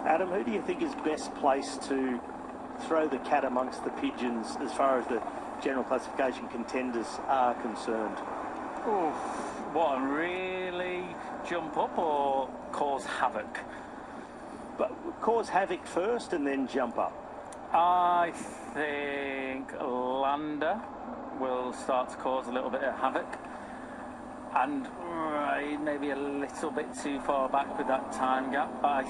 Adam, who do you think is best placed to throw the cat amongst the pigeons as far as the general classification contenders are concerned? Oh, what, really jump up or cause havoc? But cause havoc first and then jump up. I think Lander will start to cause a little bit of havoc, and maybe a little bit too far back with that time gap. But I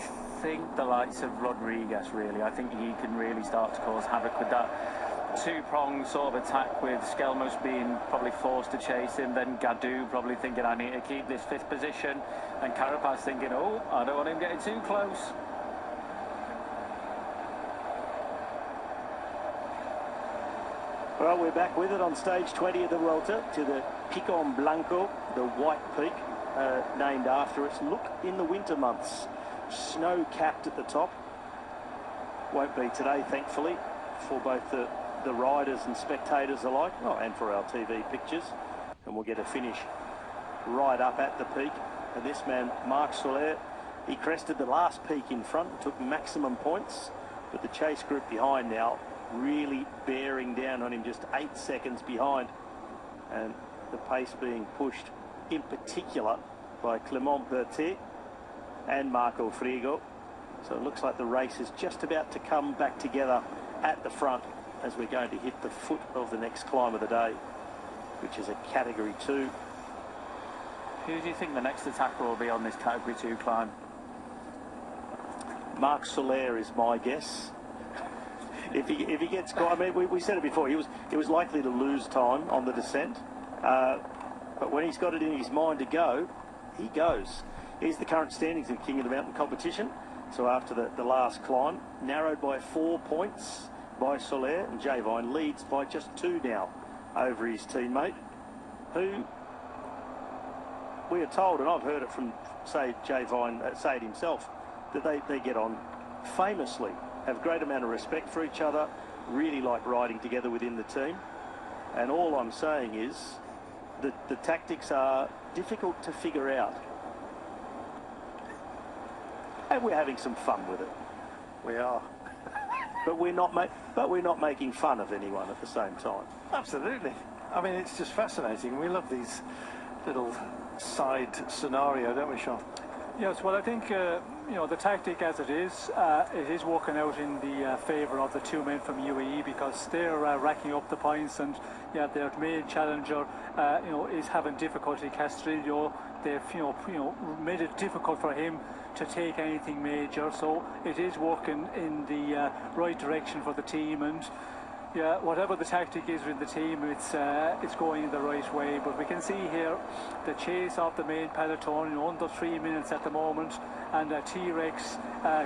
think the likes of Rodriguez, really, I think he can really start to cause havoc with that two-pronged sort of attack, with Skelmos being probably forced to chase him, then Gadu probably thinking, I need to keep this fifth position, and Carapaz thinking, oh, I don't want him getting too close. Well, we're back with it on stage 20 of the Vuelta to the Picon Blanco, the white peak, named after it. Look, in the winter months, snow-capped at the top. Won't be today, thankfully, for both the riders and spectators alike, and for our TV pictures. And we'll get a finish right up at the peak. And this man, Marc Soler, he crested the last peak in front, took maximum points, but the chase group behind now really bearing down on him, just 8 seconds behind, and the pace being pushed in particular by Clement Berthet and Marco Frigo. So it looks like the race is just about to come back together at the front as we're going to hit the foot of the next climb of the day, which is a Category 2. Who do you think the next attacker will be on this Category 2 climb? Marc Soler is my guess. If he gets caught, I mean, we said it before, he was likely to lose time on the descent, but when he's got it in his mind to go, he goes. Here's the current standings of King of the Mountain competition. So after the last climb, narrowed by 4 points by Soler, and Javine leads by just 2 now over his teammate, who we are told, and I've heard it from, say, Javine say it himself, that they get on famously, have great amount of respect for each other, really like riding together within the team. And all I'm saying is that the tactics are difficult to figure out. And we're having some fun with it. We are. But we're not making fun of anyone at the same time. Absolutely. I mean, it's just fascinating. We love these little side scenario, don't we, Sean? Yes, well, I think, the tactic as it is working out in the favour of the 2 men from UAE, because they're racking up the points, and their main challenger, is having difficulty. Castrillo, they've, made it difficult for him to take anything major, so it is working in the right direction for the team, and whatever the tactic is with the team, it's going in the right way. But we can see here the chase of the main peloton, under 3 minutes at the moment, and T-Rex,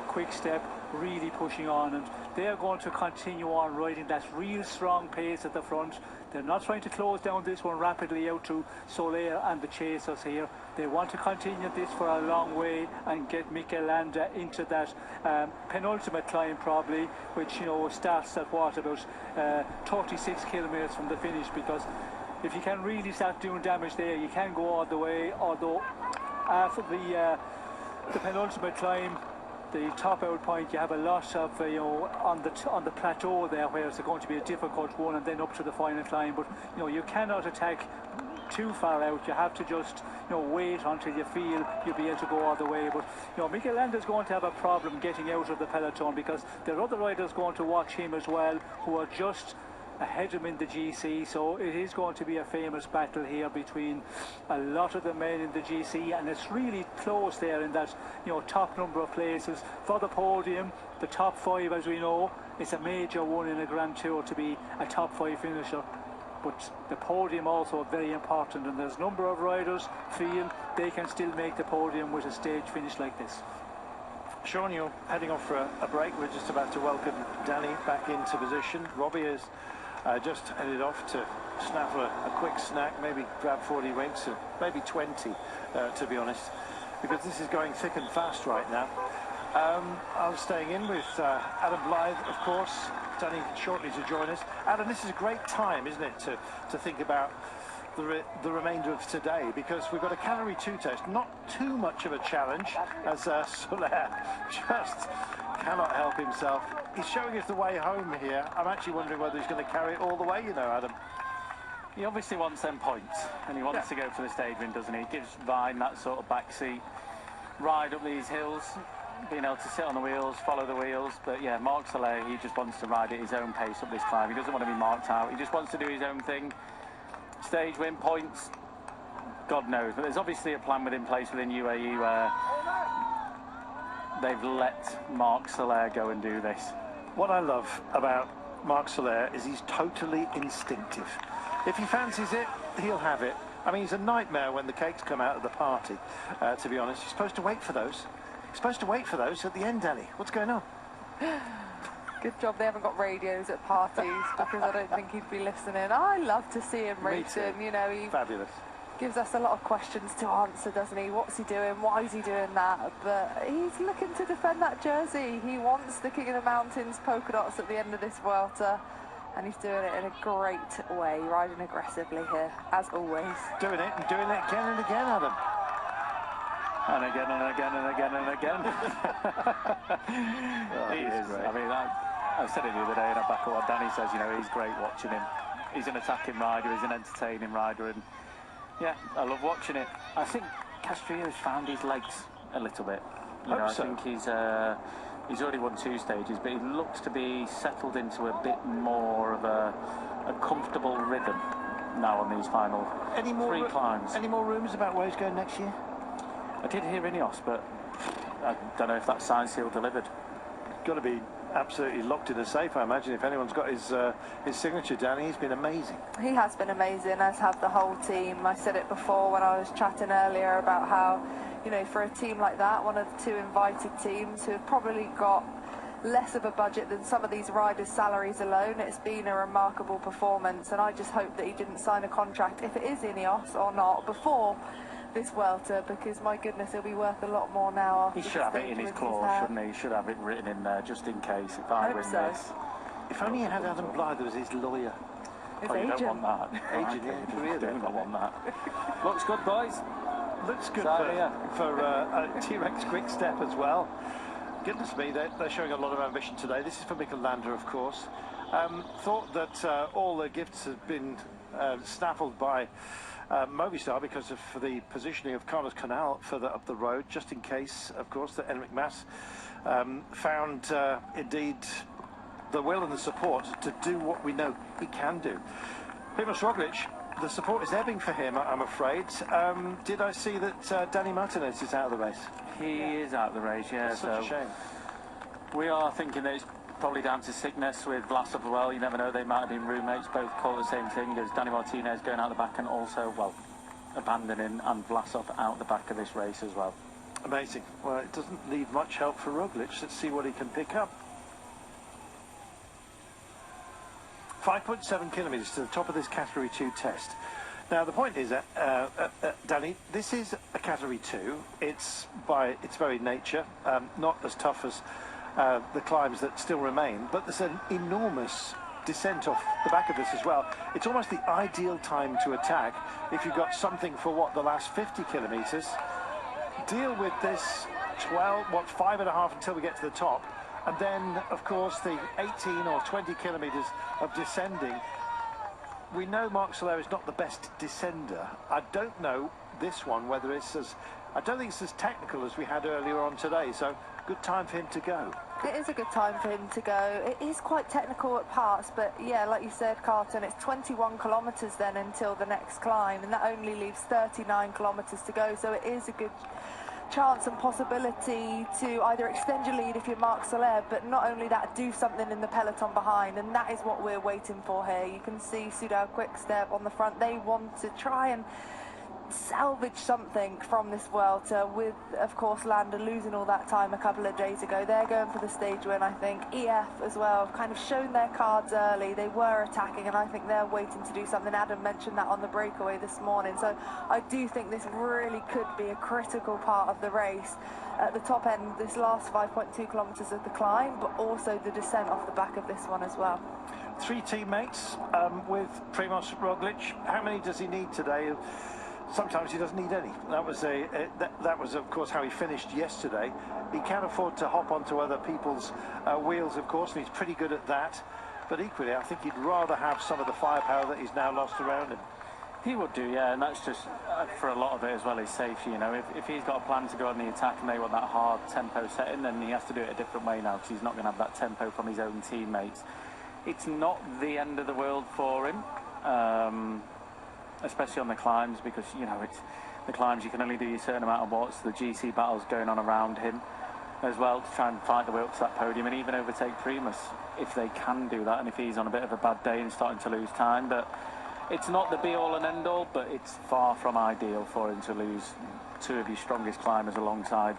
Quick Step, really pushing on, and they're going to continue on riding that real strong pace at the front. They're not trying to close down this one rapidly out to Soler and the chasers here. They want to continue this for a long way and get Mikel Landa into that penultimate climb, probably, which starts at what, about 36 kilometers from the finish, because if you can really start doing damage there, you can go all the way. Although after the penultimate climb, the top out point, you have a lot of on the plateau there, where it's going to be a difficult one, and then up to the final climb. But you cannot attack too far out. You have to just wait until you feel you'll be able to go all the way. But Mikel Landa is going to have a problem getting out of the peloton, because there are other riders going to watch him as well, who are just ahead of him in the GC. So it is going to be a famous battle here between a lot of the men in the GC, and it's really close there in that top number of places for the podium. The top 5, as we know, it's a major one in a Grand Tour to be a top 5 finisher, but the podium also very important, and there's a number of riders feel they can still make the podium with a stage finish like this. Sean, you're heading off for a break. We're just about to welcome Danny back into position. Robbie is just headed off to snap a quick snack, maybe grab 40 winks, or maybe 20, to be honest, because this is going thick and fast right now. I'm staying in with Adam Blythe, of course. Danny shortly to join us. Adam, this is a great time, isn't it, to think about the remainder of today, because we've got a Category 2 test, not too much of a challenge, as Soler just cannot help himself. He's showing us the way home here. I'm actually wondering whether he's going to carry it all the way, you know, Adam. He obviously wants them points, and he wants to go for the stage win, doesn't he? He gives Vine that sort of backseat ride up these hills, being able to sit on the wheels, follow the wheels. But yeah, Marc Soler, he just wants to ride at his own pace up this climb. He doesn't want to be marked out. He just wants to do his own thing. Stage win, points, God knows. But there's obviously a plan within place within UAE where they've let Marc Soler go and do this. What I love about Marc Soler is he's totally instinctive. If he fancies it, he'll have it. I mean, he's a nightmare when the cakes come out of the party, to be honest. You're supposed to wait for those. You're supposed to wait for those at the end, Danny. What's going on? Good job they haven't got radios at parties, because I don't think he'd be listening. I love to see him racing, you know. He Fabulous. gives us a lot of questions to answer, doesn't he? What's he doing? Why is he doing that? But he's looking to defend that jersey. He wants the King of the Mountains polka dots at the end of this Vuelta. And he's doing it in a great way, riding aggressively here, as always. Doing it and doing it again and again, Adam. And again and again and again and again. He is great. I mean, I said it the other day, and I back up what Danny says. You know, he's great watching him. He's an attacking rider, he's an entertaining rider, and yeah, I love watching it. I think Castrio's found his legs a little bit. You know, I think he's already won 2 stages, but he looks to be settled into a bit more of a comfortable rhythm now on these final 3 climbs. Any more rumours about where he's going next year? I did hear Ineos, but I don't know if that sign seal delivered. Got to be absolutely locked in a safe, I imagine. If anyone's got his signature, Danny, he's been amazing. He has been amazing, as have the whole team. I said it before when I was chatting earlier about how, you know, for a team like that, one of the 2 invited teams who have probably got less of a budget than some of these riders' salaries alone, it's been a remarkable performance, and I just hope that he didn't sign a contract, if it is Ineos or not, before this Vuelta, because my goodness, he'll be worth a lot more now. He should have it in his clause, shouldn't he? He should have it written in there, just in case, if I win this. If only he had Adam Blythe as his lawyer. His You agent. don't want that. Agent, yeah, Do not want that. Looks good, boys. Looks good So, for a T-Rex quick step as well. Goodness me, they're showing a lot of ambition today. This is for Mikel Landa, of course. Thought that all the gifts had been snaffled by Movistar because of the positioning of Carlos Canal further up the road, just in case, of course, that Enric Mas found indeed the will and the support to do what we know he can do. Primoz Roglic, the support is ebbing for him, I'm afraid. Did I see that Danny Martinez is out of the race? He is out of the race, yeah. That's such a shame. We are thinking that it's probably down to sickness with Vlasov as well. You never know, they might have been roommates, both call it the same thing as Danny Martinez going out the back and also, well, abandoning and Vlasov out the back of this race as well. Amazing. Well, it doesn't leave much help for Roglic. Let's see what he can pick up. 5.7 kilometres to the top of this Category 2 test. Now, the point is that, Danny, this is a Category 2. It's by its very nature not as tough as the climbs that still remain, but there's an enormous descent off the back of this as well. It's almost the ideal time to attack if you've got something for, what, the last 50 kilometres. Deal with this 5.5 until we get to the top. And then, of course, the 18 or 20 kilometres of descending. We know Marc Soler is not the best descender. I don't know this one, whether it's as... I don't think it's as technical as we had earlier on today, so good time for him to go. It is a good time for him to go. It is quite technical at parts, but yeah, like you said, Carlton, it's 21 kilometres then until the next climb, and that only leaves 39 kilometres to go, so it is a good chance and possibility to either extend your lead if you're Marc Soler, but not only that, do something in the peloton behind, and that is what we're waiting for here. You can see Soudal Quickstep on the front. They want to try and salvage something from this Vuelta, with, of course, Landa losing all that time a couple of days ago. They're going for the stage win, I think. EF as well, kind of shown their cards early. They were attacking, and I think they're waiting to do something. Adam mentioned that on the breakaway this morning, so I do think this really could be a critical part of the race. At the top end, this last 5.2 kilometres of the climb, but also the descent off the back of this one as well. 3 teammates with Primoz Roglic. How many does he need today? Sometimes he doesn't need any. That was of course how he finished yesterday. He can afford to hop onto other people's wheels, of course, and he's pretty good at that. But equally, I think he'd rather have some of the firepower that he's now lost around him. He would do, yeah, and that's just for a lot of it as well, his safety. You know, if he's got a plan to go on the attack and they want that hard tempo setting, then he has to do it a different way now, because he's not going to have that tempo from his own teammates. It's not the end of the world for him, especially on the climbs, because, you know, it's the climbs you can only do a certain amount of watts. The GC battles going on around him as well to try and fight the way up to that podium and even overtake Primoz if they can do that, and if he's on a bit of a bad day and starting to lose time. But it's not the be-all and end-all, but it's far from ideal for him to lose 2 of his strongest climbers alongside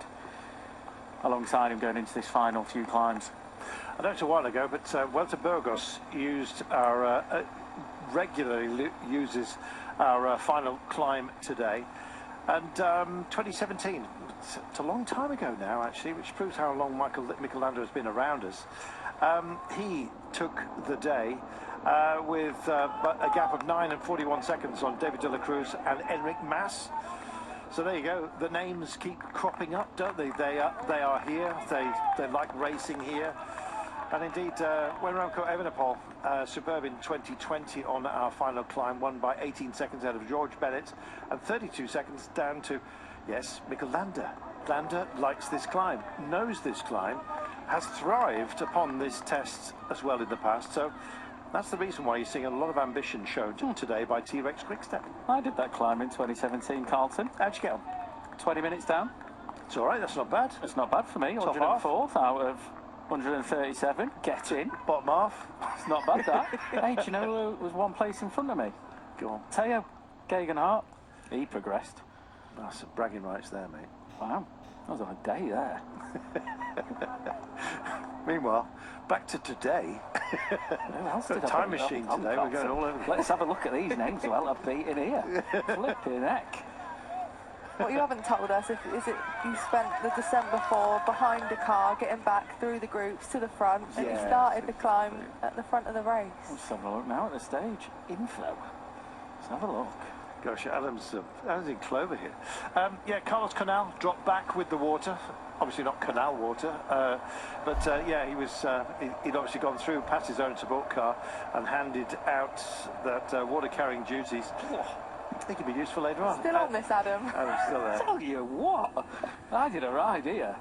him going into this final few climbs. I know it's a while ago, but Welter Burgos regularly uses our final climb today. And 2017, it's a long time ago now, actually, which proves how long Mikel Landa has been around us. He took the day with a gap of 9 and 41 seconds on David de la Cruz and Enric Mas. So there you go. The names keep cropping up, don't they? They are here. They like racing here. And indeed, when Remco Evenepoel, superb in 2020 on our final climb, won by 18 seconds out of George Bennett and 32 seconds down to, yes, Mikel Landa. Landa likes this climb, knows this climb, has thrived upon this test as well in the past. So that's the reason why you're seeing a lot of ambition shown today by T-Rex Quickstep. I did that climb in 2017, Carlton. How'd you get on? 20 minutes down. It's all right, that's not bad. It's not bad for me. Top 104th out of 137. Get in. Bottom half. It's not bad, that. Hey, do you know who was one place in front of me? Go on. Teo Gegenhardt. He progressed. That's some bragging rights there, mate. Wow. That was on a day there. Meanwhile, back to today. Who else did I Time put machine up? today. We're going all over. Let's have a look at these names while I've beaten here. Flipping heck. What you haven't told us is it you spent the December 4 behind the car, getting back through the groups to the front, and you started the climb at the front of the race. Let's have a look now at the stage. Info. Let's have a look. Gosh, Adam's in clover here. Yeah, Carlos Canal dropped back with the water. Obviously not canal water, but yeah, he'd obviously gone through past his own support car and handed out that water-carrying duties. I think it'd be useful later on. Still on this, Adam. Adam's still there. Tell you what, I did a ride here.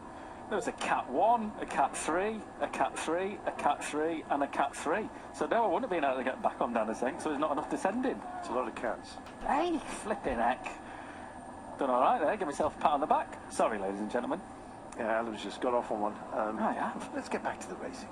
There was a Cat 1, a Cat 3, a Cat 3, a Cat 3 and a Cat 3. So no, I wouldn't have been able to get back on down the thing, so there's not enough descending. It's a lot of cats. Hey, flipping heck. Done all right there, give myself a pat on the back. Sorry, ladies and gentlemen. Yeah, Adam's just got off on one. I have. Let's get back to the racing.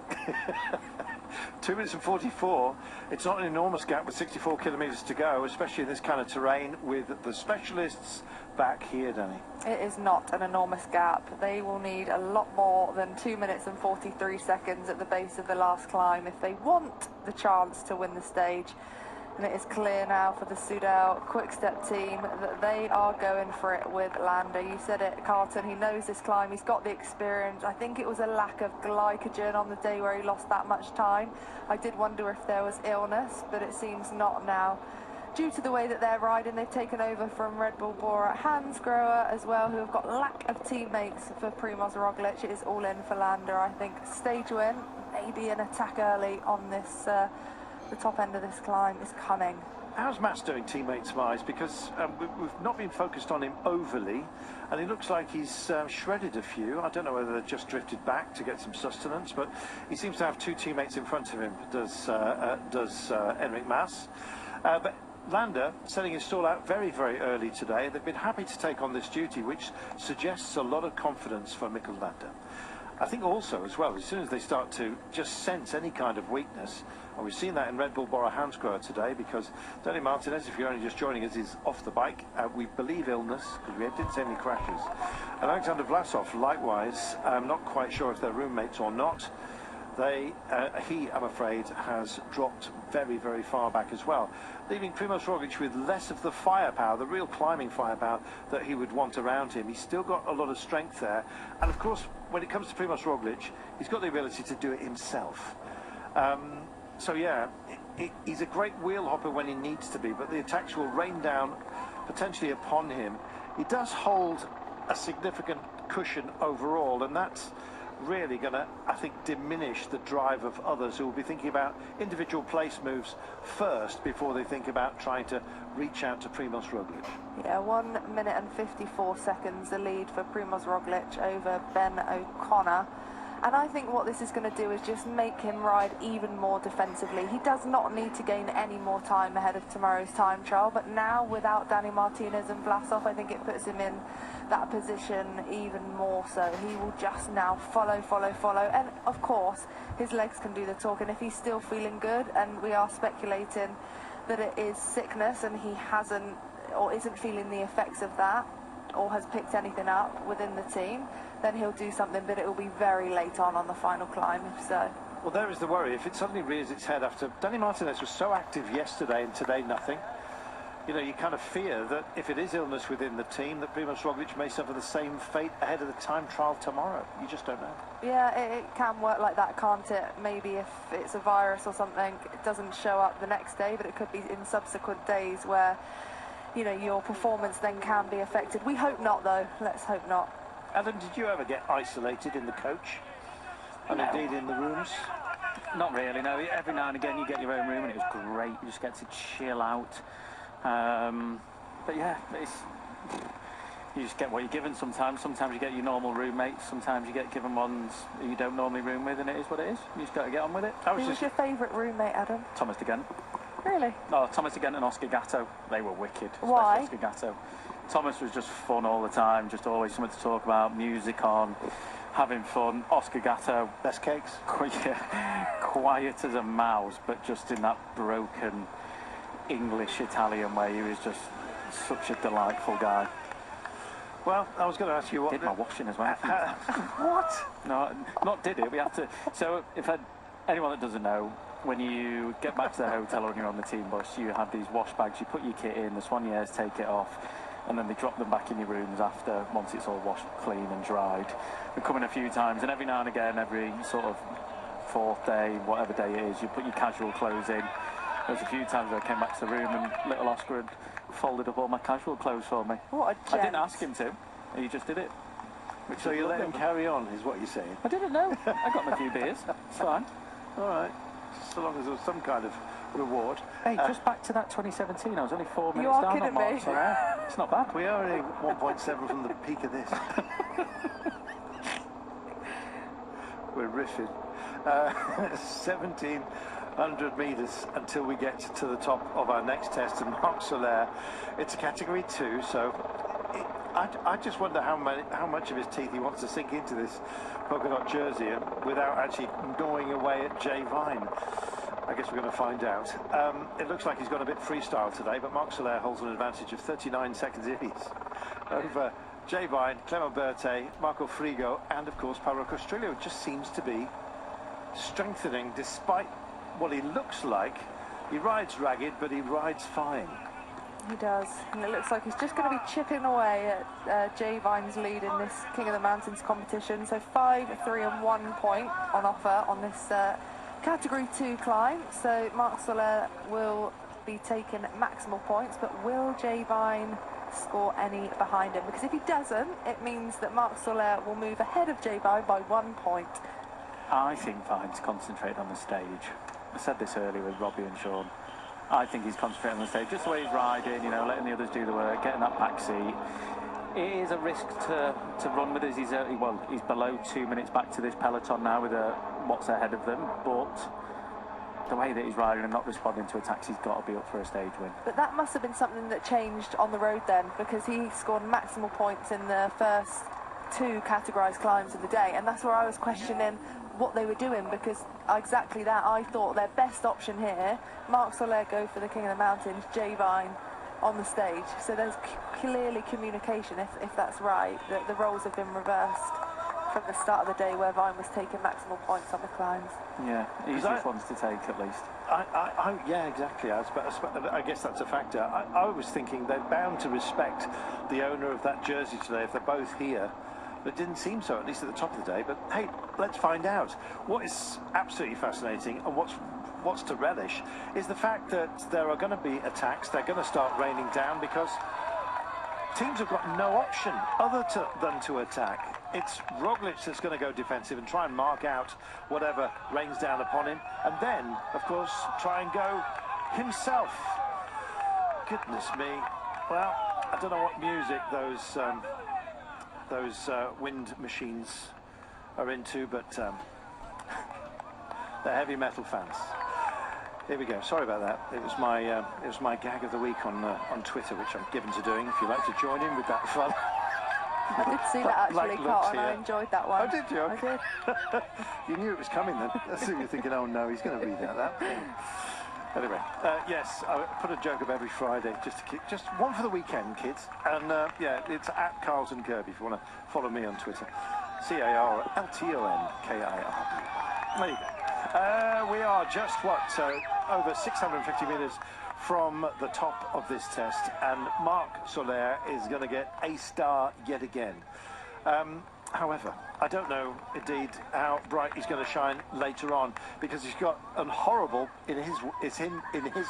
2 minutes and 44. It's not an enormous gap with 64 kilometres to go, especially in this kind of terrain with the specialists back here, Danny. It is not an enormous gap. They will need a lot more than 2 minutes and 43 seconds at the base of the last climb if they want the chance to win the stage. And it is clear now for the Soudal Quickstep team that they are going for it with Landa. You said it, Carlton, he knows this climb, he's got the experience. I think it was a lack of glycogen on the day where he lost that much time. I did wonder if there was illness, but it seems not now. Due to the way that they're riding, they've taken over from Red Bull Bora Hansgrohe as well, who have got lack of teammates for Primoz Roglic. It is all in for Landa, I think. Stage win, maybe an attack early on this the top end of this climb is coming. How's Matt's doing, teammates-wise? Because we've not been focused on him overly, and he looks like he's shredded a few. I don't know whether they've just drifted back to get some sustenance, but he seems to have 2 teammates in front of him, does Enric Mas. But Landa setting his stall out very, very early today. They've been happy to take on this duty, which suggests a lot of confidence for Mikel Landa. I think also, as well, as soon as they start to just sense any kind of weakness, and we've seen that in Red Bull Bora Hansgrohe today, because Tony Martinez, if you're only just joining us, is off the bike. We believe illness, because we didn't see any crashes. And Alexander Vlasov, likewise, I'm not quite sure if they're roommates or not. He, I'm afraid, has dropped very, very far back as well, leaving Primoz Roglic with less of the firepower, the real climbing firepower that he would want around him. He's still got a lot of strength there, and of course, when it comes to Primoz Roglic, he's got the ability to do it himself. So yeah, he's a great wheel hopper when he needs to be, but the attacks will rain down potentially upon him. He does hold a significant cushion overall, and that's really going to, I think, diminish the drive of others who will be thinking about individual place moves first before they think about trying to reach out to Primoz Roglic. Yeah, 1 minute and 54 seconds the lead for Primoz Roglic over Ben O'Connor. And I think what this is going to do is just make him ride even more defensively. He does not need to gain any more time ahead of tomorrow's time trial, but now without Danny Martinez and Vlasov, I think it puts him in that position even more so. He will just now follow, and of course his legs can do the talk, and if he's still feeling good, and we are speculating that it is sickness and he hasn't or isn't feeling the effects of that, or has picked anything up within the team, then he'll do something, but it will be very late on the final climb if so. Well, there is the worry. If it suddenly rears its head after Danny Martinez was so active yesterday and today nothing, you know, you kind of fear that if it is illness within the team, that Primoz Roglic may suffer the same fate ahead of the time trial tomorrow. You just don't know. Yeah, it can work like that, can't it? Maybe if it's a virus or something, it doesn't show up the next day, but it could be in subsequent days where, you know, your performance then can be affected. We hope not, though. Let's hope not. Adam, did you ever get isolated in the coach? And No. indeed in the rooms? Not really, no. Every now and again you get your own room and it was great. You just get to chill out. But yeah, you just get what you're given sometimes. Sometimes you get your normal roommates. Sometimes you get given ones that you don't normally room with, and it is what it is. You just got to get on with it. Who was your favourite roommate, Adam? Thomas de Gent. Really? Oh, Thomas de Gent and Oscar Gatto. They were wicked. Why? Oscar Gatto. Thomas was just fun all the time, just always something to talk about, music on, having fun. Oscar Gatto, Best cakes? quiet as a mouse, but just in that broken English Italian way. He was just such a delightful guy. Well, I was going to ask you what... Did my washing as well. What? No, not did it. We have to. So, anyone that doesn't know, when you get back to the hotel or when you're on the team bus, you have these wash bags. You put your kit in, the soigneurs take it off, and then they drop them back in your rooms after, once it's all washed clean and dried. We come in a few times, and every now and again, every sort of fourth day, whatever day it is, you put your casual clothes in. There's a few times where I came back to the room and little Oscar had folded up all my casual clothes for me. What a gent. I didn't ask him to. He just did it. So you let him carry on, is what you're saying? I didn't know. I got my few beers. It's fine. All right. So long as there was some kind of reward. Hey, just back to that 2017. I was only 4 minutes are down kidding on Mark me. Soler. It's not bad. We are only 1.7 from the peak of this. We're riffing. 1,700 metres until we get to the top of our next test, and Marc Soler, it's a category 2, so I just wonder how much of his teeth he wants to sink into this polka dot jersey and without actually gnawing away at Jay Vine. I guess we're going to find out. It looks like he's gone a bit freestyle today, but Marc Soler holds an advantage of 39 seconds apiece over Jay Vine, Clement Berthet, Marco Frigo, and of course Paolo Costrillo. Just seems to be strengthening despite what he looks like. He rides ragged, but he rides fine. He does, and it looks like he's just going to be chipping away at Jay Vine's lead in this King of the Mountains competition. So 5, 3 and 1 point on offer on this category 2 climb. So Marc Soler will be taking maximal points, but will Jay Vine score any behind him? Because if he doesn't, it means that Marc Soler will move ahead of Jay Vine by 1 point. I think Vine's concentrating on the stage. I said this earlier with Robbie and Sean. I think he's concentrating on the stage, just the way he's riding, you know, letting the others do the work, getting that back seat. It is a risk to run with us. He's below 2 minutes back to this peloton now with what's ahead of them, but the way that he's riding and not responding to attacks, he's got to be up for a stage win. But that must have been something that changed on the road then, because he scored maximal points in the first 2 categorised climbs of the day, and that's where I was questioning what they were doing, because exactly that, I thought their best option here, Marc Soler go for the King of the Mountains, Jay Vine on the stage. So there's clearly communication, if that's right, that the roles have been reversed from the start of the day, where Vine was taking maximal points on the climbs. Yeah, easiest ones to take at least. Yeah, exactly. I guess that's a factor. I was thinking they're bound to respect the owner of that jersey today if they're both here. But it didn't seem so, at least at the top of the day. But hey, let's find out. What is absolutely fascinating and what's what's to relish is the fact that there are going to be attacks. They're going to start raining down because teams have got no option than to attack. It's Roglic that's going to go defensive and try and mark out whatever rains down upon him, and then, of course, try and go himself. Goodness me. Well, I don't know what music those wind machines are into, but they're heavy metal fans. Here we go. Sorry about that. It was my gag of the week on Twitter, which I'm given to doing. If you'd like to join in with that fun. I did see that actually, Carl, and I enjoyed that one. Oh, did you? I did. You knew it was coming then. That's what you're thinking. Oh no, he's going to read that. Anyway, yes, I put a joke up every Friday just one for the weekend, kids. And yeah, it's at Carlton Kirby if you want to follow me on Twitter. CarltonKirby. There you go. We are just over 650 metres from the top of this test, and Marc Soler is going to get a star yet again. However, I don't know indeed how bright he's going to shine later on, because he's got a horrible, in his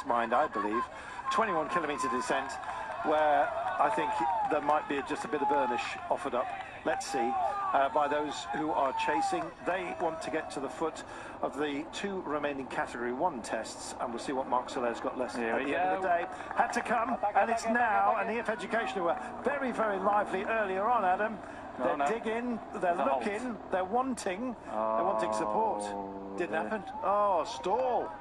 mind, I believe, 21 kilometre descent where I think there might be just a bit of burnish offered up. Let's see. By those who are chasing. They want to get to the foot of the 2 remaining Category 1 tests, and we'll see what Marc Soler's got left at the end of the day. Had to come, and it's now, and the EF Education were very, very lively earlier on, Adam. They're digging, they're looking, they're wanting support. Didn't happen. Oh, stall.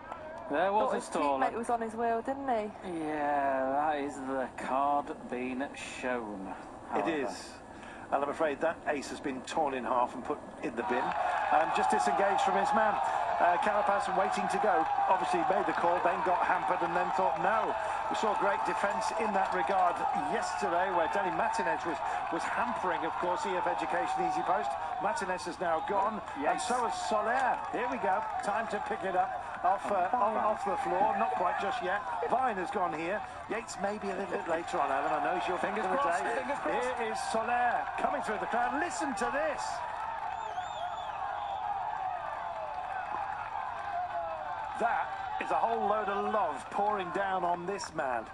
There was a stall. His teammate was on his wheel, didn't he? Yeah, that is the card being shown. However. It is. And I'm afraid that ace has been torn in half and put in the bin. Just disengaged from his man. Carapaz waiting to go. Obviously made the call, then got hampered and then thought no. We saw great defence in that regard yesterday, where Danny Martinez was hampering, of course, EF Education easy post. Martinez has now gone, and so has Soler. Here we go. Time to pick it up off the floor. Not quite just yet. Vine has gone here. Yates maybe a little bit later on, Adam. I know it's your fingers of the day. Here is Soler coming through the crowd. Listen to this. That is a whole load of love pouring down on this man.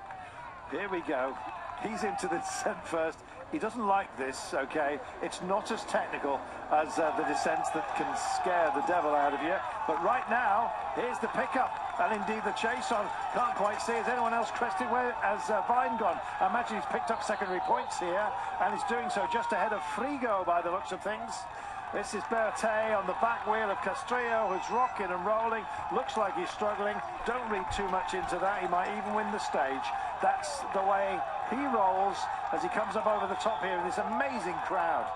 Here we go. He's into the descent first. He doesn't like this, okay? It's not as technical as the descents that can scare the devil out of you. But right now, here's the pickup. And indeed the chase on. Can't quite see. Has anyone else crested? Where has Vine gone? I imagine he's picked up secondary points here. And he's doing so just ahead of Frigo by the looks of things. This is Berthet on the back wheel of Castrillo, who's rocking and rolling. Looks like he's struggling. Don't read too much into that. He might even win the stage. That's the way he rolls as he comes up over the top here in this amazing crowd.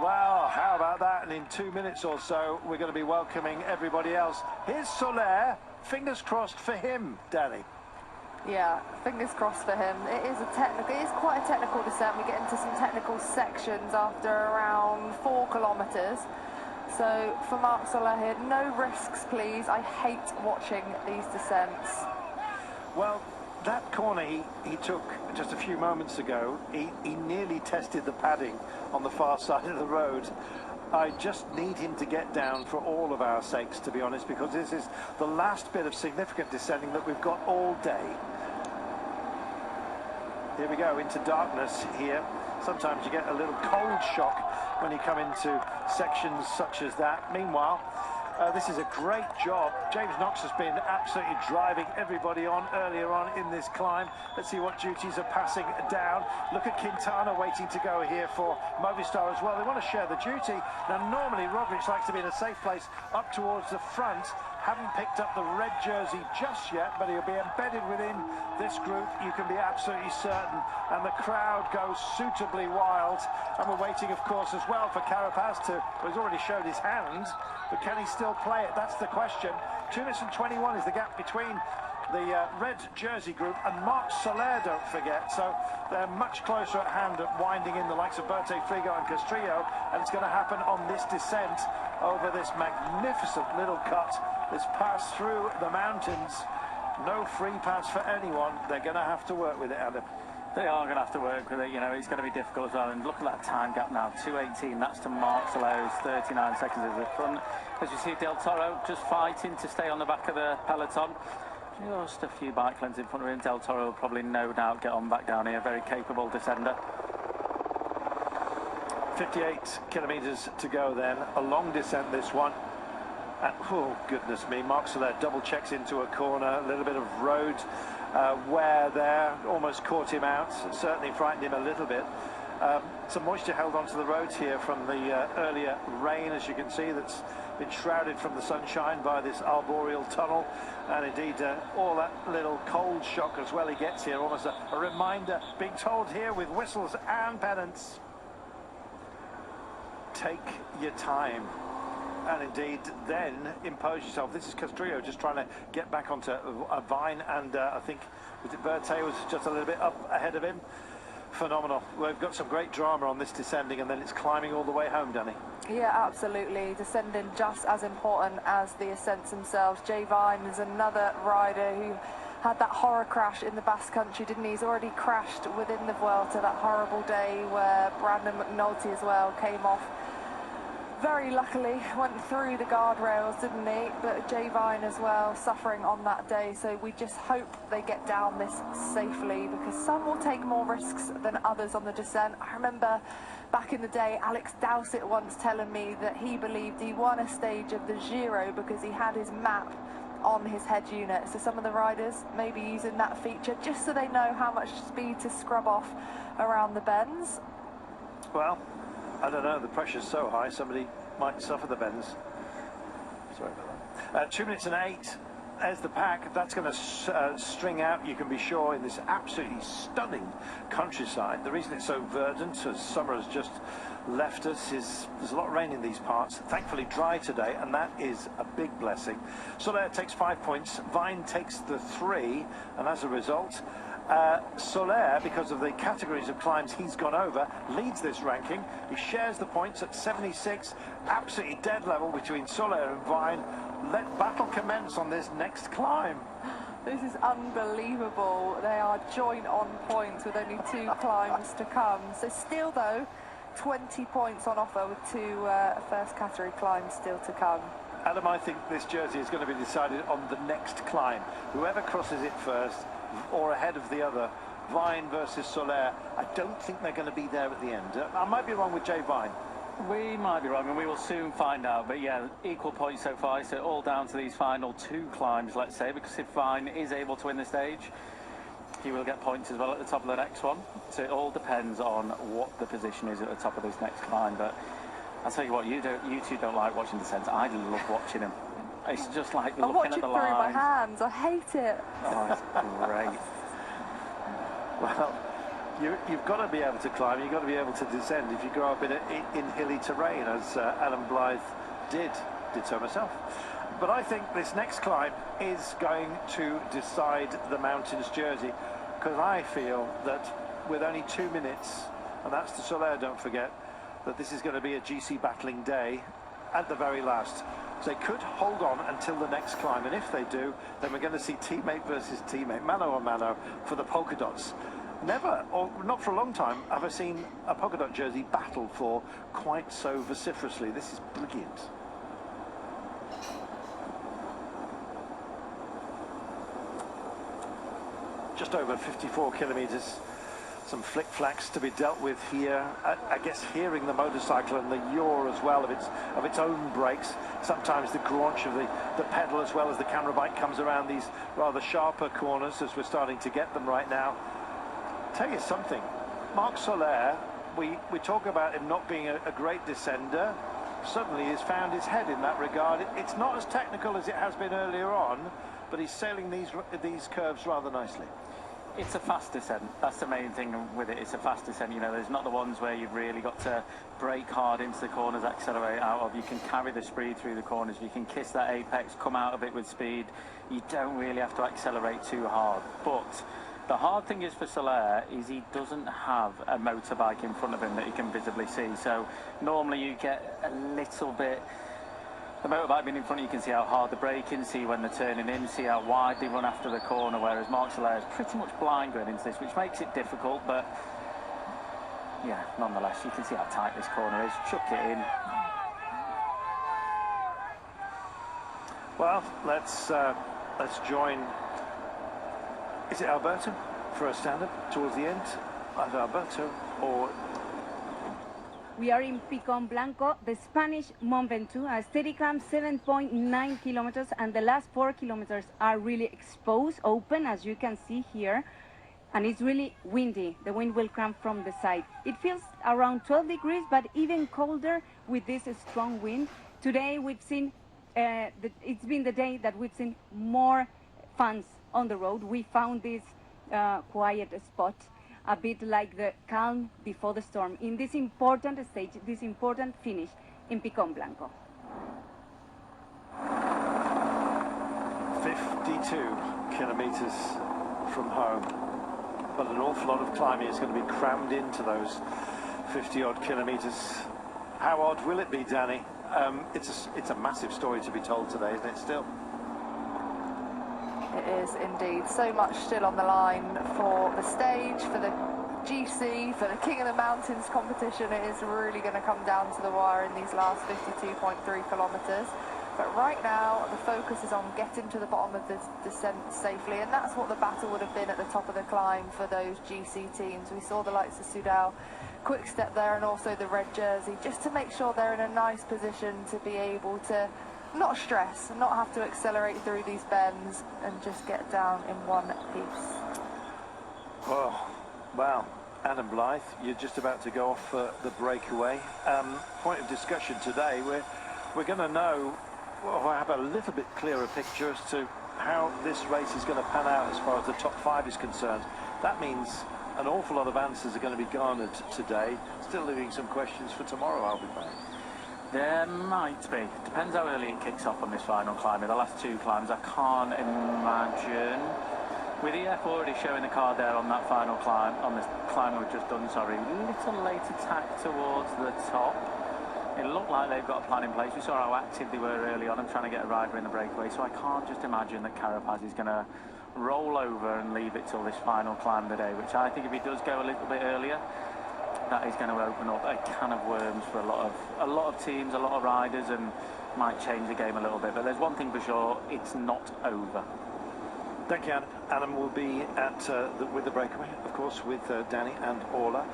Well, how about that? And in 2 minutes or so, we're going to be welcoming everybody else. Here's Soler. Fingers crossed for him, Danny. Yeah, fingers crossed for him. It is quite a technical descent. We get into some technical sections after around 4 kilometres. So for Marc Soler here, no risks, please. I hate watching these descents. Well, that corner he took just a few moments ago, he nearly tested the padding on the far side of the road. I just need him to get down for all of our sakes, to be honest, because this is the last bit of significant descending that we've got all day. Here we go, into darkness here. Sometimes you get a little cold shock when you come into sections such as that. Meanwhile, this is a great job. James Knox has been absolutely driving everybody on earlier on in this climb. Let's see what duties are passing down. Look at Quintana waiting to go here for Movistar as well. They want to share the duty. Now, normally Roglic likes to be in a safe place up towards the front. Haven't picked up the red jersey just yet, but he'll be embedded within this group, you can be absolutely certain. And the crowd goes suitably wild. And we're waiting, of course, as well for Carapaz to, well, he's already showed his hand, but can he still play it? That's the question. 2 minutes and 21 is the gap between the red jersey group and Marc Soler, don't forget. So they're much closer at hand at winding in the likes of Berthet, Frigo and Castrillo, and it's going to happen on this descent over this magnificent little cut, this pass through the mountains. No free pass for anyone. They're going to have to work with it, Adam. They are going to have to work with it, you know, it's going to be difficult as well. And look at that time gap now, 2:18, that's to Mark Soler's 39 seconds at the front. As you see, Del Toro just fighting to stay on the back of the peloton. Just a few bike lengths in front of him. Del Toro will probably no doubt get on back down here, very capable descender. 58 kilometres to go then, a long descent this one. And, oh goodness me, Mark Soler double checks into a corner, a little bit of road wear there, almost caught him out, certainly frightened him a little bit. Some moisture held onto the roads here from the earlier rain, as you can see, that's been shrouded from the sunshine by this arboreal tunnel, and indeed all that little cold shock as well he gets here, almost a reminder being told here with whistles and pennants. Take your time. And indeed, then impose yourself. This is Castrillo just trying to get back onto a vine, and I think Pt2 was just a little bit up ahead of him. Phenomenal. We've got some great drama on this descending, and then it's climbing all the way home, Danny. Yeah, absolutely. Descending just as important as the ascents themselves. Jay Vine is another rider who had that horror crash in the Basque Country, didn't he? He's already crashed within the Vuelta, that horrible day where Brandon McNulty as well came off. Very luckily went through the guardrails, didn't he? But Jay Vine as well suffering on that day, so we just hope they get down this safely, because some will take more risks than others on the descent. I remember back in the day Alex Dowsett once telling me that he believed he won a stage of the Giro because he had his map on his head unit. So some of the riders may be using that feature just so they know how much speed to scrub off around the bends. Well, I don't know, the pressure's so high, somebody might suffer the bends. Sorry about that. 2 minutes and 8, there's the pack. That's going to string out, you can be sure, in this absolutely stunning countryside. The reason it's so verdant, as summer has just left us, is there's a lot of rain in these parts. Thankfully dry today, and that is a big blessing. Soler takes 5 points, Vine takes the 3, and as a result, Soler, because of the categories of climbs he's gone over, leads this ranking. He shares the points at 76, absolutely dead level between Soler and Vine. Let battle commence on this next climb. This is unbelievable. They are joint on points with only 2 climbs to come. So still though, 20 points on offer with 2 first category climbs still to come. Adam, I think this jersey is going to be decided on the next climb. Whoever crosses it first, or ahead of the other, Vine versus Soler, I don't think they're going to be there at the end. I might be wrong with Jay Vine. We might be wrong, and we will soon find out. But yeah, equal points so far, so all down to these final 2 climbs, let's say, because if Vine is able to win the stage, he will get points as well at the top of the next one. So it all depends on what the position is at the top of this next climb. But I'll tell you what, you two don't like watching descents. I love watching him. It's just like looking at the lines. I watch it through my hands. I hate it. Oh, it's great. Well, you've got to be able to climb. You've got to be able to descend if you grow up in hilly terrain, as Adam Blythe did so myself. But I think this next climb is going to decide the mountains jersey, because I feel that with only 2 minutes, and that's the Soler, don't forget, that this is going to be a GC battling day at the very last. So they could hold on until the next climb, and if they do, then we're going to see teammate versus teammate, mano a mano, for the polka dots. Never, or not for a long time, have I seen a polka dot jersey battle for quite so vociferously. This is brilliant. Just over 54 kilometres. Some flick-flacks to be dealt with here. I guess hearing the motorcycle and the yaw as well of its own brakes. Sometimes the graunch of the pedal as well as the camera bike comes around these rather sharper corners, as we're starting to get them right now. Tell you something, Marc Soler, we talk about him not being a great descender. Suddenly he's found his head in that regard. It's not as technical as it has been earlier on, but he's sailing these curves rather nicely. It's a fast descent. That's the main thing with it. It's a fast descent. You know, there's not the ones where you've really got to brake hard into the corners, accelerate out of. You can carry the speed through the corners. You can kiss that apex, come out of it with speed. You don't really have to accelerate too hard. But the hard thing is for Soler is he doesn't have a motorbike in front of him that he can visibly see. So normally you get a little bit The motorbike being in front, you can see how hard they're braking, see when they're turning in, see how wide they run after the corner, whereas Mark Soler is pretty much blind going into this, which makes it difficult, but yeah, nonetheless, you can see how tight this corner is. Chuck it in. Well, let's join. Is it Alberto for a stand-up towards the end? Either Alberto or... We are in Picon Blanco, the Spanish Mont Ventoux, a steady climb 7.9 kilometers, and the last 4 kilometers are really exposed, open, as you can see here. And it's really windy. The wind will come from the side. It feels around 12 degrees, but even colder with this strong wind. Today we've seen, it's been the day that we've seen more fans on the road. We found this quiet spot, a bit like the calm before the storm, in this important stage, this important finish in Picon Blanco. 52 kilometers from home. But an awful lot of climbing is going to be crammed into those 50-odd kilometres. How odd will it be, Danny? It's a massive story to be told today, isn't it, still? It is indeed. So much still on the line for the stage, for the GC, for the King of the Mountains competition. It is really going to come down to the wire in these last 52.3 kilometres. But right now, the focus is on getting to the bottom of the descent safely, and that's what the battle would have been at the top of the climb for those GC teams. We saw the likes of Soudal, Quick Step there, and also the red jersey, just to make sure they're in a nice position to be able to not stress, not have to accelerate through these bends, and just get down in one piece. Oh, wow. Adam Blythe, you're just about to go off for the breakaway. Point of discussion today, we're going to know, well, I have a little bit clearer picture as to how this race is going to pan out as far as the top 5 is concerned. That means an awful lot of answers are going to be garnered today. Still leaving some questions for tomorrow, I'll be back. There might be. Depends how early it kicks off on this final climb. The last 2 climbs, I can't imagine. With EF already showing the card there on that final climb, on this climb we've just done, sorry, a little late attack towards the top. It looked like they've got a plan in place. We saw how active they were early on and trying to get a rider in the breakaway, so I can't just imagine that Carapaz is going to roll over and leave it till this final climb today, which I think if he does go a little bit earlier, that is going to open up a can of worms for a lot of teams, a lot of riders, and might change the game a little bit. But there's one thing for sure, it's not over. Thank you, Adam. Adam will be at with the breakaway, of course, with Danny and Orla.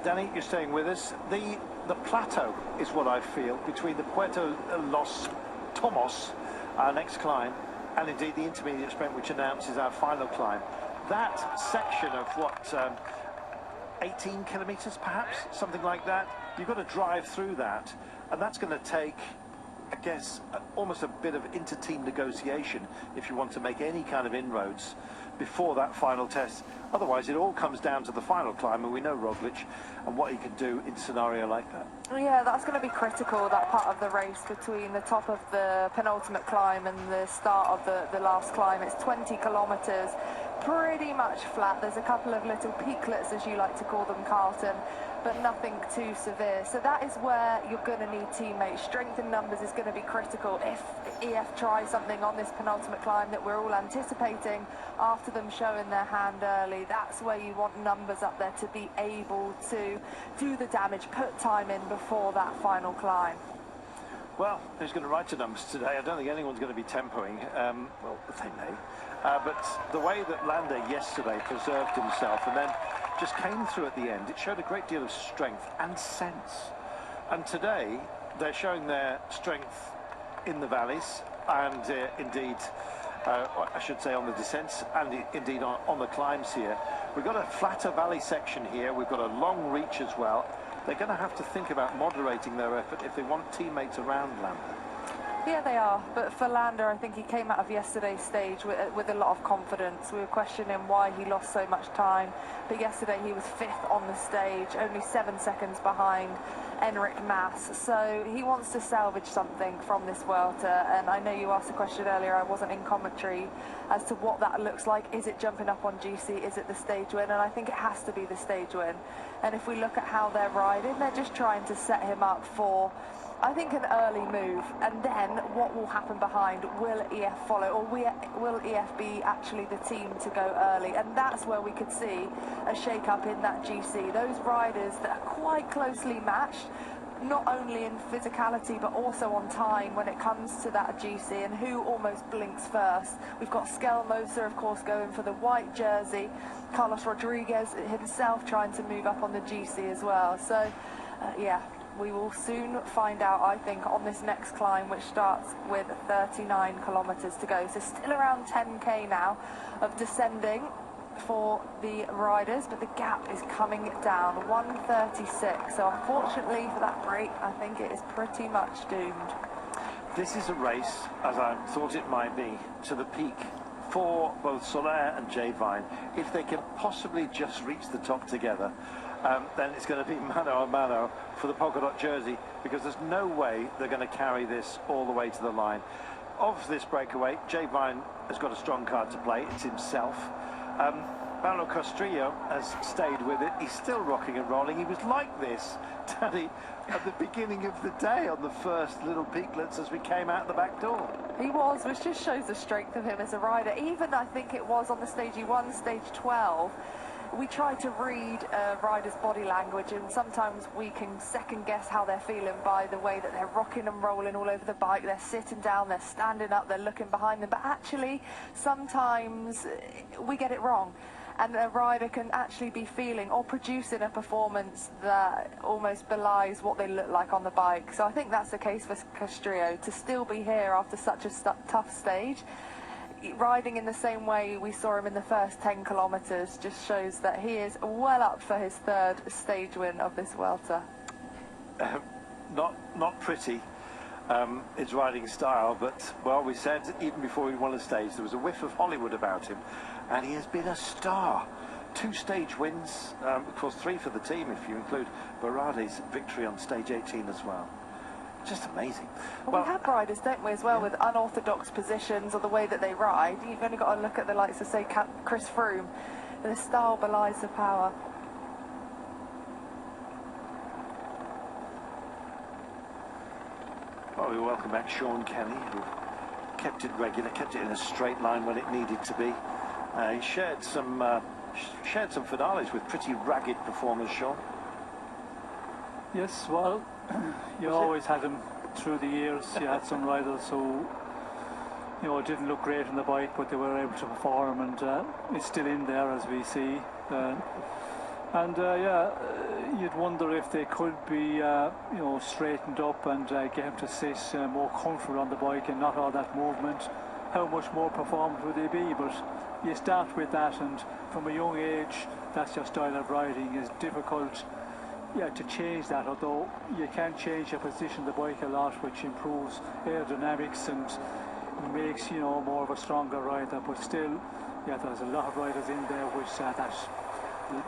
Danny, you're staying with us. The plateau is what I feel between the Puerto Los Tomos, our next climb, and indeed the intermediate sprint, which announces our final climb. That section of what, 18 kilometres perhaps, something like that. You've got to drive through that, and that's going to take, I guess, almost a bit of inter-team negotiation if you want to make any kind of inroads before that final test. Otherwise, it all comes down to the final climb, and we know Roglic and what he can do in a scenario like that. Yeah, that's going to be critical, that part of the race between the top of the penultimate climb and the start of the last climb. It's 20 kilometres, pretty much flat. There's a couple of little peaklets, as you like to call them, Carlton, but nothing too severe. So that is where you're going to need teammates. Strength in numbers is going to be critical. If EF tries something on this penultimate climb that we're all anticipating after them showing their hand early, that's where you want numbers up there to be able to do the damage, put time in before that final climb. Well, who's going to ride to numbers today? I don't think anyone's going to be tempoing. Well, they may. But the way that Landa yesterday preserved himself and then just came through at the end, it showed a great deal of strength and sense. And today, they're showing their strength in the valleys and indeed, I should say, on the descents and indeed on the climbs here. We've got a flatter valley section here. We've got a long reach as well. They're going to have to think about moderating their effort if they want teammates around Landa. Yeah, they are. But for Landa, I think he came out of yesterday's stage with a lot of confidence. We were questioning why he lost so much time. But yesterday he was 5th on the stage, only 7 seconds behind Enric Mas. So he wants to salvage something from this Vuelta. And I know you asked a question earlier, I wasn't in commentary, as to what that looks like. Is it jumping up on GC? Is it the stage win? And I think it has to be the stage win. And if we look at how they're riding, they're just trying to set him up for I think an early move, and then what will happen behind? Will EF follow, or will EF be actually the team to go early? And that's where we could see a shake-up in that GC. Those riders that are quite closely matched, not only in physicality but also on time when it comes to that GC, and who almost blinks first. We've got Skelmoser, of course, going for the white jersey. Carlos Rodriguez himself trying to move up on the GC as well. So, yeah. We will soon find out, I think, on this next climb, which starts with 39 kilometres to go. So still around 10k now of descending for the riders, but the gap is coming down, 1:36. So unfortunately for that break, I think it is pretty much doomed. This is a race, as I thought it might be, to the peak for both Soler and Jay Vine. If they can possibly just reach the top together, then it's going to be mano a mano for the polka dot jersey, because there's no way they're going to carry this all the way to the line. Of this breakaway, Jay Vine has got a strong card to play. It's himself. Paolo Castrillo has stayed with it. He's still rocking and rolling. He was like this, Danny, at the beginning of the day on the first little peaklets as we came out the back door. He was, which just shows the strength of him as a rider. Even, I think it was on the stage he won, stage 12, we try to read a rider's body language, and sometimes we can second guess how they're feeling by the way that they're rocking and rolling all over the bike. They're sitting down, they're standing up, they're looking behind them. But actually, sometimes we get it wrong, and a rider can actually be feeling or producing a performance that almost belies what they look like on the bike. So I think that's the case for Castrillo, to still be here after such a tough stage. Riding in the same way we saw him in the first 10 kilometres just shows that he is well up for his third stage win of this Vuelta. Not pretty, his riding style, but, well, we said even before he won a stage there was a whiff of Hollywood about him, and he has been a star. 2 stage wins, of course 3 for the team if you include Barade's victory on stage 18 as well. Just amazing. Well, we have riders, don't we, as well, with unorthodox positions or the way that they ride. You've only got to look at the likes of, say, Chris Froome. The style belies the power. Well, we welcome back Sean Kelly, who kept it regular, kept it in a straight line when it needed to be. He shared some finales with pretty ragged performers, Sean. Yes, well, you always had them through the years. You had some riders who, you know, didn't look great on the bike, but they were able to perform, and it's still in there, as we see. Yeah, you'd wonder if they could be, you know, straightened up and get him to sit more comfortable on the bike and not all that movement. How much more performant would they be? But you start with that, and from a young age, that's your style of riding. Is difficult. Yeah, to change that, although you can change your position of the bike a lot, which improves aerodynamics and makes, you know, more of a stronger rider. But still, yeah, there's a lot of riders in there which that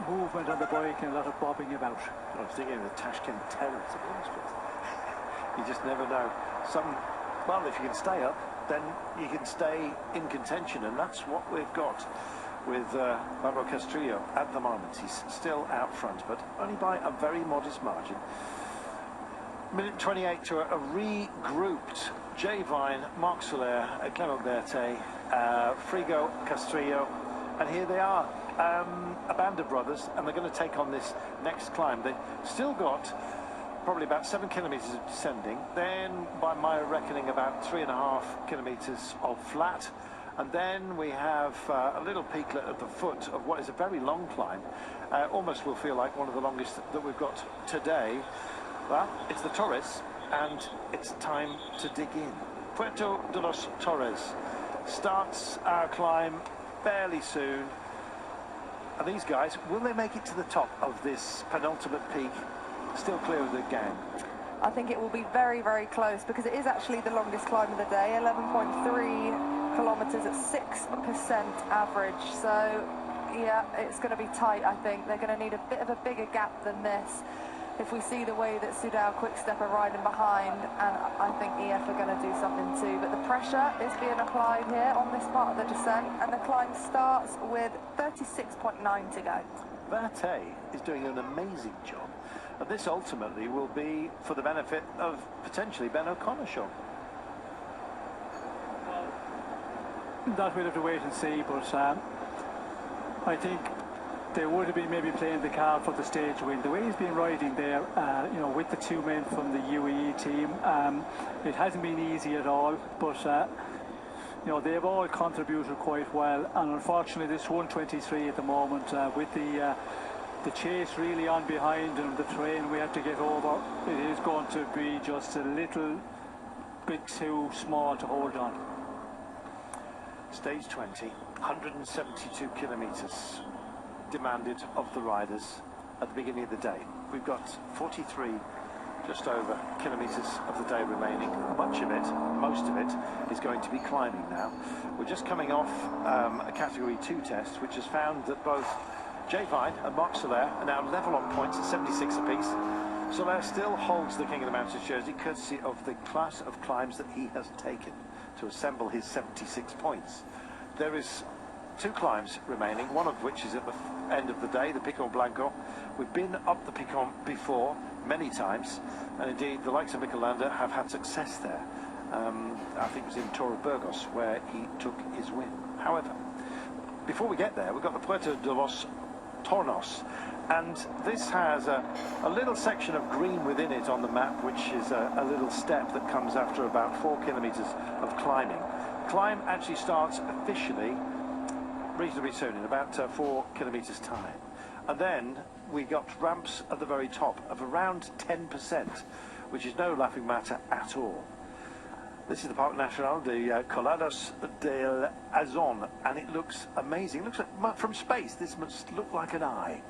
movement on the bike and a lot of bobbing about. I was thinking of the Tashkent Terror, to be honest with you. You just never know. Well, if you can stay up, then you can stay in contention, and that's what we've got with Pablo Castrillo at the moment. He's still out front, but only by a very modest margin. Minute 28 to a regrouped Jay Vine, Marc Soler, Clement Berthet, Frigo, Castrillo, and here they are, a band of brothers, and they're going to take on this next climb. They've still got probably about 7 kilometres of descending, then by my reckoning about 3.5 kilometres of flat. And then we have a little peaklet at the foot of what is a very long climb. Almost will feel like one of the longest that we've got today. Well, it's the Torres, and it's time to dig in. Puerto de los Torres starts our climb fairly soon. And these guys, will they make it to the top of this penultimate peak? Still clear of the gang. I think it will be very, very close, because it is actually the longest climb of the day, 11.3 kilometres at 6% average. So, yeah, it's going to be tight, I think. They're going to need a bit of a bigger gap than this if we see the way that Soudal Quickstep are riding behind, and I think EF are going to do something too. But the pressure is being applied here on this part of the descent, and the climb starts with 36.9 to go. Berthet is doing an amazing job. And this ultimately will be for the benefit of potentially Ben O'Connor, Sean. That we'll have to wait and see, but I think they would have been maybe playing the card for the stage win. The way he's been riding there, you know, with the two men from the UAE team, it hasn't been easy at all, but you know, they've all contributed quite well, and unfortunately this 123 at the moment, with the chase really on behind and the train we have to get over, it is going to be just a little bit too small to hold on. Stage 20, 172 kilometres demanded of the riders at the beginning of the day. We've got 43 just over kilometres of the day remaining. Much of it, most of it, is going to be climbing now. We're just coming off a Category 2 test, which has found that both Jay Vine and Marc Soler are now level on points at 76 apiece. Soler still holds the King of the Mountains jersey, courtesy of the class of climbs that he has taken to assemble his 76 points. There is 2 climbs remaining, one of which is at the end of the day, the Picon Blanco. We've been up the Picon before, many times, and indeed the likes of Mikel Landa have had success there. I think it was in Toro Burgos where he took his win. However, before we get there, we've got the Puerto de los Tornos, and this has a little section of green within it on the map, which is a little step that comes after about 4 kilometres of climbing. Climb actually starts officially reasonably soon, in about 4 kilometres time, and then we got ramps at the very top of around 10%, which is no laughing matter at all. This is the Parque Nacional de Colados del Azón, and it looks amazing. It looks like, from space, this must look like an eye.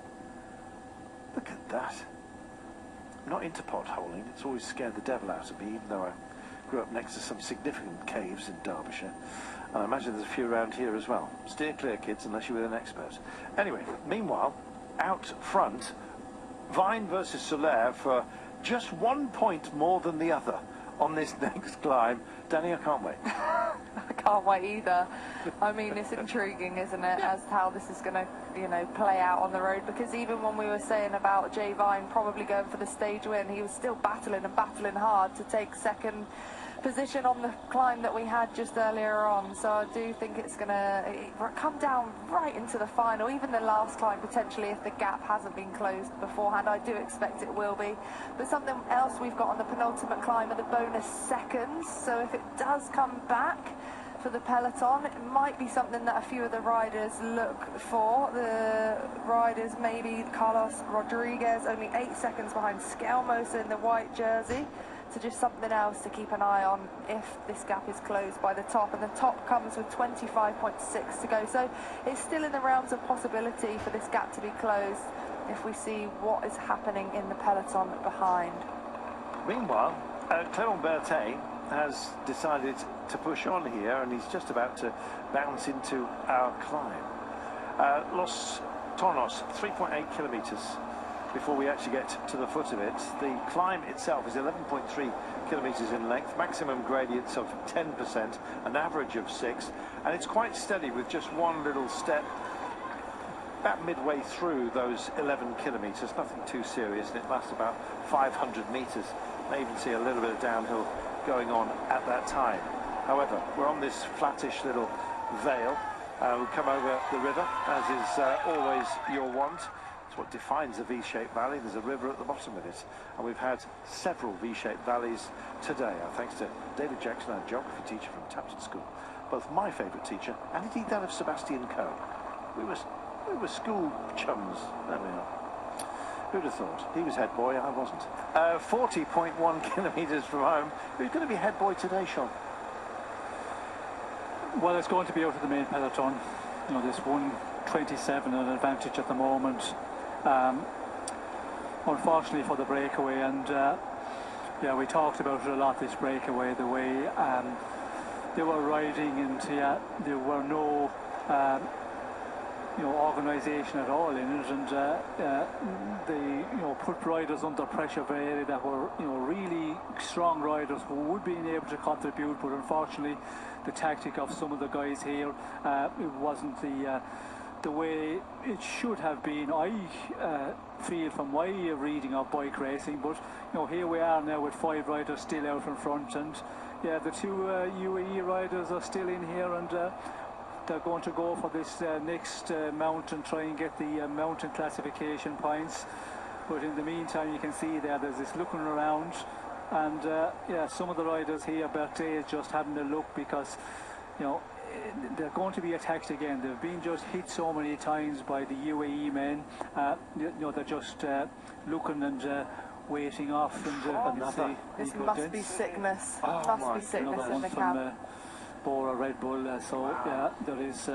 Look at that. I'm not into potholing. It's always scared the devil out of me, even though I grew up next to some significant caves in Derbyshire. And I imagine there's a few around here as well. Steer clear, kids, unless you're with an expert. Anyway, meanwhile, out front, Vine versus Soler for just 1 point more than the other on this next climb. Danny, I can't wait. I can't wait either. I mean, it's intriguing, isn't it, as to how this is going to, you know, play out on the road, because even when we were saying about Jay Vine probably going for the stage win, he was still battling and battling hard to take second position on the climb that we had just earlier on. So I do think it's going to come down right into the final, even the last climb potentially, if the gap hasn't been closed beforehand. I do expect it will be. But something else we've got on the penultimate climb are the bonus seconds. So if it does come back for the peloton, it might be something that a few of the riders look for. The riders, maybe Carlos Rodriguez, only 8 seconds behind Skelmoser in the white jersey. So just something else to keep an eye on if this gap is closed by the top. And the top comes with 25.6 to go. So it's still in the realms of possibility for this gap to be closed if we see what is happening in the peloton behind. Meanwhile, Clément Berthet has decided to push on here, and he's just about to bounce into our climb. Los Tornos, 3.8 kilometres before we actually get to the foot of it. The climb itself is 11.3 kilometres in length, maximum gradients of 10%, an average of 6, and it's quite steady with just one little step about midway through those 11 kilometres, nothing too serious, and it lasts about 500 metres. May even see a little bit of downhill going on at that time. However, we're on this flattish little vale. We'll come over the river, as is always your wont. It's what defines a V-shaped valley. There's a river at the bottom of it, and we've had several V-shaped valleys today, thanks to David Jackson, our geography teacher from Tapton School, both my favourite teacher and indeed that of Sebastian Coe. We were school chums. There we are. Who'd have thought? He was head boy, I wasn't. 40.1 kilometres from home. Who's going to be head boy today, Sean? Well, it's going to be out of the main peloton. You know, there's 127 an advantage at the moment. Unfortunately for the breakaway, and yeah, we talked about it a lot, this breakaway, the way they were riding, and there were no organisation at all in it, and they put riders under pressure very early that were really strong riders who would be able to contribute, but unfortunately the tactic of some of the guys here, it wasn't the the way it should have been, I feel, from my reading of bike racing. But here we are now with 5 riders still out in front, and yeah, the 2 UAE riders are still in here, and they're going to go for this next mountain, try and get the mountain classification points. But in the meantime, you can see there's this looking around, and yeah, some of the riders here, Pt2 is just having a look, because they're going to be attacked again. They've been just hit so many times by the UAE men. They're just looking and waiting off. And this must be sickness. Oh, must be sickness in the camp. Bora Red Bull. So yeah, there is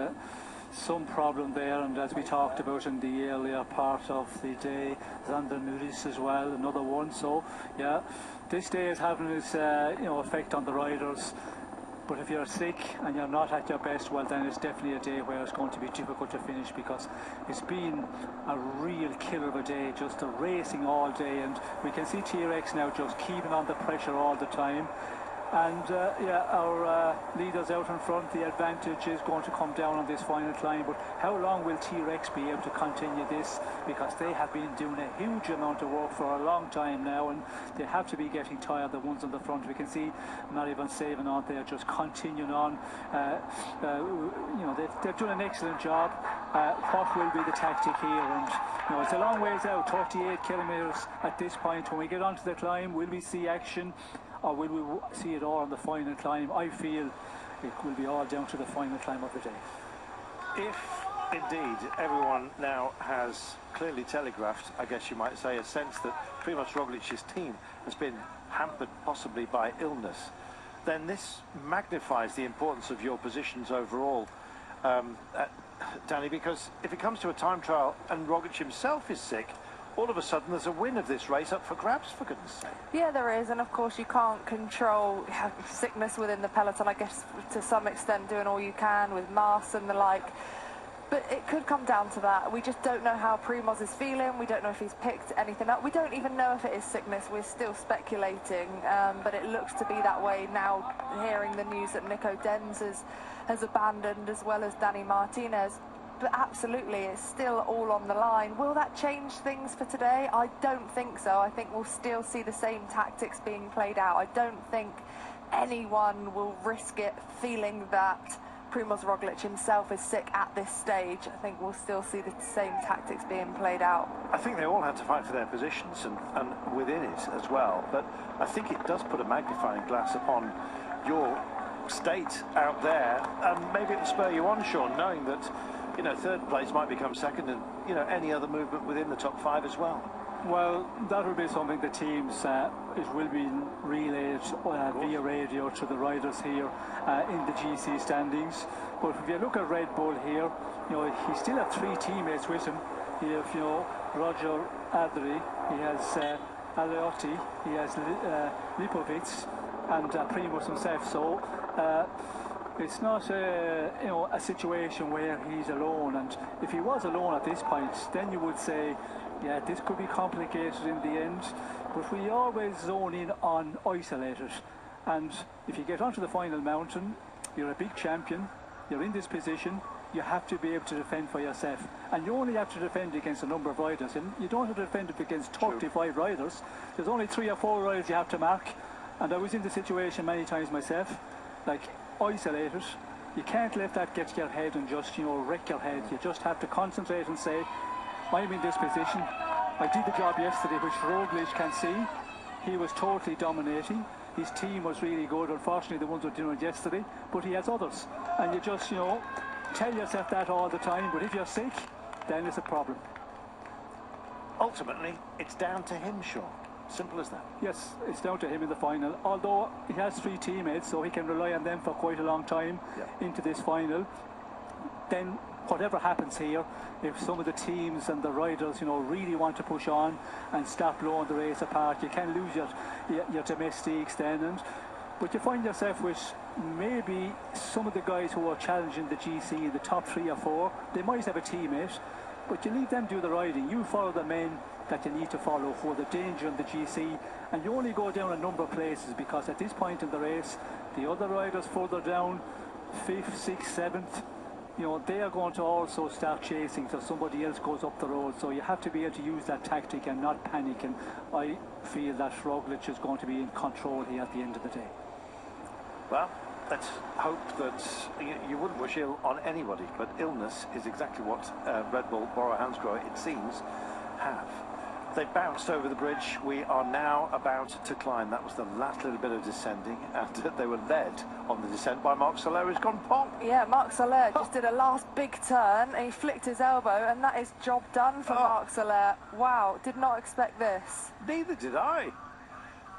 some problem there. And as we talked about in the earlier part of the day, Zander Nuris as well, another one. So yeah, this day is having its effect on the riders. But if you're sick and you're not at your best, well, then it's definitely a day where it's going to be difficult to finish, because it's been a real killer of a day, just a racing all day. And we can see T-Rex now just keeping on the pressure all the time. And yeah, our leaders out in front, the advantage is going to come down on this final climb. But how long will T-Rex be able to continue this? Because they have been doing a huge amount of work for a long time now, and they have to be getting tired, the ones on the front. We can see Mary Van Saven out there just continuing on. They've done an excellent job. What will be the tactic here? And it's a long ways out, 38 kilometres at this point. When we get onto the climb, will we see action, or will we see it all on the final climb? I feel it will be all down to the final climb of the day. If indeed everyone now has clearly telegraphed, I guess you might say, a sense that Primož Roglic's team has been hampered possibly by illness, then this magnifies the importance of your positions overall, Danny, because if it comes to a time trial and Roglic himself is sick, all of a sudden there's a win of this race up for grabs, for goodness sake. Yeah, there is, and of course you can't control sickness within the peloton. I guess to some extent doing all you can with masks and the like, but it could come down to that. We just don't know how Primož is feeling. We don't know if he's picked anything up. We don't even know if it is sickness. We're still speculating, but it looks to be that way now, hearing the news that Nico Denz has abandoned, as well as Danny Martinez. But absolutely, it's still all on the line. Will that change things for today? I don't think so. I think we'll still see the same tactics being played out. I don't think anyone will risk it feeling that Primož Roglic himself is sick at this stage. I think we'll still see the same tactics being played out. I think they all had to fight for their positions and within it as well. But I think it does put a magnifying glass upon your state out there. And maybe it'll spur you on, Sean, knowing that third place might become second, and any other movement within the top 5 as well. Well, that will be something the teams, it will be relayed via radio to the riders here in the GC standings. But if you look at Red Bull here, he still has 3 teammates with him. You have, Roger Adri, he has Aliotti, he has Lipovic, and Primož himself. So it's not a situation where he's alone, and if he was alone at this point, then you would say, yeah, this could be complicated in the end. But we always zone in on isolated, and if you get onto the final mountain, you're a big champion, you're in this position, you have to be able to defend for yourself, and you only have to defend against a number of riders, and you don't have to defend it against 35 riders. There's only 3 or 4 riders you have to mark, and I was in the situation many times myself, like, isolated. You can't let that get to your head and just wreck your head. You just have to concentrate and say, I'm in this position. I did the job yesterday, which Roglic can see. He was totally dominating. His team was really good. Unfortunately, the ones who were doing it yesterday, but he has others, and you just tell yourself that all the time. But if you're sick, then it's a problem. Ultimately, it's down to him, Sean. Simple as that. Yes, it's down to him in the final, although he has 3 teammates, so he can rely on them for quite a long time into this final. Then whatever happens here, if some of the teams and the riders really want to push on and start blowing the race apart, you can lose your domestiques then. But you find yourself with maybe some of the guys who are challenging the GC in the top 3 or 4, they might have a teammate, but you leave them do the riding. You follow the men that you need to follow for the danger in the GC, and you only go down a number of places, because at this point in the race, the other riders further down, 5th, 6th, 7th, you know, they are going to also start chasing, so somebody else goes up the road. So you have to be able to use that tactic and not panic. And I feel that Roglic is going to be in control here at the end of the day. Well, let's hope that you wouldn't wish ill on anybody, but illness is exactly what Red Bull Bora Hansgrohe, it seems, have. They bounced over the bridge. We are now about to climb. That was the last little bit of descending, and they were led on the descent by Marc Soler, who's gone pop. Yeah, Marc Soler just did a last big turn, and he flicked his elbow, and that is job done for Marc Soler. Wow, did not expect this. Neither did I.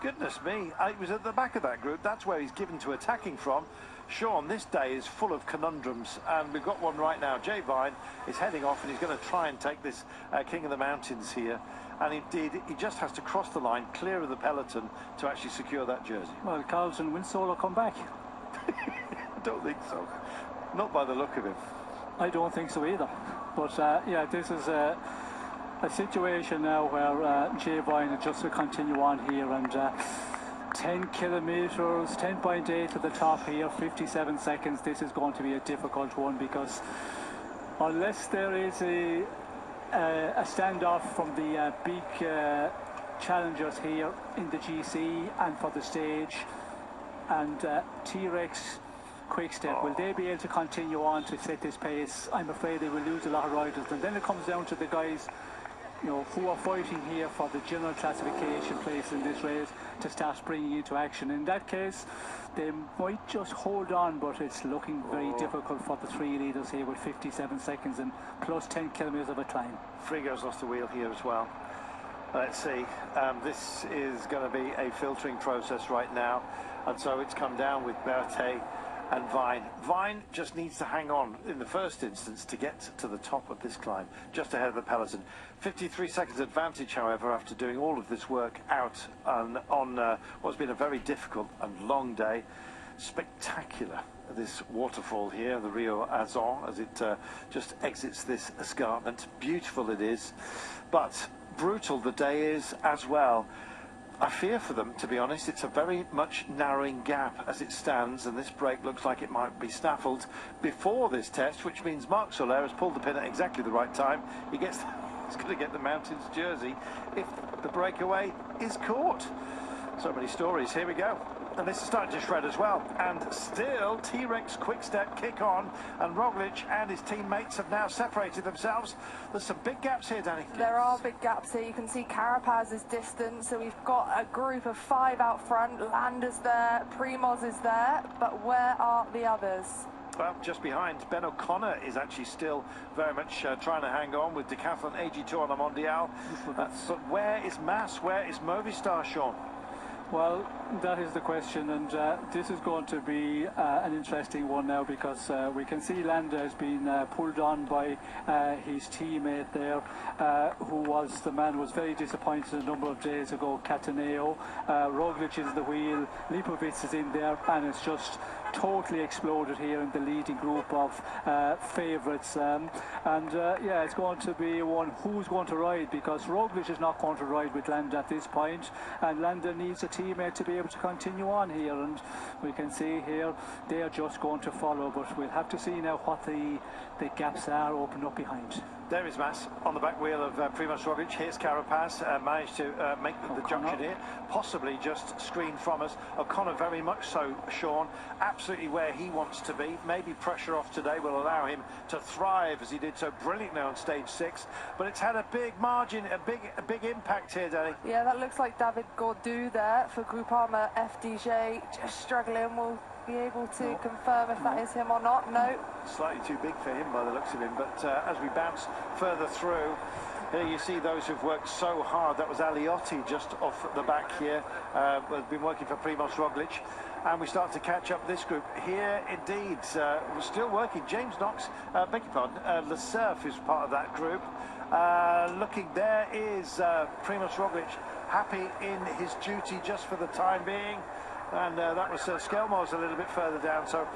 Goodness me, he was at the back of that group. That's where he's given to attacking from. Sean, this day is full of conundrums, and we've got one right now. Jay Vine is heading off, and he's going to try and take this King of the Mountains here. And indeed, he just has to cross the line, clear of the peloton, to actually secure that jersey. Well, Carlton Winslow will come back. I don't think so. Not by the look of him. I don't think so either. But yeah, this is a situation now where Jay Vine just to continue on here, and 10 kilometres, 10.8 to the top here, 57 seconds. This is going to be a difficult one, because unless there is a standoff from the big challengers here in the GC and for the stage, and T-Rex Quick-Step, will they be able to continue on to set this pace? I'm afraid they will lose a lot of riders, and then it comes down to the guys, you know, who are fighting here for the general classification place in this race to start springing into action. In that case, they might just hold on, but it's looking very difficult for the three leaders here with 57 seconds and plus 10 kilometres of a climb. Frigo's lost the wheel here as well. Let's see. This is going to be a filtering process right now, and so it's come down with Berthet and Vine. Vine just needs to hang on in the first instance to get to the top of this climb, just ahead of the peloton. 53 seconds advantage, however, after doing all of this work out on what's been a very difficult and long day. Spectacular, this waterfall here, the Rio Azon, as it just exits this escarpment. Beautiful it is, but brutal the day is as well. I fear for them, to be honest. It's a very much narrowing gap as it stands, and this break looks like it might be snaffled before this test, which means Marc Soler has pulled the pin at exactly the right time. He's going to get the Mountains jersey if the breakaway is caught. So many stories. Here we go. And this is starting to shred as well. And still, T-Rex Quick-Step kick on, and Roglic and his teammates have now separated themselves. There's some big gaps here, Danny. There are big gaps here. You can see Carapaz's distance, so we've got a group of 5 out front. Landa's there, Primoz is there, but where are the others? Well, just behind, Ben O'Connor is actually still very much trying to hang on with Decathlon AG2 on the Mondial. But where is Mas? Where is Movistar, Sean? Well, that is the question, and this is going to be an interesting one now, because we can see Landa has been pulled on by his teammate there, who was the man who was very disappointed a number of days ago, Cataneo. Roglic is the wheel, Lipovic is in there, and it's just totally exploded here in the leading group of favourites, yeah, it's going to be one who's going to ride, because Roglic is not going to ride with Landa at this point, and Landa needs a teammate to be able to continue on here, and we can see here they are just going to follow, but we'll have to see now what the gaps are open up behind. There is Mas on the back wheel of Primoz Roglic. Here's Carapaz, managed to make the junction here, possibly just screened from us. O'Connor very much so, Sean, absolutely where he wants to be. Maybe pressure off today will allow him to thrive as he did so brilliantly on stage 6, but it's had a big margin, a big impact here, Danny. Yeah, that looks like David Gaudu there for Groupama FDJ, just struggling. We'll be able to confirm if that is him or not. No. Slightly too big for him by the looks of him, but as we bounce further through, here you see those who've worked so hard. That was Aliotti just off the back here, has been working for Primoz Roglic, and we start to catch up this group here. Indeed, we're still working. James Knox, beg your pardon, Le Cerf is part of that group. Looking, there is Primoz Roglic, happy in his duty just for the time being, and that was Skelmos a little bit further down. So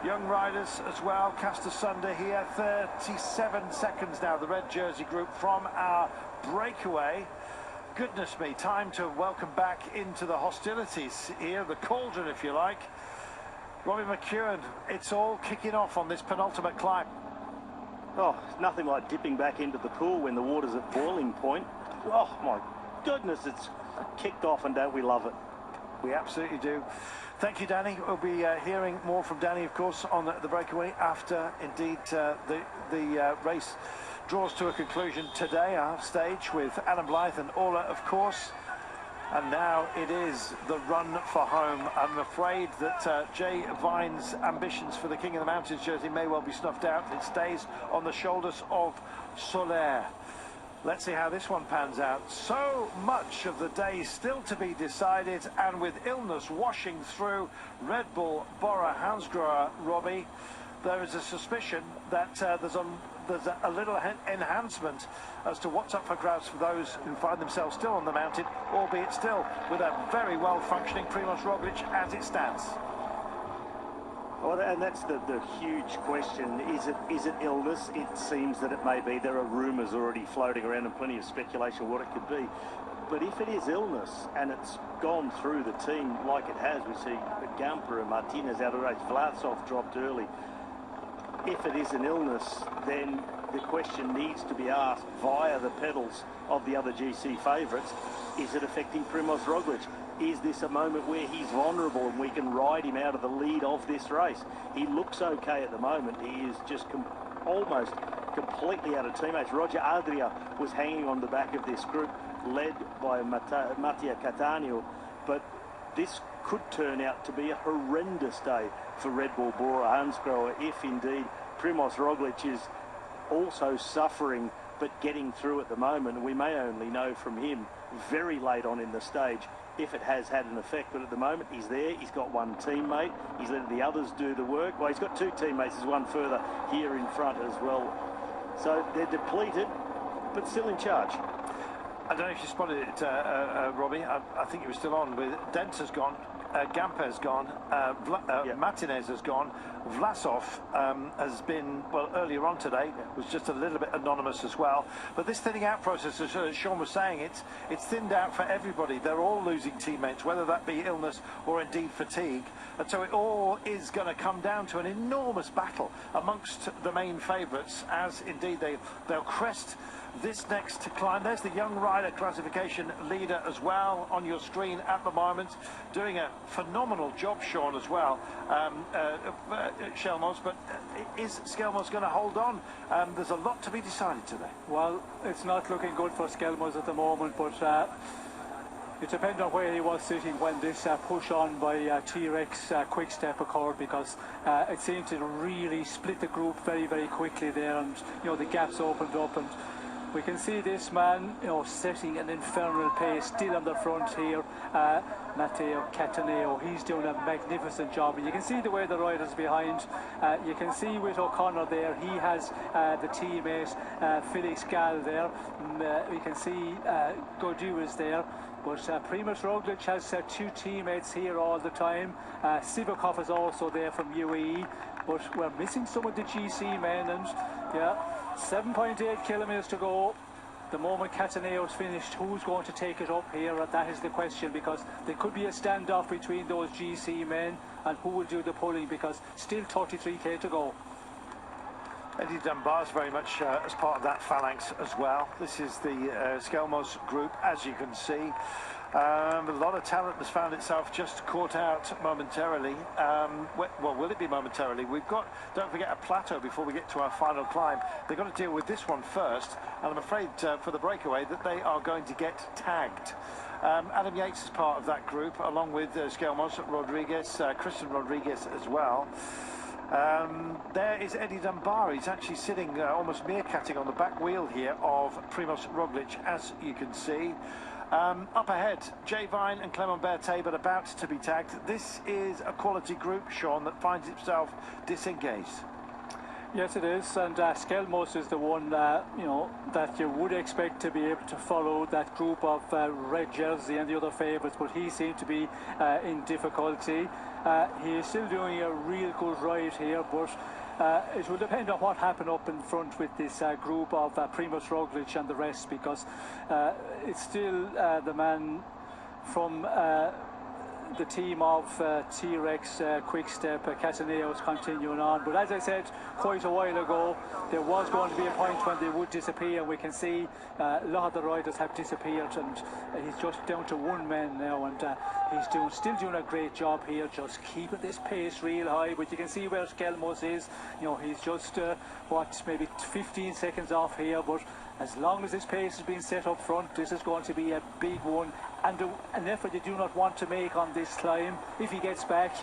young riders as well. Castor Sunder here, 37 seconds now, the red jersey group from our breakaway. Goodness me, time to welcome back into the hostilities here, the cauldron if you like. Robbie McEwen, it's all kicking off on this penultimate climb. Oh, nothing like dipping back into the pool when the water's at boiling point. Oh, my goodness, it's kicked off, and don't we love it? We absolutely do. Thank you, Danny. We'll be hearing more from Danny, of course, on the breakaway after, indeed, the race draws to a conclusion today, our stage, with Adam Blythe and Orla, of course. And now it is the run for home. I'm afraid that Jay Vine's ambitions for the King of the Mountains jersey may well be snuffed out. It stays on the shoulders of Soler. Let's see how this one pans out. So much of the day still to be decided, and with illness washing through Red Bull Bora Hansgrohe, Robbie, there is a suspicion that there's a little enhancement as to what's up for grabs for those who find themselves still on the mountain, albeit still with a very well-functioning Primož Roglič as it stands. Well, and that's the huge question. Is it illness? It seems that it may be. There are rumours already floating around and plenty of speculation what it could be. But if it is illness and it's gone through the team like it has, we see Gamper and Martinez out of race, Vlasov dropped early. If it is an illness, then the question needs to be asked via the pedals of the other GC favourites. Is it affecting Primož Roglič? Is this a moment where he's vulnerable and we can ride him out of the lead of this race? He looks okay at the moment. He is just almost completely out of teammates. Roger Adria was hanging on the back of this group, led by Mattia Cattaneo, but this could turn out to be a horrendous day for Red Bull Bora Hansgrohe if indeed Primož Roglič is also suffering but getting through at the moment. We may only know from him very late on in the stage if it has had an effect, but at the moment he's there, he's got one teammate, he's letting the others do the work. Well, he's got two teammates, there's one further here in front as well. So they're depleted, but still in charge. I don't know if you spotted it, Robbie. I think you were still on with Dent has gone, Gamper's gone, Martinez has gone, Vlasov has been, well, earlier on today, was just a little bit anonymous as well. But this thinning out process, as Sean was saying, it's thinned out for everybody. They're all losing teammates, whether that be illness or indeed fatigue. And so it all is going to come down to an enormous battle amongst the main favourites, as indeed they'll crest this next climb. There's the young rider classification leader as well on your screen at the moment, doing a phenomenal job, Sean, as well. Schelmos, but is Schelmos going to hold on? There's a lot to be decided today. Well, it's not looking good for Schelmos at the moment, but it depends on where he was sitting when this push on by T-Rex quick step occurred, because it seemed to really split the group very, very quickly there, and the gaps opened up, and we can see this man, setting an infernal pace, still on the front here. Matteo Cattaneo, he's doing a magnificent job. And you can see the way the riders behind. You can see with O'Connor there, he has the teammate Felix Gall there. We can see Gaudu is there. But Primož Roglič has two teammates here all the time. Sivakov is also there from UAE. But we're missing some of the GC men, and 7.8 kilometres to go. The moment Cattaneo's finished, who's going to take it up here? That is the question, because there could be a standoff between those GC men, and who will do the pulling, because still 33k to go. Eddie Dunbar's very much as part of that phalanx as well. This is the Schelmos group, as you can see. A lot of talent has found itself just caught out momentarily. Well, will it be momentarily? We've got, don't forget, a plateau before we get to our final climb. They've got to deal with this one first, and I'm afraid for the breakaway that they are going to get tagged. Adam Yates is part of that group, along with Schelmos, Rodriguez, Christian Rodriguez as well. There is Eddie Dunbar. He's actually sitting almost meerkatting on the back wheel here of Primož Roglič, as you can see. Up ahead, Jay Vine and Clement Berthet, but about to be tagged. This is a quality group, Sean, that finds itself disengaged. Yes, it is, and Schelmos is the one that you would expect to be able to follow that group of red jersey and the other favourites, but he seemed to be in difficulty. He is still doing a real good ride here, but it will depend on what happened up in front with this group of Primož Roglič and the rest, because it's still the man from the team of T-Rex, Quick Step, Cataneo is continuing on. But as I said quite a while ago, there was going to be a point when they would disappear. We can see a lot of the riders have disappeared, and he's just down to one man now, and he's still doing a great job here, just keeping this pace real high. But you can see where Skelmos is. You know, he's just maybe 15 seconds off here, but as long as this pace has been set up front, this is going to be a big one, and an effort you do not want to make on this climb. If he gets back,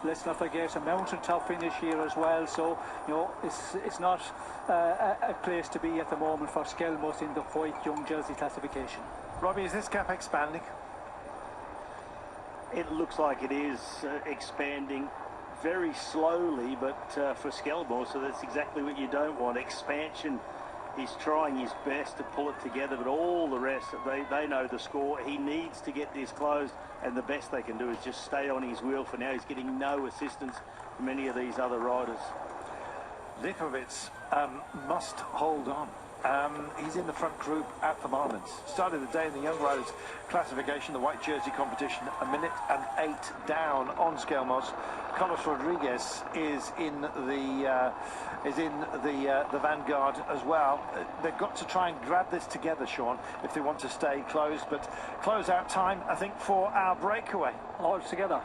let's not forget a mountaintop finish here as well, so you know it's not a place to be at the moment for Skelmos in the white young jersey classification. Robbie, is this gap expanding? It looks like it is expanding very slowly, but for Skelmos, so that's exactly what you don't want. Expansion. He's trying his best to pull it together, but all the rest, they know the score. He needs to get this closed, and the best they can do is just stay on his wheel for now. He's getting no assistance from any of these other riders. Lipovic must hold on. He's in the front group at the moment. Started the day in the Young Riders classification, the white jersey competition, 1 minute and 8 down on Skelmos. Carlos Rodriguez is in the vanguard as well. They've got to try and grab this together, Sean, if they want to stay close. But close-out time, I think, for our breakaway. All together.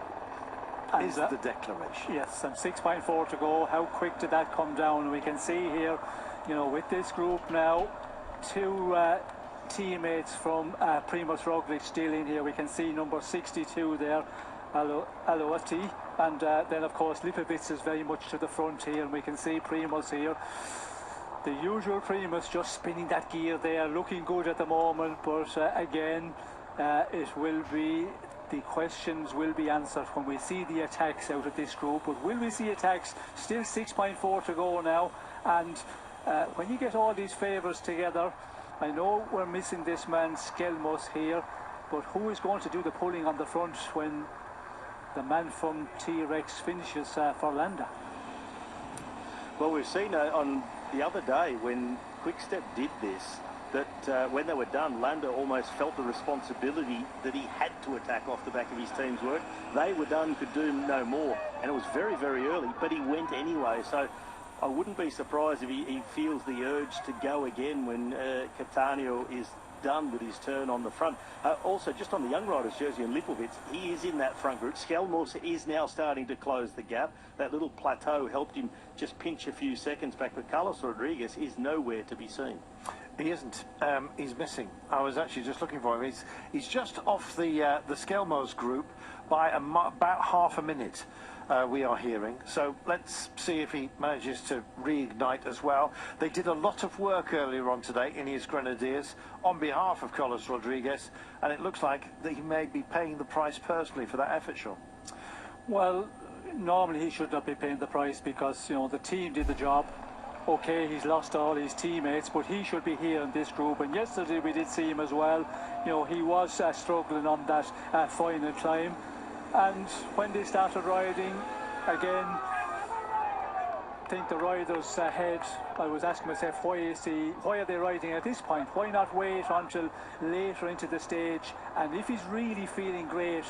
Is the declaration. Yes, and 6.4 to go. How quick did that come down? We can see here, you know, with this group now, two teammates from Primož Roglič still in here. We can see number 62 there, Aloati, and then of course Lipovic is very much to the front here, and we can see Primož here. The usual Primož just spinning that gear there, looking good at the moment, but again, the questions will be answered when we see the attacks out of this group. But will we see attacks? Still 6.4 to go now, and when you get all these favours together, I know we're missing this man Skelmos here, but who is going to do the pulling on the front when the man from T-Rex finishes for Landa? Well, we've seen on the other day when Quickstep did this, that when they were done, Landa almost felt the responsibility that he had to attack off the back of his team's work. They were done, could do no more, and it was very, very early, but he went anyway. So I wouldn't be surprised if he feels the urge to go again when Cataneo is done with his turn on the front. Also, just on the Young Riders jersey and Lipovic, he is in that front group. Skelmos is now starting to close the gap. That little plateau helped him just pinch a few seconds back, but Carlos Rodriguez is nowhere to be seen. He isn't. He's missing. I was actually just looking for him. He's just off the Skelmos group by about half a minute. We are hearing. So let's see if he manages to reignite as well. They did a lot of work earlier on today in his Grenadiers on behalf of Carlos Rodriguez, and it looks like that he may be paying the price personally for that effort, Sean. Well, normally he should not be paying the price because, you know, the team did the job. Okay, he's lost all his teammates, but he should be here in this group. And yesterday we did see him as well. You know, he was struggling on that final climb. And when they started riding, again, I think the riders ahead, I was asking myself, why are they riding at this point? Why not wait until later into the stage? And if he's really feeling great,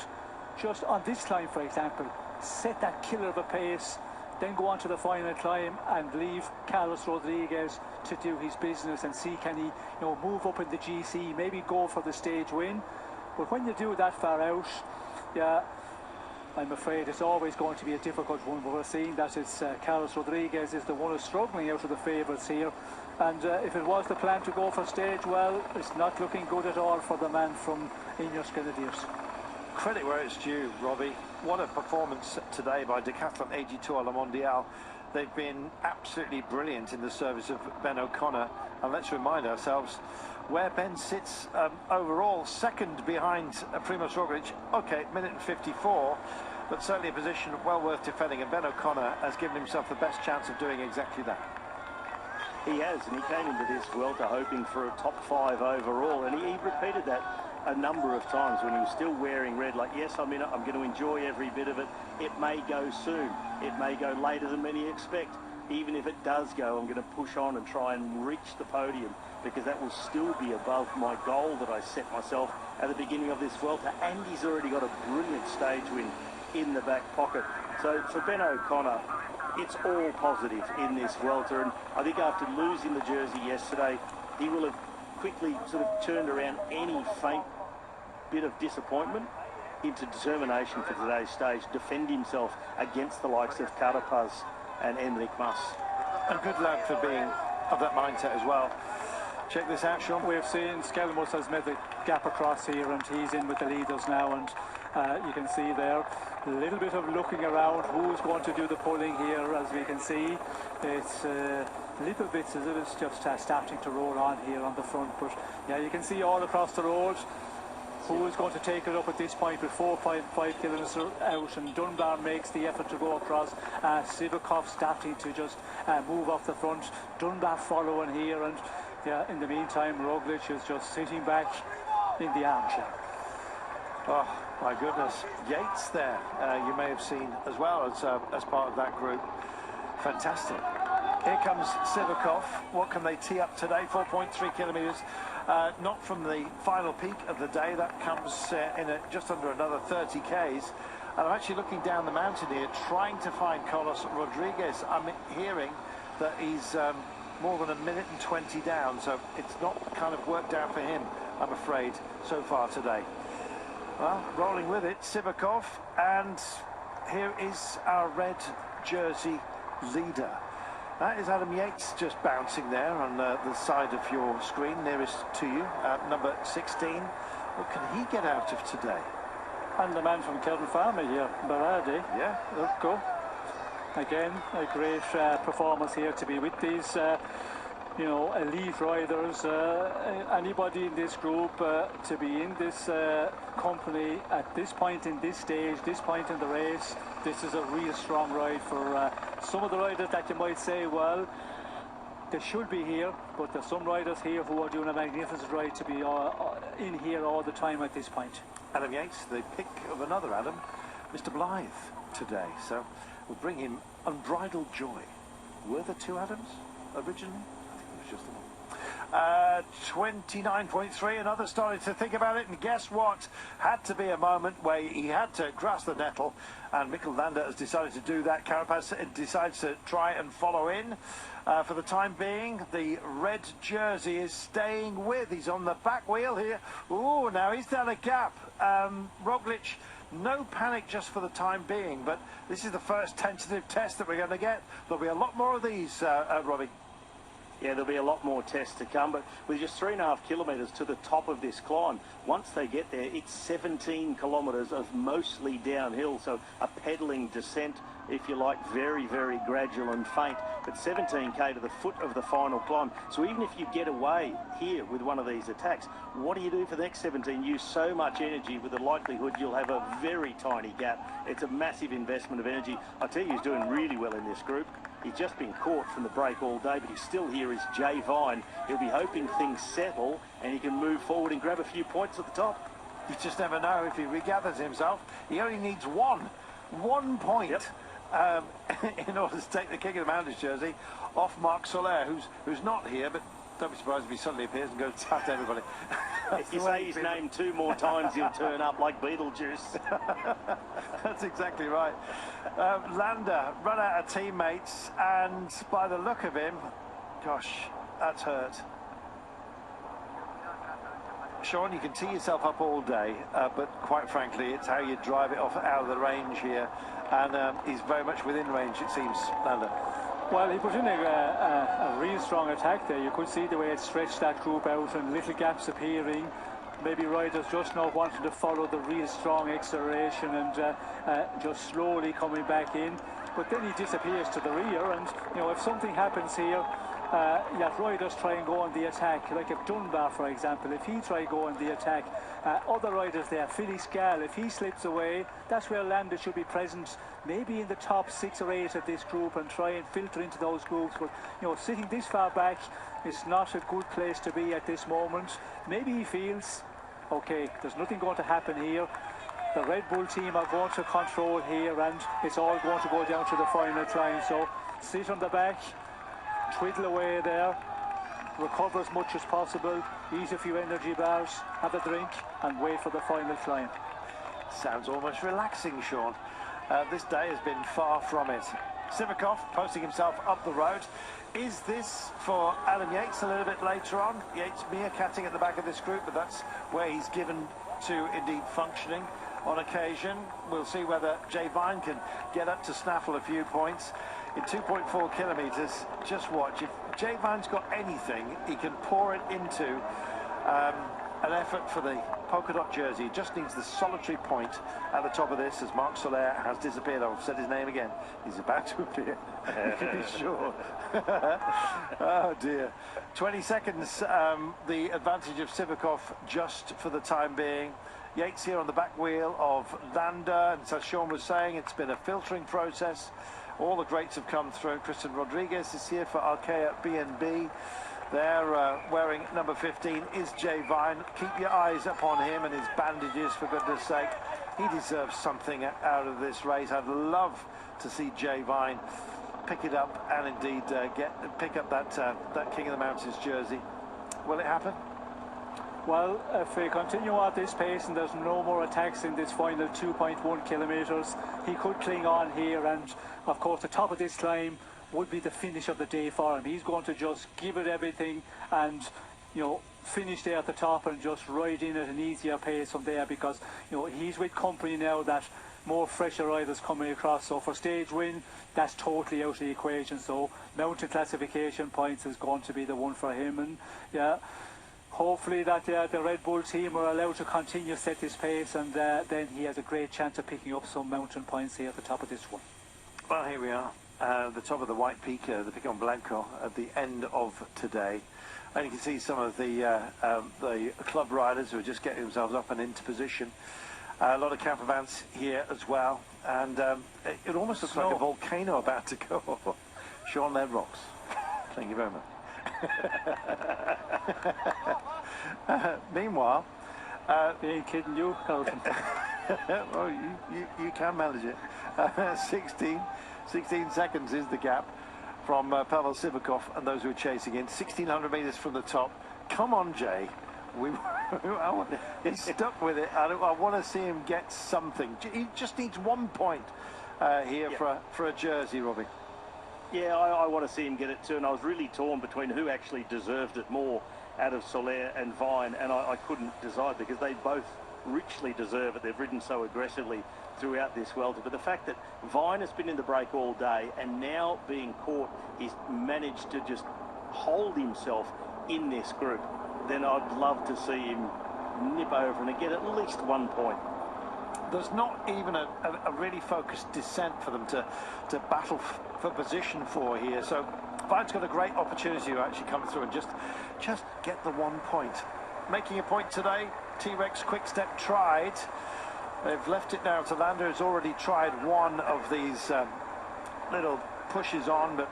just on this climb, for example, set that killer of a pace, then go on to the final climb and leave Carlos Rodriguez to do his business and see can he, you know, move up in the GC, maybe go for the stage win. But when you do that far out, yeah, I'm afraid it's always going to be a difficult one. But we're seeing that it's Carlos Rodriguez is the one who's struggling out of the favourites here. And if it was the plan to go for stage, well, it's not looking good at all for the man from Ineos Grenadiers. Credit where it's due, Robbie. What a performance today by Decathlon AG2 à la Mondiale. They've been absolutely brilliant in the service of Ben O'Connor. And let's remind ourselves where Ben sits overall, second behind Primož Roglič. Okay, minute and 54, but certainly a position well worth defending. And Ben O'Connor has given himself the best chance of doing exactly that. He has, and he came into this Vuelta hoping for a top 5 overall, and he repeated that a number of times when he was still wearing red, like, yes, I'm going to enjoy every bit of it. It may go soon. It may go later than many expect. even if it does go, I'm going to push on and try and reach the podium, because that will still be above my goal that I set myself at the beginning of this Vuelta. And he's already got a brilliant stage win in the back pocket. So for Ben O'Connor, it's all positive in this Vuelta. And I think after losing the jersey yesterday, he will have quickly sort of turned around any faint bit of disappointment into determination for today's stage, defend himself against the likes of Carapaz and Enric Mas. A good lad for being of that mindset as well. Check this out, Sean. We've seen Skelmus has made the gap across here, and he's in with the leaders now, and you can see there a little bit of looking around who's going to do the pulling here. As we can see, it's little bits as it's just starting to roll on here on the front, but yeah, you can see all across the road who is going to take it up at this point with 4.5 kilometres out, and Dunbar makes the effort to go across. Sivakov starting to just move off the front, Dunbar following here, and yeah, in the meantime Roglic is just sitting back in the armchair. Oh my goodness, Yates there, you may have seen as well as part of that group. Fantastic. Here comes Sivakov. What can they tee up today? 4.3 kilometres. Not from the final peak of the day. That comes in just under another 30 Ks. And I'm actually looking down the mountain here, trying to find Carlos Rodriguez. I'm hearing that he's more than 1 minute and 20 down, so it's not kind of worked out for him, I'm afraid, so far today. Well, rolling with it, Sivakov, and here is our red jersey leader. That is Adam Yates just bouncing there on the side of your screen nearest to you, number 16. What can he get out of today? And the man from Kelton Farmer here, Berardi. Yeah. Look, go. Again, a great performance here to be with these, you know, elite riders. Anybody in this group to be in this company at this point in this stage, this point in the race, this is a real strong ride for some of the riders that you might say, well, they should be here, but there's some riders here who are doing a magnificent ride to be in here all the time at this point. Adam Yates, the pick of another Adam, Mr. Blythe today. So we'll bring him unbridled joy. Were there two Adams originally? I think it was just the one. 29.3, and others started to think about it, and guess what? Had to be a moment where he had to grasp the nettle, and Mikkel Landa has decided to do that. Carapaz decides to try and follow in. For the time being, the red jersey is staying with. He's on the back wheel here. Ooh, now he's down a gap. Roglic, no panic just for the time being, but this is the first tentative test that we're going to get. There'll be a lot more of these, Robbie. Yeah, there'll be a lot more tests to come, but with just 3.5 kilometres to the top of this climb, once they get there, it's 17 kilometres of mostly downhill, so a pedalling descent, if you like, very, very gradual and faint, but 17k to the foot of the final climb. So even if you get away here with one of these attacks, what do you do for the next 17? Use so much energy with the likelihood you'll have a very tiny gap. It's a massive investment of energy. I tell you, he's doing really well in this group. He's just been caught from the break all day, but he's still here as Jay Vine. He'll be hoping things settle and he can move forward and grab a few points at the top. You just never know if he regathers himself. He only needs one point. Yep. In order to take the King of the Mountains jersey off Marc Soler, who's not here, but don't be surprised if he suddenly appears and goes past everybody. If you say his name 2 more times, he'll turn up like Beetlejuice. That's exactly right. Landa run out of teammates, and by the look of him, gosh, that's hurt. Sean, you can tee yourself up all day, but quite frankly, it's how you drive it off out of the range here, and he's very much within range, it seems, Landa. Well, he put in a real strong attack there. You could see the way it stretched that group out and little gaps appearing. Maybe riders just not wanting to follow the real strong acceleration and just slowly coming back in. But then he disappears to the rear, and you know, if something happens here, yeah, riders try and go on the attack. Like if Dunbar, for example, if he try go on the attack, other riders there, Philly Scal, if he slips away, that's where Landa should be present, maybe in the top 6 or 8 of this group, and try and filter into those groups. But you know, sitting this far back is not a good place to be at this moment. Maybe he feels, okay, there's nothing going to happen here. The Red Bull team are going to control here, and it's all going to go down to the final climb. So sit on the back, twiddle away there, recover as much as possible, eat a few energy bars, have a drink, and wait for the final climb. Sounds almost relaxing, Sean. This day has been far from it. Sivakov posting himself up the road. Is this for Adam Yates a little bit later on? Yates meerkatting at the back of this group, but that's where he's given to indeed functioning on occasion. We'll see whether Jay Vine can get up to snaffle a few points. In 2.4 kilometres, just watch. If Jay Vine's got anything, he can pour it into an effort for the polka dot jersey. He just needs the solitary point at the top of this, as Marc Soler has disappeared. I've said his name again. He's about to appear. You can be sure. Oh dear. 20 seconds, the advantage of Sivakov just for the time being. Yates here on the back wheel of Landa, and as Sean was saying, it's been a filtering process. All the greats have come through. Christian Rodriguez is here for Arkea BNB. They're wearing number 15 is Jay Vine. Keep your eyes upon him and his bandages, for goodness sake. He deserves something out of this race. I'd love to see Jay Vine pick it up and indeed pick up that King of the Mountains jersey. Will it happen? Well, if we continue at this pace and there's no more attacks in this final 2.1 kilometres, he could cling on here, and of course the top of this climb would be the finish of the day for him. He's going to just give it everything and, you know, finish there at the top and just ride in at an easier pace from there, because, you know, he's with company now that more fresher riders coming across. So for stage win, that's totally out of the equation. So mountain classification points is going to be the one for him, and yeah, hopefully that the Red Bull team are allowed to continue to set this pace, and then he has a great chance of picking up some mountain points here at the top of this one. Well, here we are. The top of the White Peak, the Picon Blanco, at the end of today. And you can see some of the club riders who are just getting themselves up and into position. A lot of campervans here as well. And it almost looks like a volcano about to go. Sean, they're rocks. Thank you very much. Meanwhile... They ain't kidding you, Carlton. Well, you can manage it. 16 seconds is the gap from Pavel Sivakov and those who are chasing in. 1,600 metres from the top. Come on, Jay. He's stuck with it. I want to see him get something. He just needs 1 point here for a jersey, Robbie. Yeah, I want to see him get it too, and I was really torn between who actually deserved it more out of Soler and Vine, and I couldn't decide, because they both richly deserve it. They've ridden so aggressively throughout this welter, but the fact that Vine has been in the break all day and now being caught, he's managed to just hold himself in this group, then I'd love to see him nip over and get at least 1 point. There's not even a really focused descent for them to battle for position for here, so Vine's got a great opportunity to actually come through and just get the 1 point. Making a point today, T-Rex Quick Step tried. They've left it now to Landa, who's already tried one of these little pushes on, but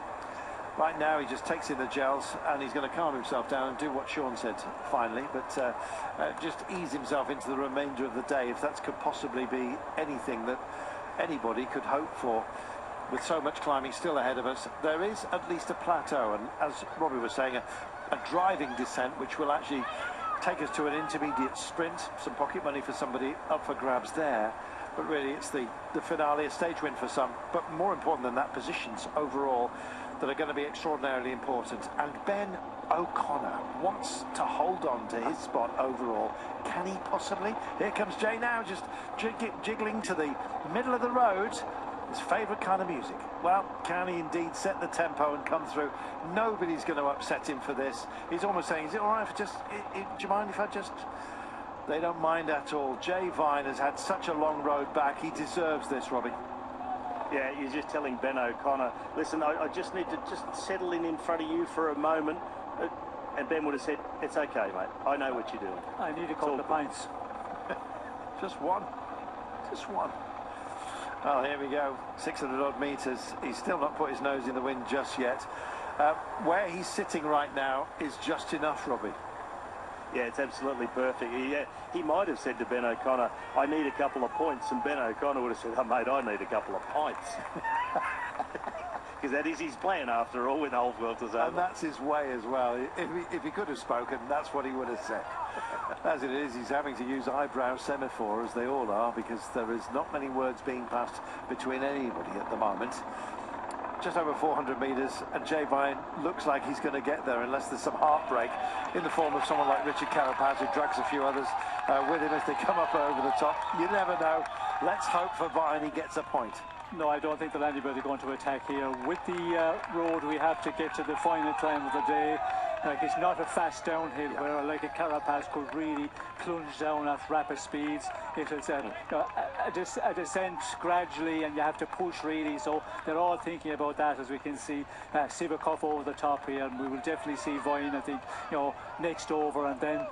right now he just takes in the gels and he's going to calm himself down and do what Sean said finally, but just ease himself into the remainder of the day, if that could possibly be anything that anybody could hope for. With so much climbing still ahead of us, there is at least a plateau, and as Robbie was saying, a driving descent which will actually take us to an intermediate sprint. Some pocket money for somebody up for grabs there, but really it's the finale, a stage win for some, but more important than that, positions overall that are going to be extraordinarily important. And Ben O'Connor wants to hold on to his spot overall. Can he possibly? Here comes Jay now, just jiggling to the middle of the road. His favourite kind of music. Well, can he indeed set the tempo and come through? Nobody's going to upset him for this. He's almost saying, is it all right if do you mind if I just... They don't mind at all. Jay Vine has had such a long road back. He deserves this, Robbie. Yeah, you're just telling Ben O'Connor, listen, I just need to just settle in front of you for a moment. And Ben would have said, it's okay, mate. I know what you're doing. I need a couple of pints. Just one. Just one. Well, here we go. 600 odd metres. He's still not put his nose in the wind just yet. Where he's sitting right now is just enough, Robbie. Yeah, it's absolutely perfect. He might have said to Ben O'Connor, I need a couple of points, and Ben O'Connor would have said, oh, mate, I need a couple of pints. because that is his plan after all with the whole Vuelta's over. And that's his way as well. If he could have spoken, that's what he would have said. As it is, he's having to use eyebrow semaphore, as they all are, because there is not many words being passed between anybody at the moment. Just over 400 metres, and Jay Vine looks like he's going to get there unless there's some heartbreak in the form of someone like Richard Carapaz, who drags a few others with him as they come up over the top. You never know. Let's hope for Vine he gets a point. No, I don't think there'll anybody going to attack here. With the road we have to get to the final climb of the day, like it's not a fast downhill where like a Carapaz could really plunge down at rapid speeds. It is a descent gradually, and you have to push really. So they're all thinking about that, as we can see Sivakov over the top here, and we will definitely see Vine, I think, next over, and then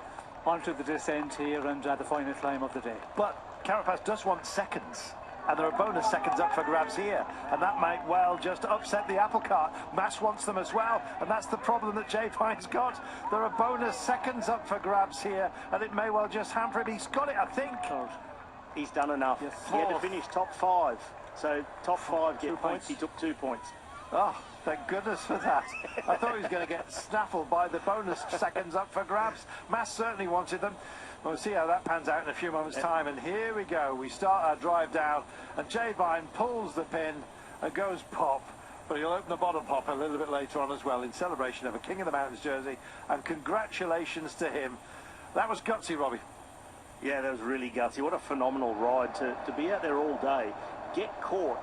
onto the descent here and the final climb of the day. But Carapaz does want seconds, and there are bonus seconds up for grabs here, and that might well just upset the apple cart. Mass wants them as well, and that's the problem that Jay Vine's got. There are bonus seconds up for grabs here, and it may well just hamper him. He's got it, I think. He's done enough. Yes. He had to finish top 5, so top 5 get points. He took 2 points. Oh, thank goodness for that. I thought he was going to get snaffled by the bonus seconds up for grabs. Mass certainly wanted them. We'll see how that pans out in a few moments' time. And here we go. We start our drive down, and Jay Vine pulls the pin and goes pop. But he'll open the bottle pop a little bit later on as well, in celebration of a King of the Mountains jersey. And congratulations to him. That was gutsy, Robbie. Yeah, that was really gutsy. What a phenomenal ride to be out there all day, get caught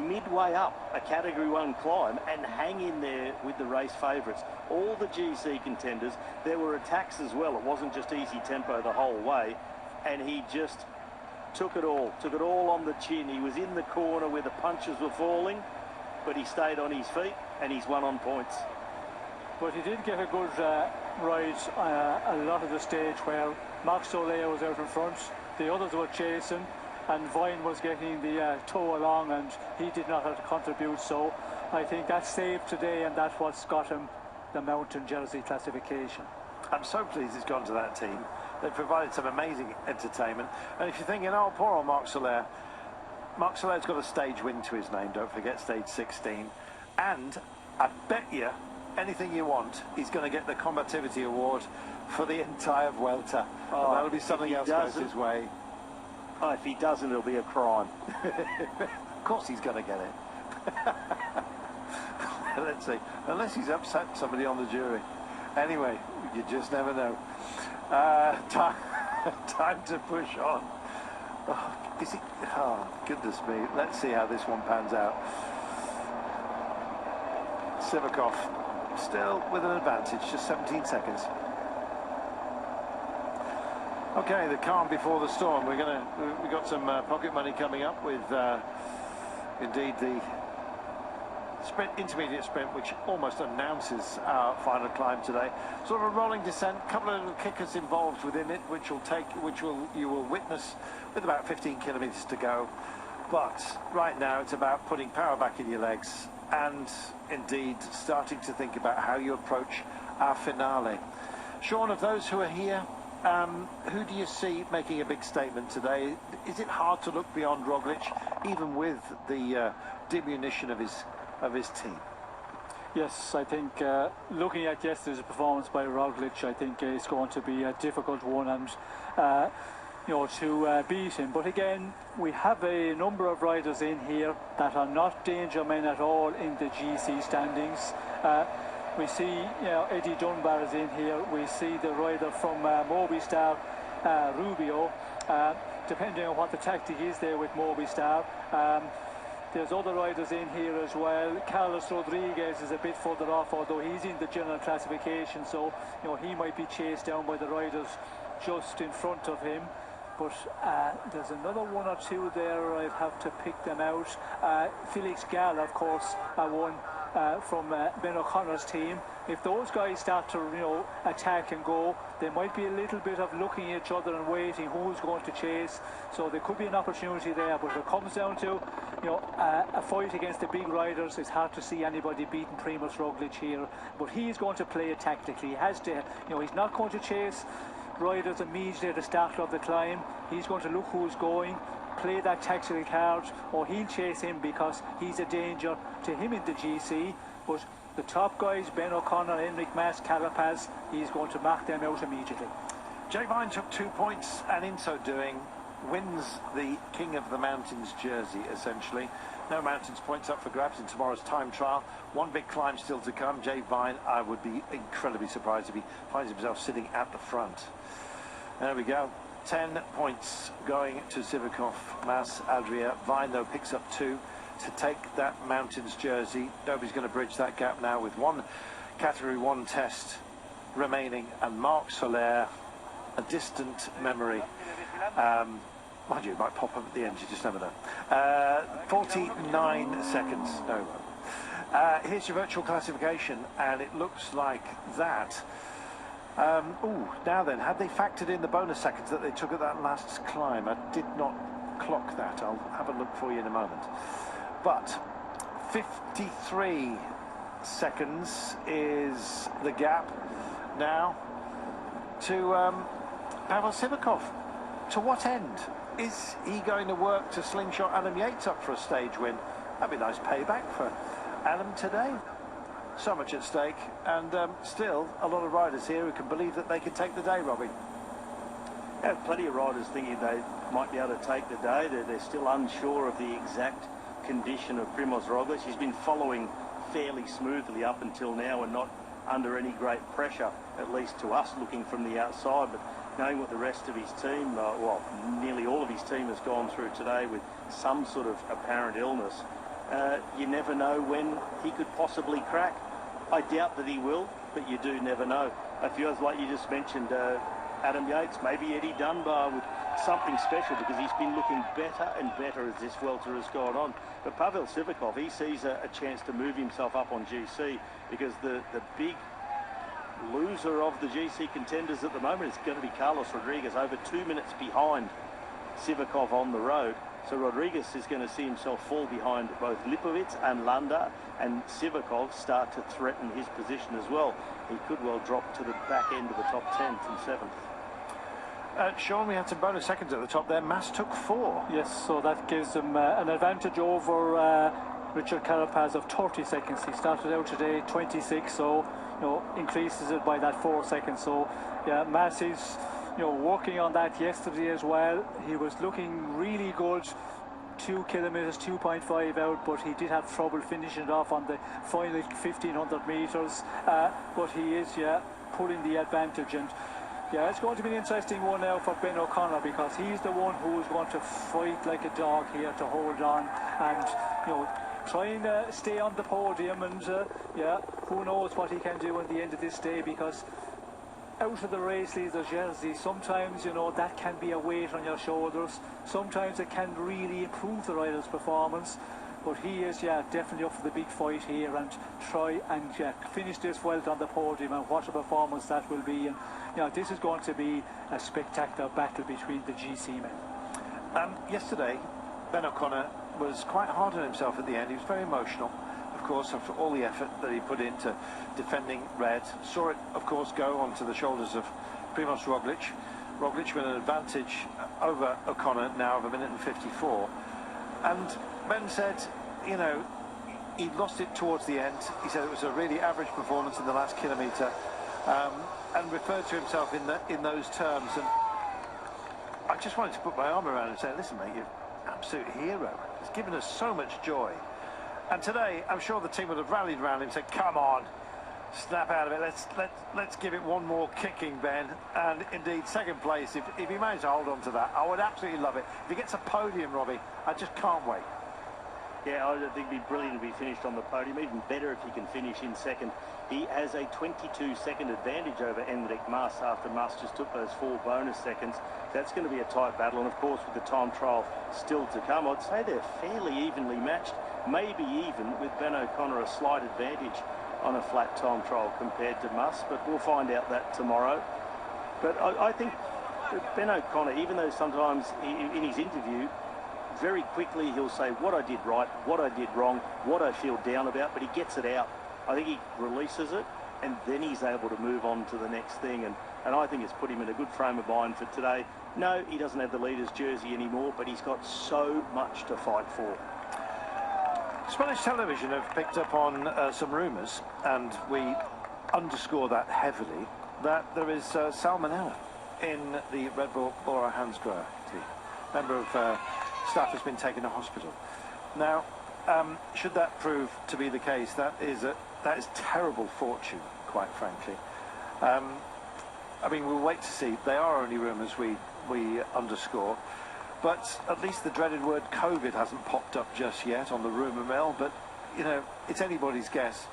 midway up a Category 1 climb and hang in there with the race favourites. All the GC contenders, there were attacks as well. It wasn't just easy tempo the whole way, and he just took it all on the chin. He was in the corner where the punches were falling, but he stayed on his feet, and he's won on points. But he did get a good ride a lot of the stage where Marc Soler was out in front, the others were chasing, and Vine was getting the tow along, and he did not have to contribute. So I think that's saved today, and that's what's got him the mountain jersey classification. I'm so pleased he's gone to that team. They've provided some amazing entertainment. And if you're thinking, oh, poor old Marc Soler, Marc Soler's got a stage win to his name, don't forget, stage 16. And I bet you anything you want, he's going to get the combativity award for the entire Vuelta. Oh, and that'll be something else goes his way. Oh, if he doesn't, it'll be a crime. Of course he's going to get it. Let's see. Unless he's upset somebody on the jury. Anyway, you just never know. Time to push on. Oh, is he? Oh, goodness me. Let's see how this one pans out. Sivakov still with an advantage, just 17 seconds. Okay, the calm before the storm. We got some pocket money coming up with indeed the sprint, intermediate sprint, which almost announces our final climb today. Sort of a rolling descent, a couple of little kickers involved within it, which you will witness with about 15 kilometres to go. But right now it's about putting power back in your legs and indeed starting to think about how you approach our finale. Sean, of those who are here, who do you see making a big statement today? Is it hard to look beyond Roglic, even with the diminution of his team? Yes, I think looking at yesterday's performance by Roglic, I think it's going to be a difficult one, and to beat him. But again, we have a number of riders in here that are not danger men at all in the GC standings. We see, Eddie Dunbar is in here. We see the rider from Movistar, Rubio. Depending on what the tactic is there with Movistar. There's other riders in here as well. Carlos Rodriguez is a bit further off, although he's in the general classification, so he might be chased down by the riders just in front of him. But there's another one or two there. I'd have to pick them out. Felix Gall, of course, one from Ben O'Connor's team. If those guys start to attack and go, there might be a little bit of looking at each other and waiting who's going to chase. So there could be an opportunity there. But if it comes down to a fight against the big riders, it's hard to see anybody beating Primož Roglic here. But he's going to play it tactically. He has to. He's not going to chase riders immediately at the start of the climb. He's going to look who's going, play that tactical card, or he'll chase him because he's a danger to him in the GC, but the top guys, Ben O'Connor, Enric Mas, Carapaz, he's going to knock them out immediately. Jay Vine took 2 points, and in so doing wins the King of the Mountains jersey, essentially. No Mountains points up for grabs in tomorrow's time trial. One big climb still to come. Jay Vine, I would be incredibly surprised if he finds himself sitting at the front. There we go. 10 points going to Sivakov, Mas, Adria. Vine, though, picks up 2 to take that Mountains jersey. Nobody's going to bridge that gap now with one Category 1 test remaining. And Marc Soler, a distant memory. Mind you, it might pop up at the end, you just never know. 49 seconds. No. Here's your virtual classification, and it looks like that. Now then, had they factored in the bonus seconds that they took at that last climb? I did not clock that. I'll have a look for you in a moment. But 53 seconds is the gap now to Pavel Sivakov. To what end? Is he going to work to slingshot Adam Yates up for a stage win? That'd be a nice payback for Adam today. So much at stake, and still a lot of riders here who can believe that they can take the day, Robbie. Yeah, plenty of riders thinking they might be able to take the day. They're still unsure of the exact condition of Primoz Roglic. He's been following fairly smoothly up until now and not under any great pressure, at least to us looking from the outside. But knowing what the rest of his team, well, nearly all of his team has gone through today with some sort of apparent illness, you never know when he could possibly crack. I doubt that he will, but you do never know. It feels like you just mentioned Adam Yates, maybe Eddie Dunbar with something special, because he's been looking better and better as this welter has gone on. But Pavel Sivakov, he sees a chance to move himself up on GC, because the big loser of the GC contenders at the moment is going to be Carlos Rodriguez, over 2 minutes behind Sivakov on the road. So Rodriguez is going to see himself fall behind both Lipovic and Landa, and Sivakov start to threaten his position as well. He could well drop to the back end of the top 10 from 7th. Sean, we had some bonus seconds at the top there. Mas took 4. Yes, so that gives him an advantage over Richard Carapaz of 30 seconds. He started out today 26, so increases it by that 4 seconds. So yeah, Mas is working on that yesterday as well. He was looking really good, 2 kilometers, 2.5 out, but he did have trouble finishing it off on the final 1500 meters. But he is pulling the advantage, and it's going to be an interesting one now for Ben O'Connor, because he's the one who is going to fight like a dog here to hold on and trying to stay on the podium. And who knows what he can do at the end of this day, because out of the race leader jersey, sometimes that can be a weight on your shoulders. Sometimes it can really improve the rider's performance, but he is definitely up for the big fight here, and try and finish this well on the podium. And what a performance that will be. And this is going to be a spectacular battle between the GC men. Yesterday Ben O'Connor was quite hard on himself at the end. He was very emotional, of course, after all the effort that he put into defending red. Saw it, of course, go onto the shoulders of Primoz Roglic. Roglic with an advantage over O'Connor now of 1 minute and 54. And Ben said, he lost it towards the end. He said it was a really average performance in the last kilometre, and referred to himself in those terms. And I just wanted to put my arm around him and say, listen, mate, you're an absolute hero. It's given us so much joy. And today, I'm sure the team would have rallied around him and said, come on, snap out of it. Let's give it one more kicking, Ben. And indeed, second place, if he managed to hold on to that, I would absolutely love it. If he gets a podium, Robbie, I just can't wait. Yeah, I think it'd be brilliant to be finished on the podium. Even better if he can finish in second. He has a 22-second advantage over Enric Mas after Mas just took those 4 bonus seconds. That's going to be a tight battle. And of course, with the time trial still to come, I'd say they're fairly evenly matched. Maybe even with Ben O'Connor a slight advantage on a flat time trial compared to Mas, but we'll find out that tomorrow. But I think Ben O'Connor, even though sometimes in his interview, very quickly he'll say what I did right, what I did wrong, what I feel down about, but he gets it out. I think he releases it, and then he's able to move on to the next thing, and I think it's put him in a good frame of mind for today. No, he doesn't have the leader's jersey anymore, but he's got so much to fight for. Spanish television have picked up on some rumours, and we underscore that heavily, that there is salmonella in the Red Bull Bora Hansgrohe team. Member of staff has been taken to hospital. Now, should that prove to be the case, that is terrible fortune, quite frankly. I mean, we'll wait to see. They are only rumours, we underscore. But at least the dreaded word COVID hasn't popped up just yet on the rumour mill. But, you know, it's anybody's guess.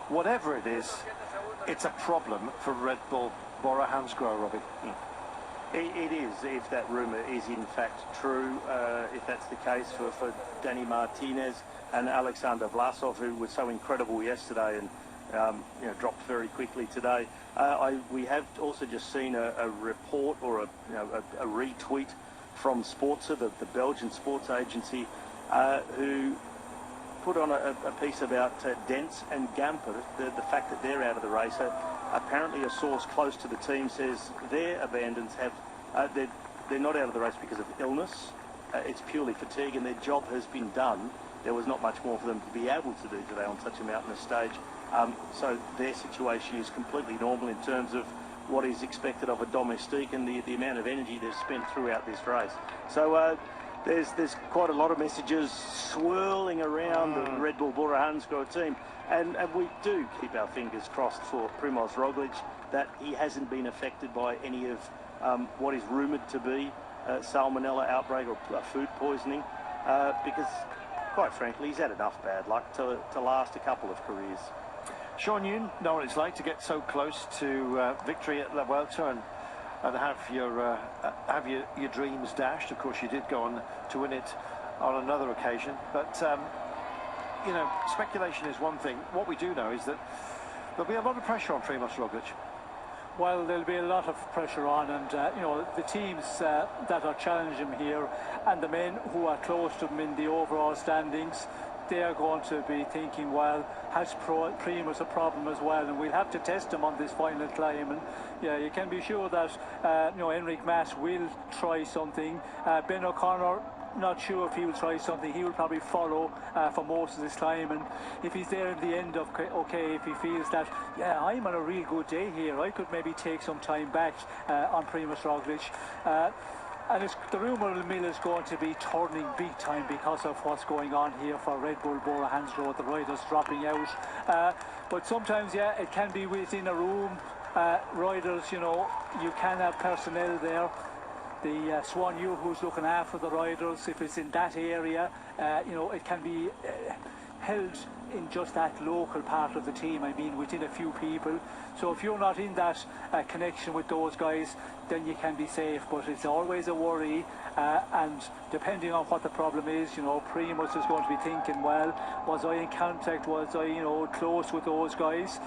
Whatever it is, it's a problem for Red Bull Bora Hansgrohe, Robbie. It is, if that rumour is in fact true, if that's the case for Danny Martinez and Alexander Vlasov, who was so incredible yesterday and you know, dropped very quickly today. We have also just seen a report or a retweet from Sportser, the Belgian sports agency, who put on a piece about Dents and Gamper, the fact that they're out of the race. Apparently a source close to the team says their abandons have, they're not out of the race because of illness. It's purely fatigue, and their job has been done. There was not much more for them to be able to do today on such a mountainous stage. So their situation is completely normal in terms of what is expected of a domestique and the amount of energy they've spent throughout this race. So there's quite a lot of messages swirling around the Red Bull Bora Hansgrohe team, and we do keep our fingers crossed for Primoz Roglic that he hasn't been affected by any of what is rumoured to be salmonella outbreak or food poisoning, because quite frankly he's had enough bad luck to last a couple of careers. Sean, you know what it's like to get so close to victory at La Vuelta and have your dreams dashed. Of course, you did go on to win it on another occasion, but you know, speculation is one thing. What we do know is that there'll be a lot of pressure on Primoz Roglic. Well, there'll be a lot of pressure on, and you know, the teams that are challenging him here and the men who are close to him in the overall standings, they are going to be thinking, well, has Primoz a problem as well? And we'll have to test him on this final climb. And yeah, you can be sure that you know, Enric Mas will try something. Ben O'Connor, not sure if he will try something. He will probably follow for most of this climb, and if he's there in the end of okay, if he feels that, yeah, I'm on a real good day here, I could maybe take some time back on Primoz Roglic. And the rumour mill is going to be turning big time because of what's going on here for Red Bull Bora Hansgrohe, the riders dropping out. But sometimes, yeah, it can be within a room. Riders, you know, you can have personnel there. The Swan Yu, who's looking after the riders, if it's in that area, you know, it can be held in just that local part of the team, I mean within a few people. So if you're not in that connection with those guys, then you can be safe, but it's always a worry, and depending on what the problem is, you know, Primoz is going to be thinking, well, was I in contact, was I, you know, close with those guys?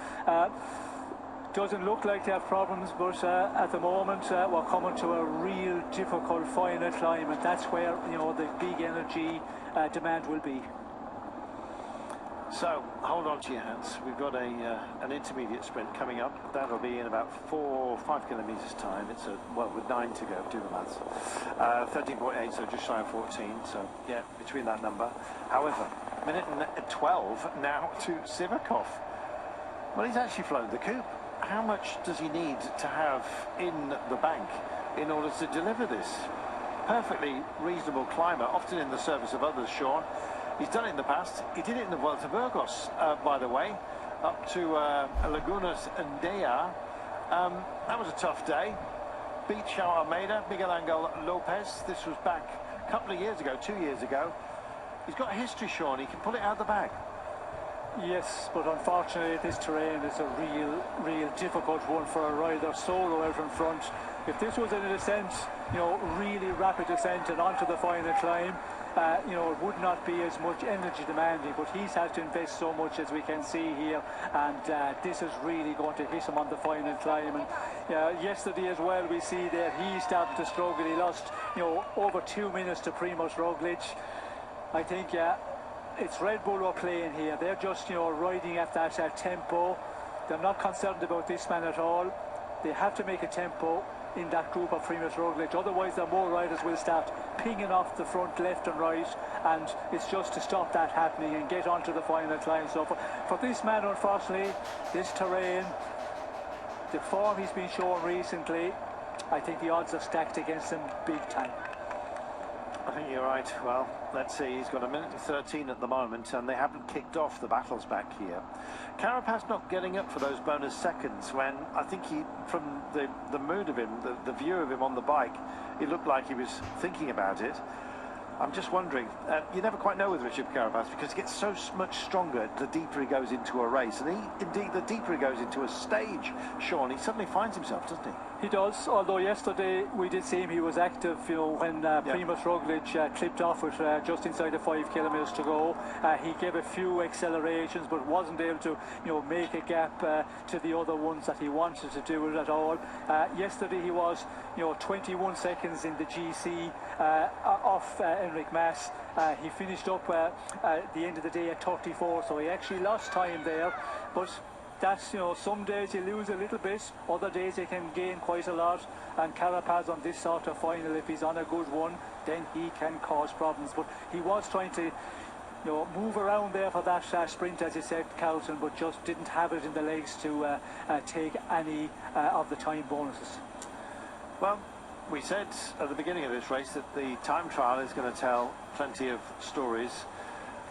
Doesn't look like they have problems, but at the moment we're coming to a real difficult final climb, and that's where, you know, the big energy demand will be. So hold on to your hats. We've got an intermediate sprint coming up. That'll be in about 4 or 5 kilometres time. It's well, with 9 to go, do the maths. 13.8, so just shy of 14. So yeah, between that number. However, minute and 12 now to Sivakov. Well, he's actually flown the coop. How much does he need to have in the bank in order to deliver this? Perfectly reasonable climber, often in the service of others, Sean. He's done it in the past. He did it in the Vuelta a Burgos, by the way, up to Lagunas and Dea. That was a tough day. Beat Xiao Almeida, Miguel Angel Lopez. This was back a couple of years ago, 2 years ago. He's got a history, Sean. He can pull it out of the bag. Yes, but unfortunately this terrain is a real difficult one for a rider solo out in front. If this was in a descent, you know, really rapid descent and onto the final climb, you know, it would not be as much energy demanding, but he's had to invest so much, as we can see here, and this is really going to hit him on the final climb. And yesterday as well, we see that he started to struggle. He lost, you know, over 2 minutes to Primoz Roglic. I think, yeah, it's Red Bull are playing here. They're just, you know, riding at that tempo. They're not concerned about this man at all. They have to make a tempo. in that group of Primož Roglic. Otherwise, the more riders will start pinging off the front left and right, and it's just to stop that happening and get onto the final climb. So for this man, unfortunately, this terrain, the form he's been showing recently, I think the odds are stacked against him big time. I think you're right. Well, let's see. He's got 1:13 at the moment, and they haven't kicked off the battles back here. Carapaz not getting up for those bonus seconds when I think he, from the mood of him, the view of him on the bike, it looked like he was thinking about it. I'm just wondering, you never quite know with Richard Carapaz because he gets so much stronger the deeper he goes into a race. And indeed, the deeper he goes into a stage, Sean, he suddenly finds himself, doesn't he? He does, although yesterday we did see him, he was active, you know, when Primož Roglic clipped off with just inside the 5 kilometres to go. He gave a few accelerations, but wasn't able to, you know, make a gap to the other ones that he wanted to do it at all. Yesterday he was, you know, 21 seconds in the GC off Enric Mas. He finished up at the end of the day at 34, so he actually lost time there, but that's, you know, some days you lose a little bit, other days you can gain quite a lot, and Carapaz on this sort of final, if he's on a good one, then he can cause problems. But he was trying to, you know, move around there for that sprint, as you said, Carlton, but just didn't have it in the legs to take any of the time bonuses. Well, we said at the beginning of this race that the time trial is going to tell plenty of stories.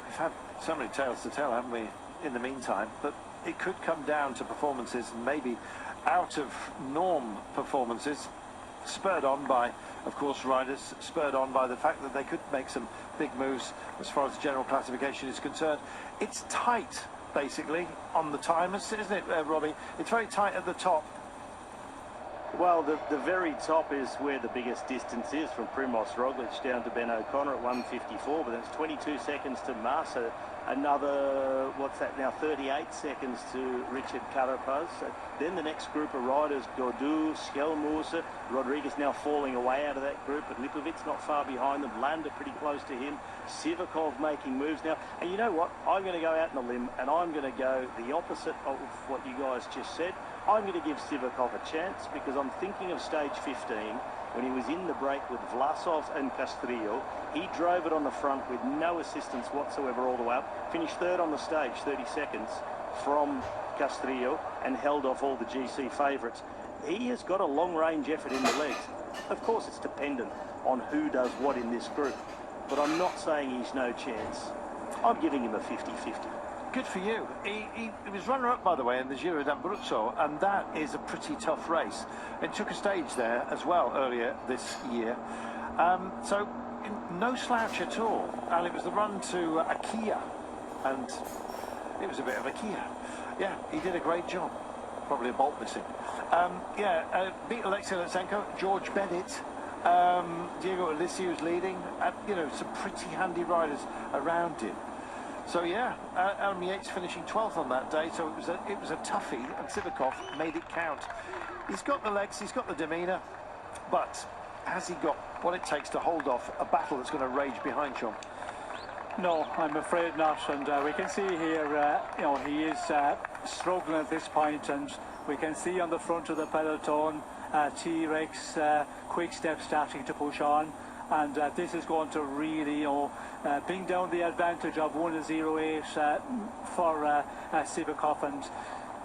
We've had so many tales to tell, haven't we, in the meantime? But it could come down to performances, and maybe out of norm performances, spurred on by, of course, riders, spurred on by the fact that they could make some big moves as far as the general classification is concerned. It's tight, basically, on the timers, isn't it, Robbie? It's very tight at the top. Well, the very top is where the biggest distance is, from Primož Roglic down to Ben O'Connor at 1:54, but that's 22 seconds to Massa. Another, what's that now, 38 seconds to Richard Carapaz. Then the next group of riders, Gaudu, Schellmuser, Rodriguez now falling away out of that group, but Lipovic's not far behind them, Landa pretty close to him, Sivakov making moves now. And you know what, I'm going to go out on a limb and I'm going to go the opposite of what you guys just said. I'm going to give Sivakov a chance because I'm thinking of stage 15 when he was in the break with Vlasov and Castrillo. He drove it on the front with no assistance whatsoever all the way up. Finished third on the stage, 30 seconds from Castrillo, and held off all the GC favourites. He has got a long-range effort in the legs. Of course, it's dependent on who does what in this group, but I'm not saying he's no chance. I'm giving him a 50-50. Good for you. He was runner-up, by the way, in the Giro d'Abruzzo, and that is a pretty tough race. It took a stage there as well earlier this year. So no slouch at all. And it was the run to Akia, and it was a bit of Akia. Yeah, he did a great job. Probably a bolt missing. Beat Alexei Lutsenko, George Bennett, Diego Ulissi was leading. You know, some pretty handy riders around him. So yeah, Adam Yates finishing 12th on that day, so it was a toughie, and Sivakov made it count. He's got the legs, he's got the demeanour, but has he got what it takes to hold off a battle that's going to rage behind Sean? No, I'm afraid not, and we can see here, you know, he is struggling at this point, and we can see on the front of the peloton, T-Rex, Quick Step starting to push on. And this is going to really, you know, bring down the advantage of 1:08 for Sivakov, and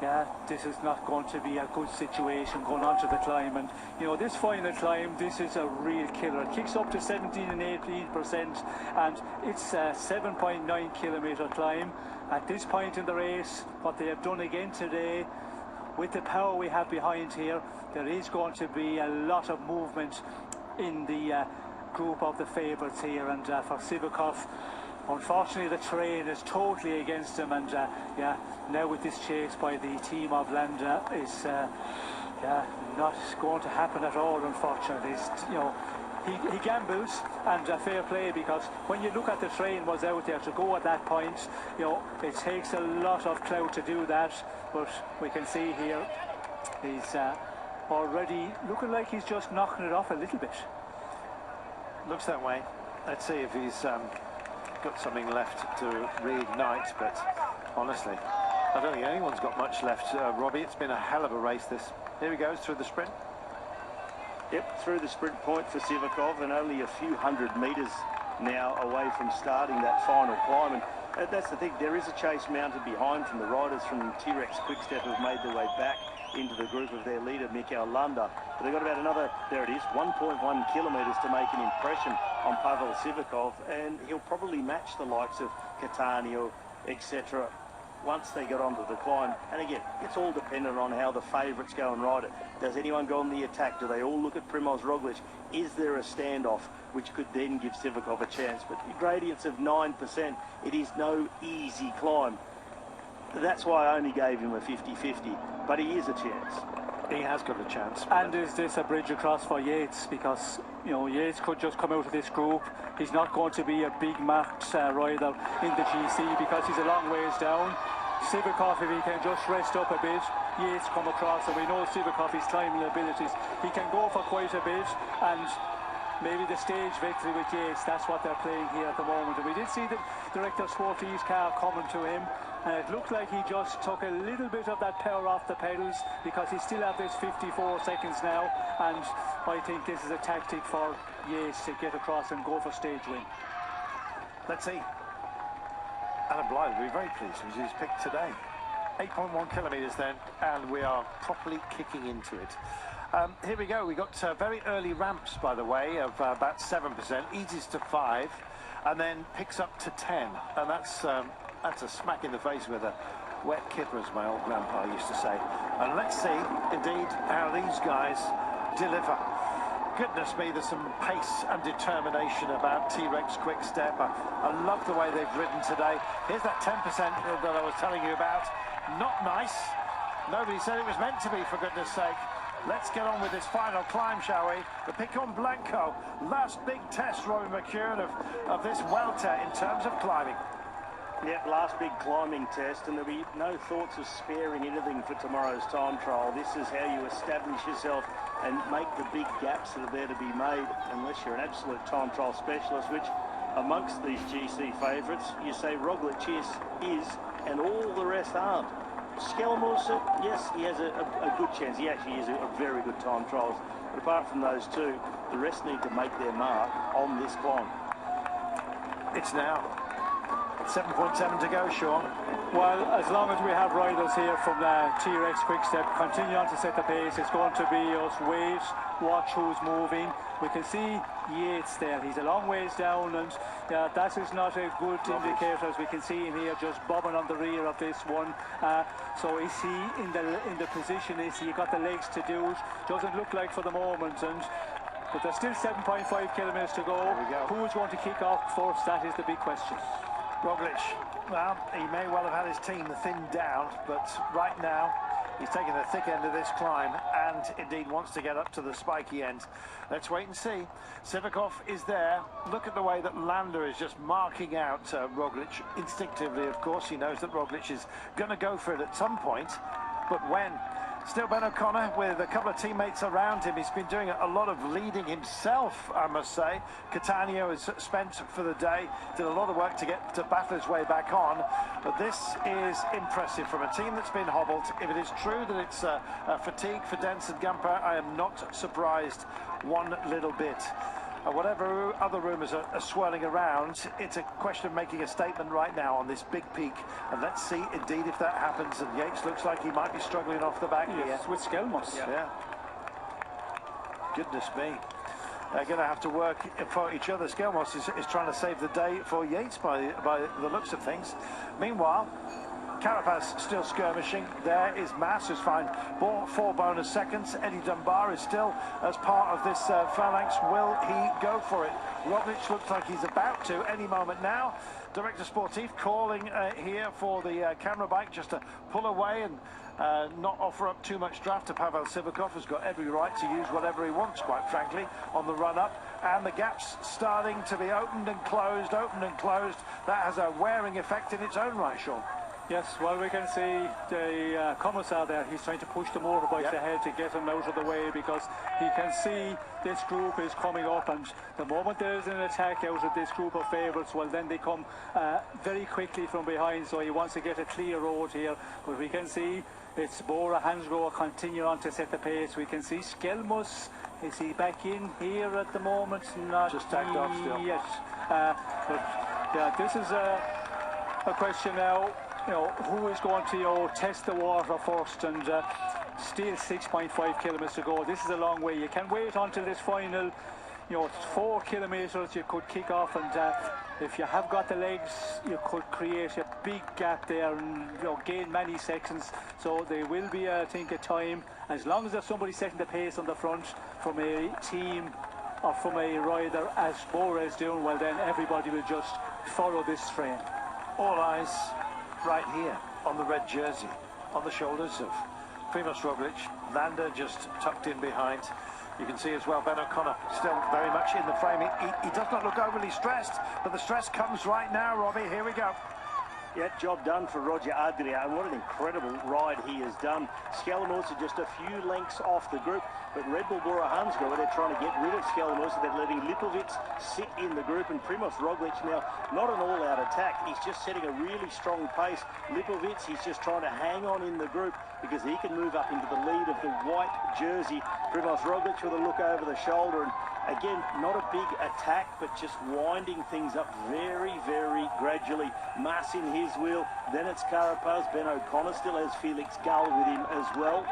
yeah, this is not going to be a good situation going on to the climb. And you know, this final climb, this is a real killer. It kicks up to 17 and 18%, and it's a 7.9 kilometre climb. At this point in the race, what they have done again today, with the power we have behind here, there is going to be a lot of movement in the group of the favourites here, and for Sivakov, unfortunately the terrain is totally against him, and yeah, now with this chase by the team of Landa is not going to happen at all, unfortunately. You know, he gambles, and fair play, because when you look at the terrain was out there to go at that point, you know, it takes a lot of clout to do that, but we can see here he's already looking like he's just knocking it off a little bit. Looks that way. Let's see if he's got something left to reignite, but honestly, I don't think anyone's got much left, Robbie. It's been a hell of a race, this. Here he goes through the sprint. Yep, through the sprint point for Sivakov, and only a few hundred metres now away from starting that final climb. And that's the thing, there is a chase mounted behind from the riders from T-Rex Quickstep who've made their way back into the group of their leader, Mikael Landa. But they've got about another, there it is, 1.1 kilometres to make an impression on Pavel Sivakov, and he'll probably match the likes of Catania, etc. once they get onto the climb. And again, it's all dependent on how the favourites go and ride it. Does anyone go on the attack? Do they all look at Primoz Roglic? Is there a standoff which could then give Sivakov a chance? But gradients of 9%, it is no easy climb. That's why I only gave him a 50-50, but he is a chance. He has got a chance. And is this a bridge across for Yates? Because, you know, Yates could just come out of this group. He's not going to be a big marked rider in the GC because he's a long ways down. Sivakov, if he can just rest up a bit, Yates come across, and we know Sivakov, his climbing abilities, he can go for quite a bit, and maybe the stage victory with Yates, that's what they're playing here at the moment. And we did see the Director Sportive's car coming to him, and it looked like he just took a little bit of that power off the pedals because he still have this 54 seconds now, and I think this is a tactic for Yates to get across and go for stage win. Let's see. Alan Blythe will be very pleased with his pick today. 8.1 kilometres then, and we are properly kicking into it. Here we go. We got very early ramps, by the way, of about 7%, eases to 5, and then picks up to 10, and that's a smack in the face with a wet kipper, as my old grandpa used to say. And let's see, indeed, how these guys deliver. Goodness me, there's some pace and determination about T-Rex Quickstep. I love the way they've ridden today. Here's that 10% that I was telling you about. Not nice. Nobody said it was meant to be, for goodness sake. Let's get on with this final climb, shall we? The Picon Blanco, last big test, Robbie McEwen, of this welter in terms of climbing. Yeah, last big climbing test, and there'll be no thoughts of sparing anything for tomorrow's time trial. This is how you establish yourself and make the big gaps that are there to be made, unless you're an absolute time trial specialist, which amongst these GC favourites, you say Roglic is, and all the rest aren't. Skelmos, yes, he has a good chance. He actually is a very good time trials. But apart from those two, the rest need to make their mark on this climb. It's now 7.7 to go, Sean. Well, as long as we have riders here from T-Rex Quickstep, continue on to set the pace. It's going to be us wait, watch who's moving. We can see Yates there. He's a long ways down, and that is not a good indicator, as we can see in here, just bobbing on the rear of this one. So is he in the position? Is he got the legs to do it? Doesn't look like for the moment, but there's still 7.5 kilometres to go. Who's going to kick off first? That is the big question. Roglic, well, he may well have had his team thinned down, but right now he's taking the thick end of this climb and indeed wants to get up to the spiky end. Let's wait and see. Sivakov is there. Look at the way that Landa is just marking out Roglic instinctively. Of course, he knows that Roglic is going to go for it at some point, but when? Still Ben O'Connor with a couple of teammates around him. He's been doing a lot of leading himself, I must say. Catania has spent for the day, did a lot of work to get to battle his way back on. But this is impressive from a team that's been hobbled. If it is true that it's fatigue for Dens and Gamper, I am not surprised one little bit. Whatever other rumours are swirling around, it's a question of making a statement right now on this big peak. And let's see, indeed, if that happens. And Yates looks like he might be struggling off the back here. With Skelmos. Yeah. Goodness me. They're going to have to work for each other. Skelmos is trying to save the day for Yates by the looks of things. Meanwhile, Carapaz still skirmishing. There is Mas, who's found 4 bonus seconds. Eddie Dunbar is still as part of this phalanx. Will he go for it? Roglic looks like he's about to any moment now. Director Sportif calling here for the camera bike just to pull away and not offer up too much draft to Pavel Sivakov, who's got every right to use whatever he wants, quite frankly, on the run-up. And the gap's starting to be opened and closed. That has a wearing effect in its own right, Sean. Yes, well, we can see the commissar there. He's trying to push the motorbikes ahead to get them out of the way because he can see this group is coming up, and the moment there's an attack out of this group of favourites, well, then they come very quickly from behind, so he wants to get a clear road here. But we can see it's Bora Hansgrohe continue on to set the pace. We can see Skelmus. Is he back in here at the moment? Not just tagged off still. Yes. But yeah, this is a question now. You know, who is going to test the water first, and still 6.5 kilometres to go. This is a long way. You can wait until this final, 4 kilometres you could kick off, and if you have got the legs, you could create a big gap there and gain many seconds. So there will be, I think, a time, as long as there's somebody setting the pace on the front from a team or from a rider as Bora is doing, well, then everybody will just follow this train. All eyes right here on the red jersey, on the shoulders of Primož Roglic. Landa just tucked in behind. You can see as well Ben O'Connor still very much in the frame. He does not look overly stressed, but the stress comes right now, Robbie. Here we go. Yeah, job done for Roger Adria, and what an incredible ride he has done. Skelmus are just a few lengths off the group, but Red Bull Bora Hansgrohe, they're trying to get rid of Skelmus, they're letting Lipovic sit in the group, and Primož Roglic now, not an all-out attack, he's just setting a really strong pace. Lipovic, he's just trying to hang on in the group because he can move up into the lead of the white jersey. Primož Roglic with a look over the shoulder, and again, not a big attack, but just winding things up very, very gradually. Mass in his wheel, then it's Carapaz. Ben O'Connor still has Felix Gull with him as well.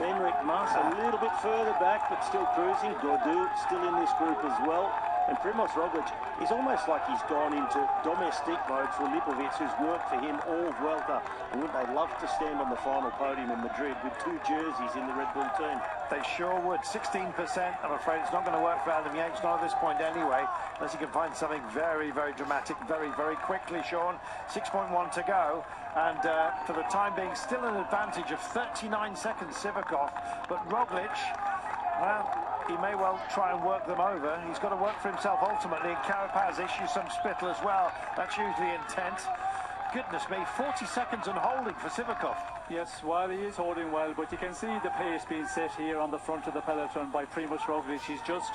Menric Mas a little bit further back, but still cruising. Gaudu still in this group as well. And Primož Roglic is almost like he's gone into domestic mode for Lipovic, who's worked for him all Vuelta. And wouldn't they love to stand on the final podium in Madrid with 2 jerseys in the Red Bull team? They sure would. 16%. I'm afraid it's not going to work for Adam Yates, not at this point anyway, unless he can find something very, very dramatic, very, very quickly, Sean. 6.1 to go. And for the time being, still an advantage of 39 seconds, Sivakov. But Roglic, well, he may well try and work them over. He's got to work for himself ultimately, and Carapaz issues some spittle as well. That's usually intent. Goodness me, 40 seconds and holding for Sivakov. Yes, while he is holding well, but you can see the pace being set here on the front of the peloton by Primož Roglic. He's just,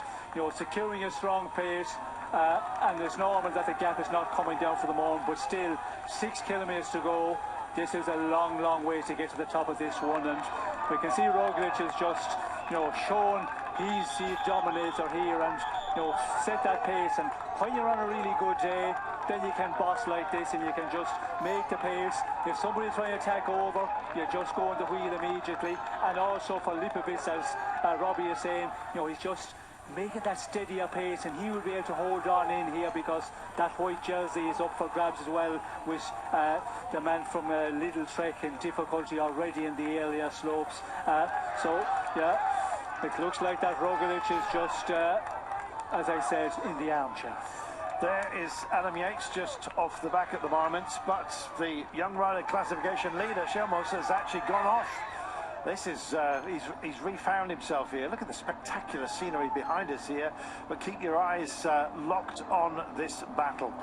securing a strong pace, and it's normal that the gap is not coming down for the moment, but still 6 kilometres to go. This is a long, long way to get to the top of this one, and we can see Roglic is just, shown he's the dominator here, and set that pace. And when you're on a really good day, then you can boss like this and you can just make the pace. If somebody's trying to attack over, you just go on the wheel immediately. And also for Lipovic, as Robbie is saying, he's just making that steadier pace, and he will be able to hold on in here because that white jersey is up for grabs as well, with the man from Little Trek in difficulty already in the earlier slopes. So yeah, it looks like that Roglic is just, as I said, in the armchair. There is Adam Yates just off the back at the moment, but the young rider classification leader, Skelmus, has actually gone off. This is, he's refound himself here. Look at the spectacular scenery behind us here, but keep your eyes locked on this battle.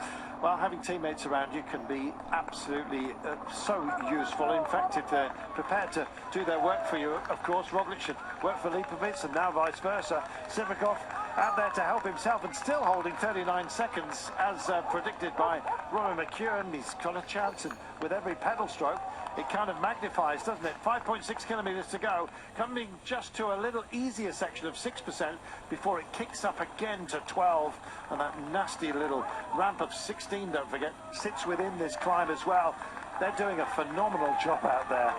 Well, having teammates around you can be absolutely so useful. In fact, if they're prepared to do their work for you, of course, Roglic should work for Lipovic, and now vice versa. Sivakov out there to help himself, and still holding 39 seconds as predicted by Rory McEwen. He's got a chance, and with every pedal stroke it kind of magnifies, doesn't it? 5.6 kilometres to go, coming just to a little easier section of 6% before it kicks up again to 12, and that nasty little ramp of 16, don't forget, sits within this climb as well. They're doing a phenomenal job out there.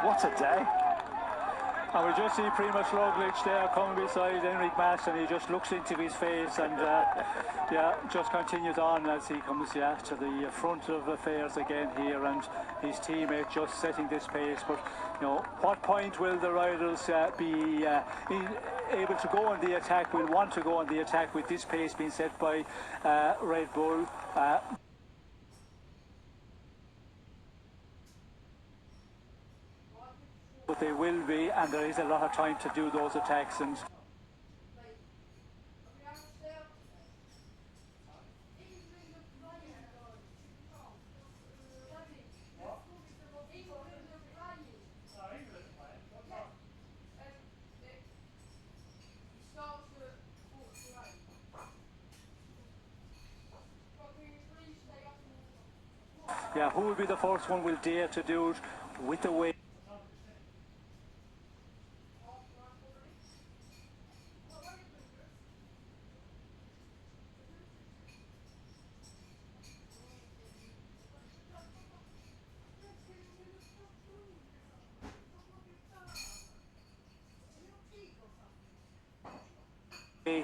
What a day. And we just see Primož Roglic there coming beside Enric Mas, and he just looks into his face and yeah, just continues on as he comes to the front of affairs again here, and his teammate just setting this pace. But what point will the riders be able to go on the attack, will want to go on the attack with this pace being set by Red Bull? But they will be, and there is a lot of time to do those attacks. And yeah, who will be the first one will dare to do it with the weight?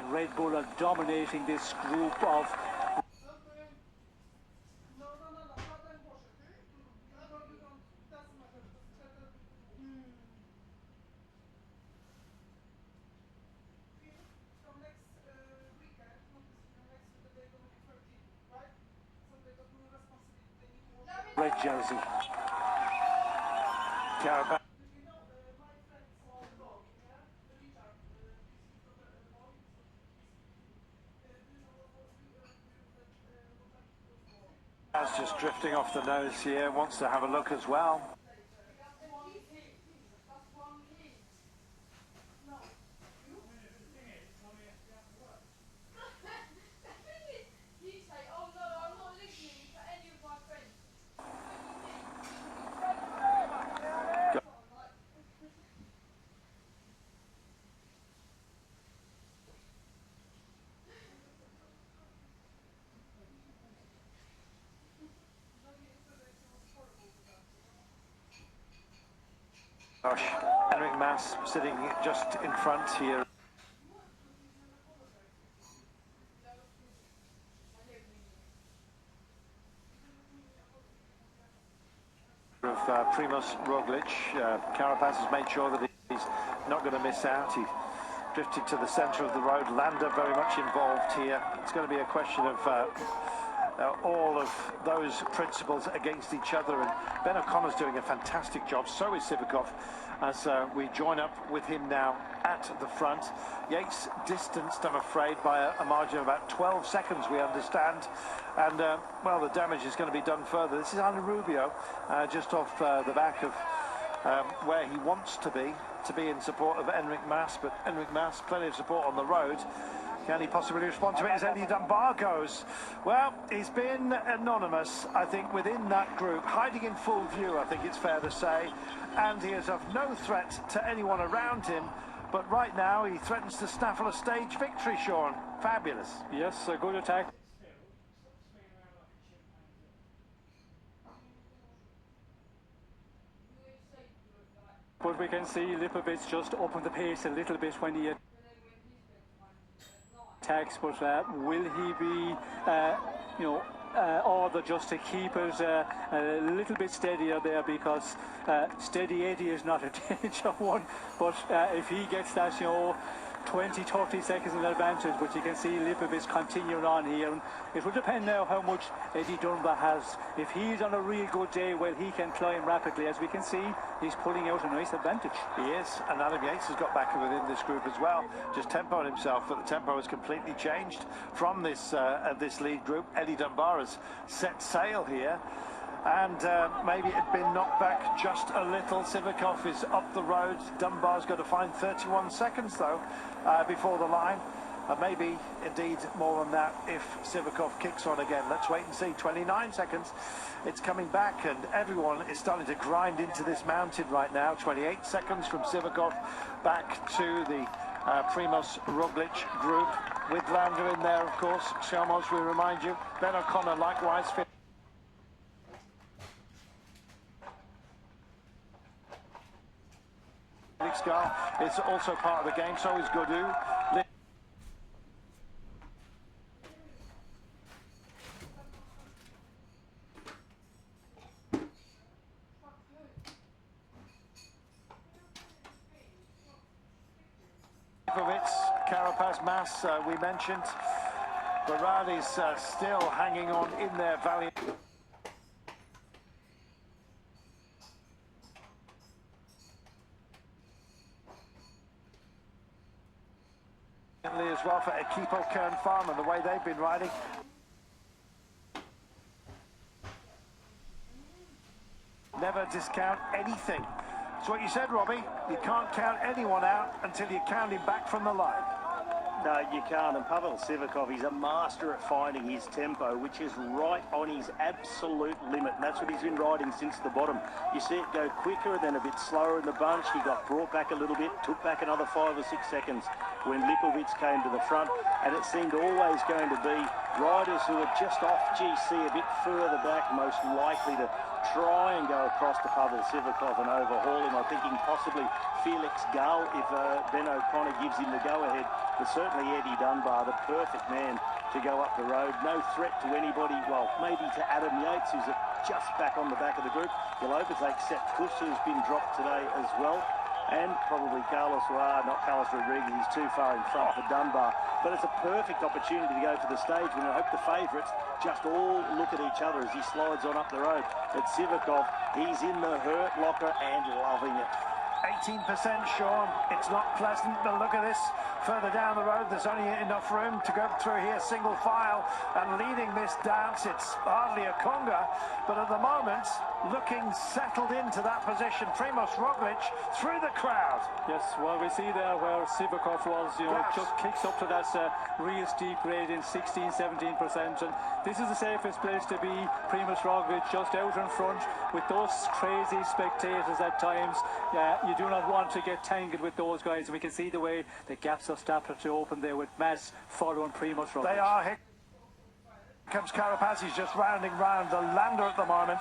Red Bull are dominating this group of red jersey. Carapaz. Just drifting off the nose here, wants to have a look as well. Gosh, Enric Mas sitting just in front here. Of Primoz Roglic, Carapaz has made sure that he's not going to miss out. He drifted to the centre of the road. Landa very much involved here. It's going to be a question of all of those principles against each other, and Ben O'Connor's doing a fantastic job. So is Sivakov, as we join up with him now at the front. Yates distanced, I'm afraid, by a margin of about 12 seconds, we understand. And, well, the damage is going to be done further. This is Anna Rubio, just off the back of where he wants to be in support of Enric Mas. But Enric Mas, plenty of support on the road. Can he possibly respond to it as Eddie Dunbar goes? Well, he's been anonymous, I think, within that group, hiding in full view, I think it's fair to say. And he is of no threat to anyone around him. But right now, he threatens to snaffle a stage victory, Sean. Fabulous. Yes, a good attack. But we can see Lipovic just open the pace a little bit when he attacks, but will he be, ordered just to keep it a little bit steadier there, because steady Eddie is not a danger one, but if he gets that, 20-30 seconds in advantage, but you can see Lipovic continuing on here, and it will depend now how much Eddie Dunbar has. If he's on a real good day, well, he can climb rapidly. As we can see, he's pulling out a nice advantage. He is, and Adam Yates has got back within this group as well, just tempoing himself, but the tempo has completely changed from this lead group. Eddie Dunbar has set sail here, and maybe it had been knocked back just a little. Sivakov is up the road. Dunbar's got to find 31 seconds, though, before the line. Maybe, indeed, more than that if Sivakov kicks on again. Let's wait and see. 29 seconds. It's coming back, and everyone is starting to grind into this mountain right now. 28 seconds from Sivakov back to the Primoz Roglic group, with Landa in there, of course. Sharmos, we remind you. Ben O'Connor, likewise. It's also part of the game, so is Godu. Carapaz, Mas, we mentioned. Baradi's still hanging on in there, valiant. As well for Equipo Kern Farm and the way they've been riding. Never discount anything. It's what you said, Robbie. You can't count anyone out until you count him back from the line. No, you can't. And Pavel Sivakov, he's a master at finding his tempo, which is right on his absolute limit. And that's what he's been riding since the bottom. You see it go quicker and then a bit slower in the bunch. He got brought back a little bit, took back another 5 or 6 seconds when Lipovic came to the front. And it seemed always going to be riders who are just off GC a bit further back, most likely to try and go across to Pavel Sivakov and overhaul him. I'm thinking possibly Felix Gall if Ben O'Connor gives him the go-ahead. But certainly Eddie Dunbar, the perfect man to go up the road. No threat to anybody. Well, maybe to Adam Yates, who's just back on the back of the group. He'll overtake Sepp Kuss, who's been dropped today as well. And probably Carlos Rodriguez. He's too far in front for Dunbar. But it's a perfect opportunity to go for the stage when I hope the favourites just all look at each other as he slides on up the road. But Sivakov, he's in the hurt locker and loving it. 18%, Sean. It's not pleasant, but look at this. Further down the road, there's only enough room to go through here, single file, and leading this dance. It's hardly a conga, but at the moment, looking settled into that position. Primoz Roglic through the crowd. Yes, well, we see there where Sivakov was, just kicks up to that real steep grade in 16, 17%, and this is the safest place to be. Primoz Roglic just out in front with those crazy spectators at times. You do not want to get tangled with those guys, and we can see the way the gaps are starting to open there with Mas following Primoz Roglic. They are. Here comes Carapaz. He's just rounding round the lander at the moment.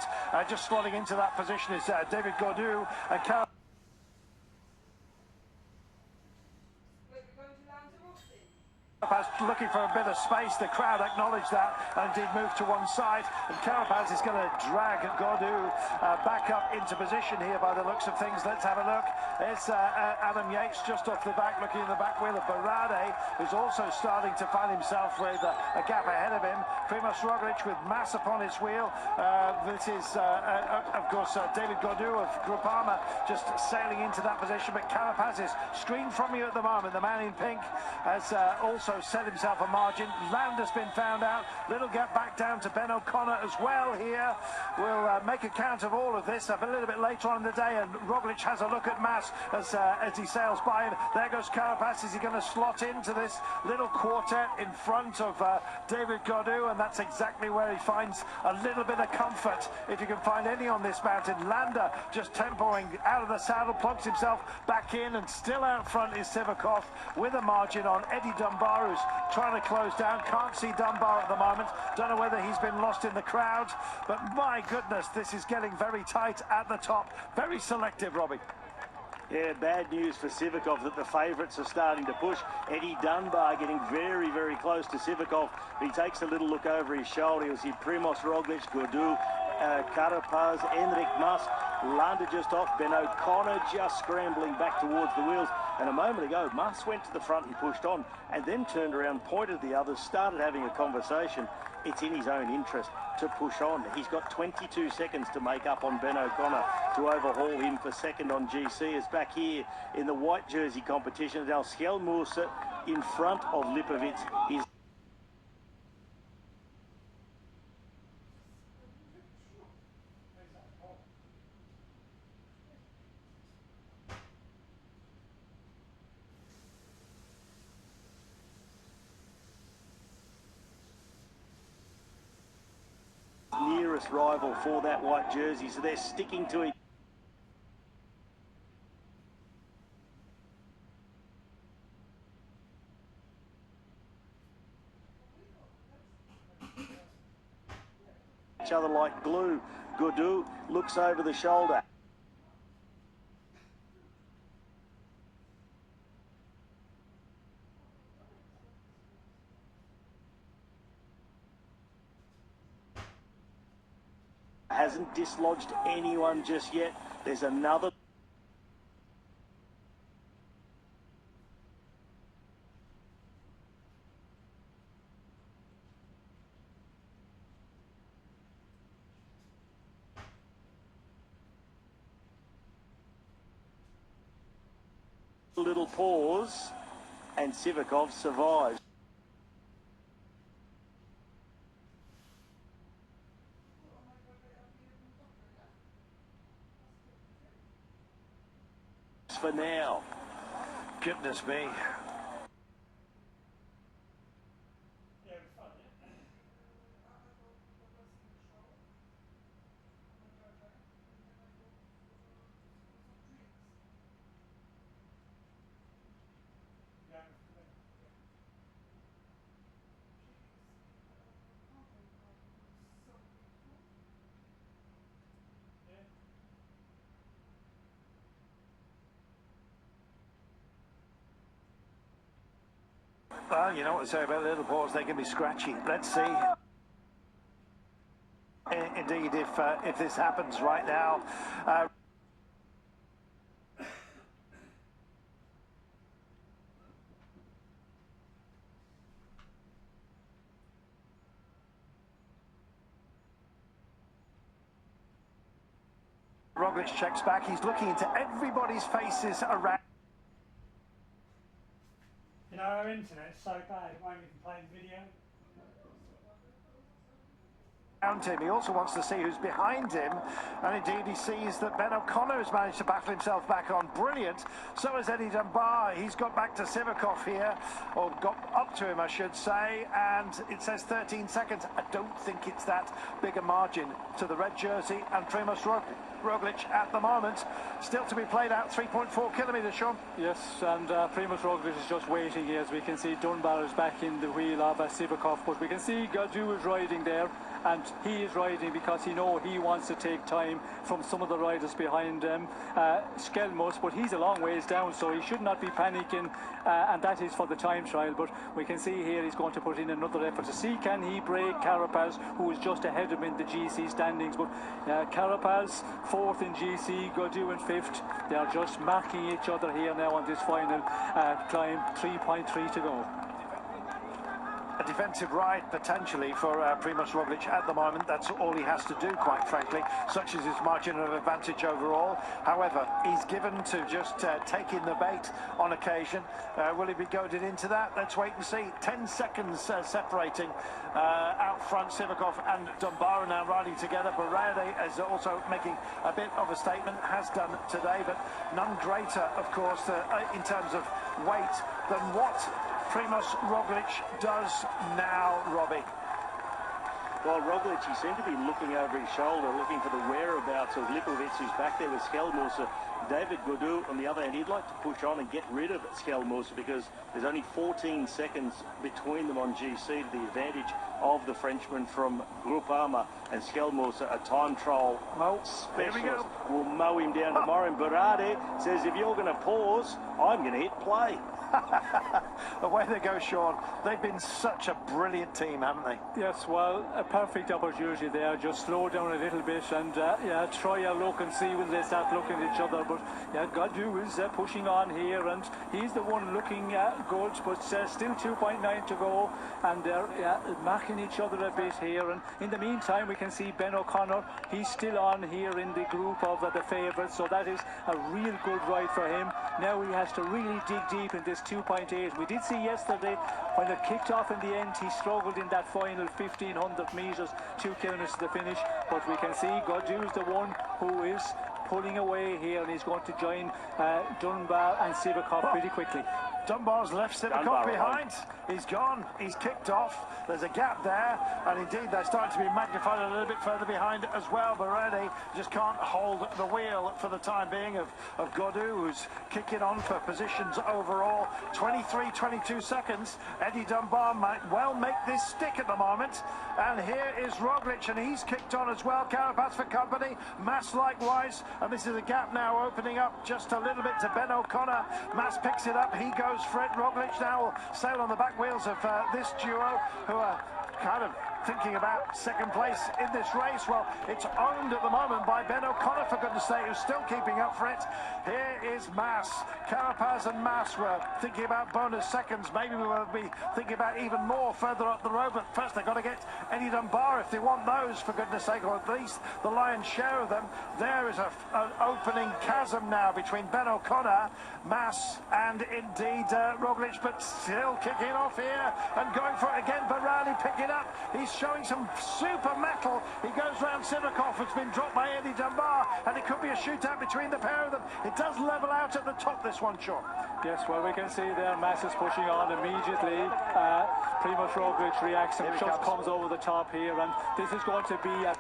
Just slotting into that position is David Gaudu, and Carapaz looking for a bit of space. The crowd acknowledge that and indeed move to one side, and Carapaz is going to drag Gaudu back up into position here by the looks of things. Let's have a look. It's Adam Yates just off the back, looking in the back wheel of Barade, who's also starting to find himself with a gap ahead of him. Primoz Roglic with Mass upon his wheel. This is of course David Gaudu of Groupama just sailing into that position, but Carapaz is screened from you at the moment. The man in pink has also set himself a margin. Land has been found out. Little gap back down to Ben O'Connor as well here. We'll make a count of all of this a little bit later on in the day, and Roglic has a look at Mas as he sails by him. There goes Carapaz. Is he going to slot into this little quartet in front of David Gaudu? And that's exactly where he finds a little bit of comfort, if you can find any on this mountain. Landa just tempoing out of the saddle, plugs himself back in, and still out front is Sivakov with a margin on Eddie Dunbar, who's trying to close down. Can't see Dunbar at the moment. Don't know whether he's been lost in the crowd, but my goodness, this is getting very tight at the top. Very selective, Robbie. Yeah, bad news for Sivakov that the favourites are starting to push. Eddie Dunbar getting very, very close to Sivakov. He takes a little look over his shoulder. You'll see Primoz Roglic, Gaudu, Carapaz, Enric Mas, Landa just off, Ben O'Connor just scrambling back towards the wheels. And a moment ago, Mas went to the front and pushed on, and then turned around, pointed at the others, started having a conversation. It's in his own interest to push on. He's got 22 seconds to make up on Ben O'Connor to overhaul him for second on GC. Is back here in the white jersey competition. Now Schjelmusse in front of Lipovic is nearest rival for that white jersey, so they're sticking to it. Each other like glue. Gaudu looks over the shoulder. Hasn't dislodged anyone just yet. There's another little pause, and Sivakov survives. For now. Goodness me. Well, you know what I say about little paws, they can be scratchy. Let's see. Indeed, if this happens right now. Roglic checks back. He's looking into everybody's faces around. You know, our internet's so bad, it won't even play the video. Him. He also wants to see who's behind him, and indeed he sees that Ben O'Connor has managed to battle himself back on. Brilliant. So has Eddie Dunbar. He's got back to Sivakov here, or got up to him, I should say, and it says 13 seconds. I don't think it's that big a margin to the red jersey and Primož Roglic at the moment. Still to be played out, 3.4 kilometres, Sean. Yes, and Primož Roglic is just waiting here. As we can see, Dunbar is back in the wheel of Sivakov, but we can see Gaudu is riding there. And he is riding because he wants to take time from some of the riders behind Skelmos, but he's a long ways down, so he should not be panicking, and that is for the time trial. But we can see here he's going to put in another effort to see can he break Carapaz, who is just ahead of him in the GC standings. But Carapaz fourth in GC, Gaudu in fifth. They are just marking each other here now on this final climb. 3.3 to go. A defensive ride potentially for Primož Roglic at the moment. That's all he has to do, quite frankly. Such is his margin of advantage overall. However, he's given to just taking the bait on occasion. Will he be goaded into that? Let's wait and see. 10 seconds separating out front. Sivakov and Dunbar are now riding together. Berardi is also making a bit of a statement, has done today, but none greater, of course, in terms of weight than what Primož Roglic does now, Robbie. Well, Roglic, he seemed to be looking over his shoulder, looking for the whereabouts of Lipovic, who's back there with Skelmos. David Gaudu, on the other hand, he'd like to push on and get rid of Skelmos because there's only 14 seconds between them on GC to the advantage of the Frenchman from Groupama, and Skelmos, a time trial specialist, will mow him down tomorrow. And Berardi says, if you're going to pause, I'm going to hit play. Away they go, Sean. They've been such a brilliant team, haven't they? Yes, well, a perfect opportunity there. Just slow down a little bit and try a look and see when they start looking at each other. But Gaudu is pushing on here, and he's the one looking good, but still 2.9 to go, and they're marking each other a bit here. And in the meantime, we can see Ben O'Connor. He's still on here in the group of the favourites, so that is a real good ride for him. Now he has to really dig deep in this 2.8. We did see yesterday when it kicked off in the end, he struggled in that final 1,500 metres, 2 kilometres to the finish. But we can see Gaudu is the one who is pulling away here, and he's going to join Dunbar and Sivakov pretty quickly. Dunbar's left Sivakov behind. He's gone. He's kicked off. There's a gap there, and indeed they're starting to be magnified a little bit further behind as well. Berardi just can't hold the wheel for the time being of Gaudu, who's kicking on for positions overall. 23-22 seconds. Eddie Dunbar might well make this stick at the moment. And here is Roglic, and he's kicked on as well. Carapaz for company. Mas likewise. And this is a gap now opening up just a little bit to Ben O'Connor. Mas picks it up. He goes for it. Roglic now will sail on the back wheels of this duo, who are kind of thinking about second place in this race. Well, it's owned at the moment by Ben O'Connor, for goodness sake, who's still keeping up for it. Here is Mas. Carapaz and Mas were thinking about bonus seconds. Maybe we will be thinking about even more further up the road, but first they've got to get Eddie Dunbar if they want those, for goodness sake, or at least the lion's share of them. There is an opening chasm now between Ben O'Connor, Mas, and indeed Roglic, but still kicking off here and going for it again. Berardi picking up. He's showing some super metal. He goes round Sivakov, it's been dropped by Eddie Dunbar, and it could be a shootout between the pair of them. It does level out at the top, this one, Sean. Yes, well, we can see there Mas is pushing on immediately. Primož Roglic reacts and just comes over the top here, and this is going to be a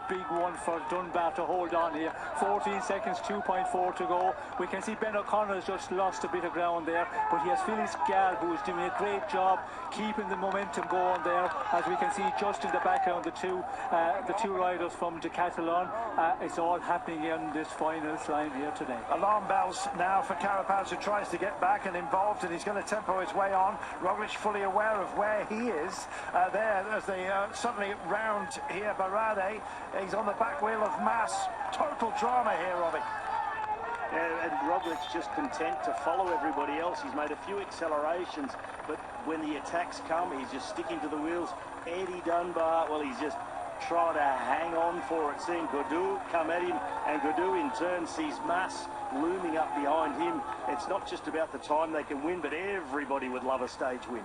big one for Dunbar to hold on here. 14 seconds, 2.4 to go. We can see Ben O'Connor has just lost a bit of ground there, but he has Phyllis Gall, who is doing a great job keeping the momentum going there. As we can see just in the background, the two riders from Decathlon. It's all happening in this finals line here today. Alarm bells now for Carapaz, who tries to get back and involved, and he's going to tempo his way on. Roglic fully aware of where he is there as they suddenly round here. Barade, he's on the back wheel of Mas. Total drama here, Robbie. And Roglic's just content to follow everybody else. He's made a few accelerations, but when the attacks come, he's just sticking to the wheels. Eddie Dunbar, well, he's just trying to hang on for it, seeing Gaudu come at him, and Gaudu in turn sees Mas looming up behind him. It's not just about the time they can win, but everybody would love a stage win.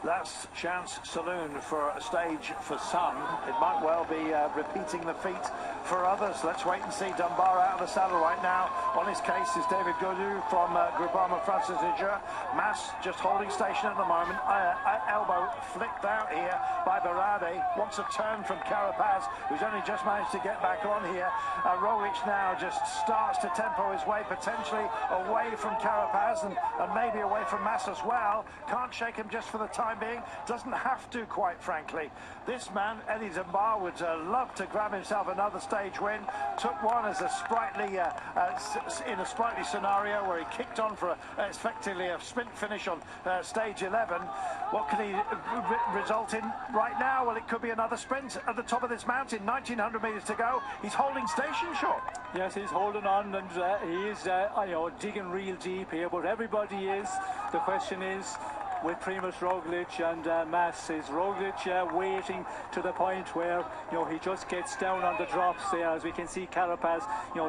Last chance saloon for a stage for some. It might well be repeating the feat for others. Let's wait and see. Dunbar out of the saddle right now. On his case is David Gaudu from Groupama Francis Niger. Mas just holding station at the moment. Elbow flicked out here by Barade. Wants a turn from Carapaz, who's only just managed to get back on here. Roglic now just starts to tempo his way potentially away from Carapaz and maybe away from Mas as well. Can't shake him just for the time being. Doesn't have to, quite frankly. This man, Eddie Dunbar, would love to grab himself another stage win. Took one as a sprightly, in a sprightly scenario where he kicked on for effectively a sprint finish on stage 11. What can he result in right now? Well, it could be another sprint at the top of this mountain. 1900 metres to go. He's holding station short. Yes, he's holding on, and he is, digging real deep here. But everybody is. The question is, with Primož Roglic and Mas, is Roglic waiting to the point where he just gets down on the drops there, as we can see Carapaz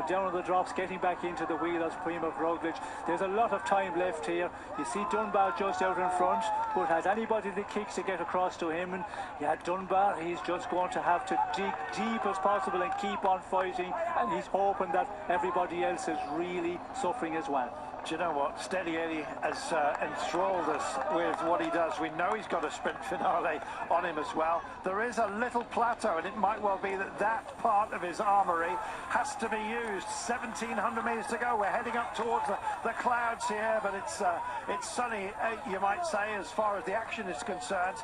down on the drops, getting back into the wheel as Primož Roglic. There's a lot of time left here. You see Dunbar just out in front, but has anybody the kicks to get across to him? And yeah, Dunbar, he's just going to have to dig deep as possible and keep on fighting, and he's hoping that everybody else is really suffering as well. Do you know what? Steady Eddie has enthralled us with what he does. We know he's got a sprint finale on him as well. There is a little plateau, and it might well be that part of his armoury has to be used. 1700 metres to go. We're heading up towards the clouds here, but it's sunny, you might say, as far as the action is concerned.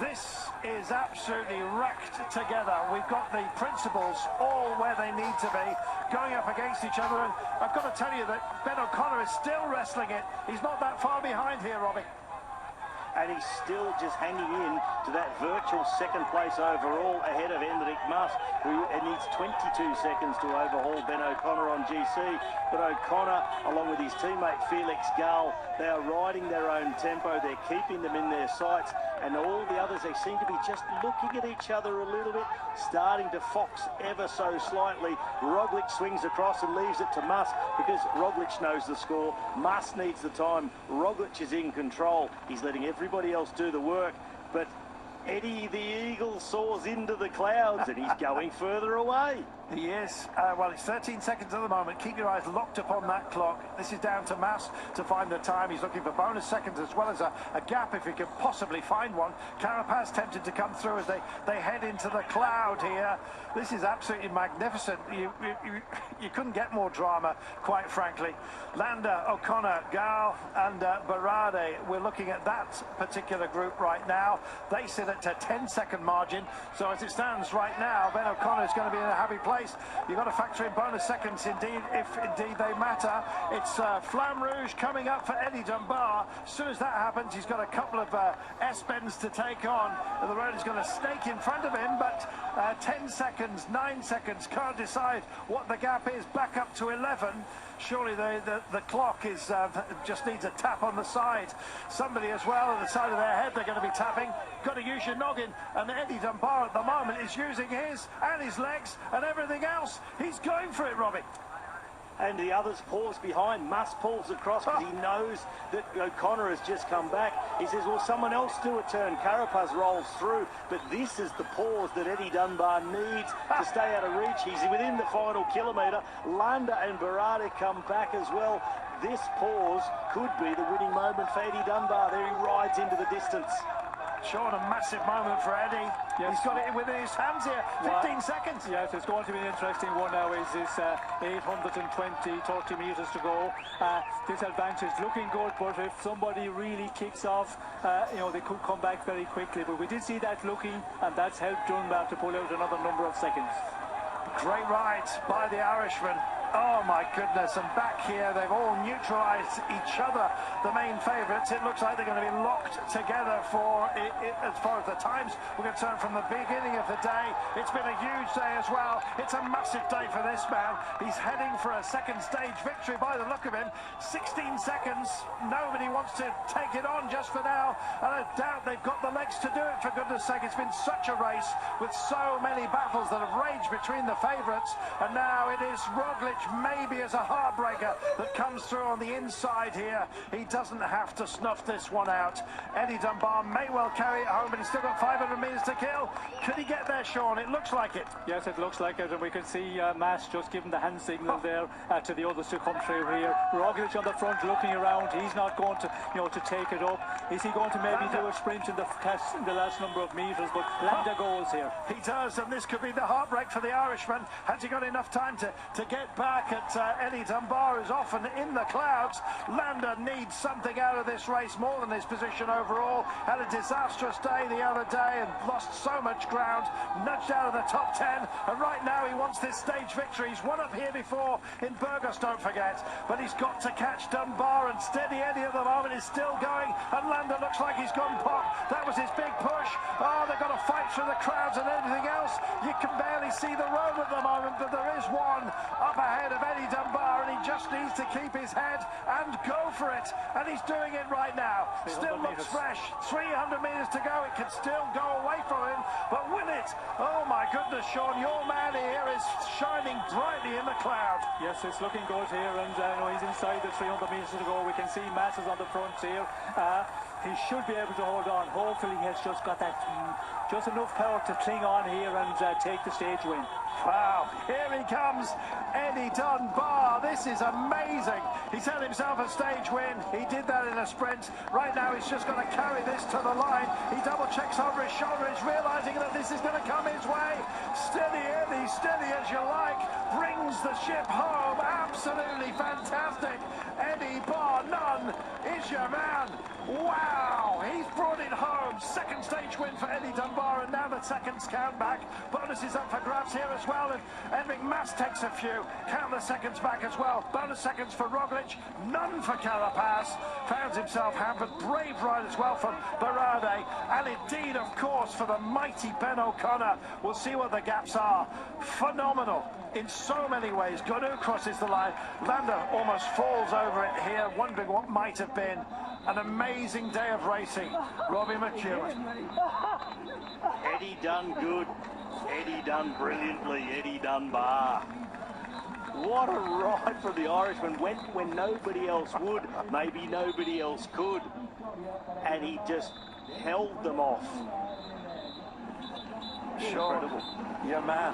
This is absolutely wrecked together. We've got the principals all where they need to be, going up against each other. And I've got to tell you that Ben O'Connor is still wrestling it. He's not that far behind here, Robbie. And he's still just hanging in to that virtual second place overall ahead of Enric Mas, who needs 22 seconds to overhaul Ben O'Connor on GC. But O'Connor, along with his teammate Felix Gall, they are riding their own tempo. They're keeping them in their sights. And all the others, they seem to be just looking at each other a little bit, starting to fox ever so slightly. Roglic swings across and leaves it to Mas because Roglic knows the score. Mas needs the time. Roglic is in control. He's letting everybody else do the work. But Eddie the Eagle soars into the clouds and he's going further away. He is. Well, it's 13 seconds at the moment. Keep your eyes locked upon that clock. This is down to Mas to find the time. He's looking for bonus seconds as well as a gap if he can possibly find one. Carapaz tempted to come through as they head into the cloud here. This is absolutely magnificent. You couldn't get more drama, quite frankly. Landa, O'Connor, Gall and Barade. We're looking at that particular group right now. They sit at a 10-second margin. So as it stands right now, Ben O'Connor is going to be in a happy place. You've got to factor in bonus seconds indeed, if indeed they matter. It's Flamme Rouge coming up for Eddie Dunbar. As soon as that happens, he's got a couple of S-bends to take on. And the road is going to snake in front of him, but 10 seconds, 9 seconds, can't decide what the gap is. Back up to 11. Surely the clock is just needs a tap on the side. Somebody as well at the side of their head they're going to be tapping. Got to use your noggin. And Eddie Dunbar at the moment is using his and his legs and everything else. He's going for it, Robbie. And the others pause behind. Mas pulls across because he knows that O'Connor has just come back. He says, well, someone else do a turn. Carapaz rolls through, but this is the pause that Eddie Dunbar needs to stay out of reach. He's within the final kilometre. Landa and Barade come back as well. This pause could be the winning moment for Eddie Dunbar. There he rides into the distance. Sean, a massive moment for Eddie. Yes. He's got it within his hands here. 15 seconds. Yes, it's going to be an interesting one now. Is this 30 meters to go? This advantage looking good, but if somebody really kicks off, they could come back very quickly. But we did see that looking, and that's helped Dunbar to pull out another number of seconds. Great ride by the Irishman. Oh my goodness, and back here they've all neutralised each other, the main favourites. It looks like they're going to be locked together for it, as far as the times we're concerned from the beginning of the day. It's been a huge day as well. It's a massive day for this man. He's heading for a second stage victory by the look of him. 16 seconds, nobody wants to take it on just for now, and I doubt they've got the legs to do it, for goodness sake. It's been such a race with so many battles that have raged between the favourites, and now it is Roglic maybe as a heartbreaker that comes through on the inside here. He doesn't have to snuff this one out. Eddie Dunbar may well carry it home, but he's still got 500 metres to kill. Could he get there, Sean? It looks like it. Yes, it looks like it, and we can see Mass just giving the hand signal there to the others to come through here. Roglic on the front looking around. He's not going to, to take it up. Is he going to maybe do a sprint in the last number of metres? But Landa goes here. He does, and this could be the heartbreak for the Irishman. Has he got enough time to get back at Eddie Dunbar, who's often in the clouds? Landa needs something out of this race more than his position overall. Had a disastrous day the other day and lost so much ground, nudged out of the top 10, and right now he wants this stage victory. He's won up here before in Burgos, don't forget, but he's got to catch Dunbar, and Steady Eddie at the moment is still going, and Landa looks like he's gone pop. That was his big push. Oh, they've got to fight through the crowds and anything else. You can barely see the road at the moment, but there is one up ahead of Eddie Dunbar, and he just needs to keep his head and go for it, and he's doing it right now. Still looks fresh. 300 metres to go. It can still go away from him, but will it? Oh my goodness, Sean, your man here is shining brightly in the cloud. Yes, it's looking good here, and he's inside the 300 metres to go. We can see Masses on the front here. He should be able to hold on. Hopefully he has just got that just enough power to cling on here and take the stage win. Wow, here he comes, Eddie Dunbar. This is amazing. He's had himself a stage win. He did that in a sprint. Right now he's just got to carry this to the line. He double checks over his shoulder. He's realising that this is going to come his way. Steady Eddie, steady as you like, brings the ship home. Absolutely fantastic. Eddie Bar none is your man. Wow, he's brought it home. Second stage win for Eddie Dunbar, and now the seconds count back. Bonus is up for grabs here as well, and Enric Mas takes a few. Count the seconds back as well. Bonus seconds for Roglic, none for Carapaz. Found himself hampered. Brave ride as well from Barade, and indeed, of course, for the mighty Ben O'Connor. We'll see what the gaps are. Phenomenal in so many ways. Godot crosses the line. Landa almost falls over it here, wondering what might have been. An amazing day of racing. Robbie McEwen. Eddie done good. Eddie done brilliantly. Eddie Dunbar. What a ride for the Irishman. Went when nobody else would. Maybe nobody else could. And he just held them off. Incredible. Your man.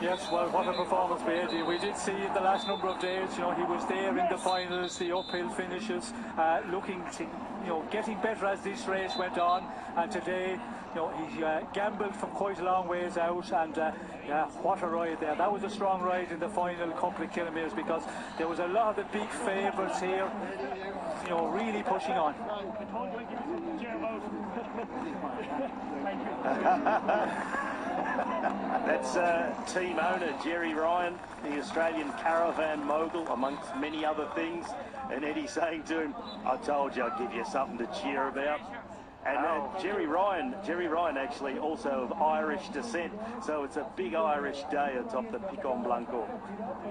Yes, well, what a performance by Eddie. We did see in the last number of days, he was there in the finals, the uphill finishes, looking to, getting better as this race went on. And today, he gambled from quite a long ways out, and yeah, what a ride there. That was a strong ride in the final couple of kilometres, because there was a lot of the big favourites here, really pushing on. That's team owner Jerry Ryan, the Australian caravan mogul, amongst many other things. And Eddie saying to him, I told you I'd give you something to cheer about. And Jerry Ryan actually also of Irish descent, so it's a big Irish day atop the Pt2 Blanco.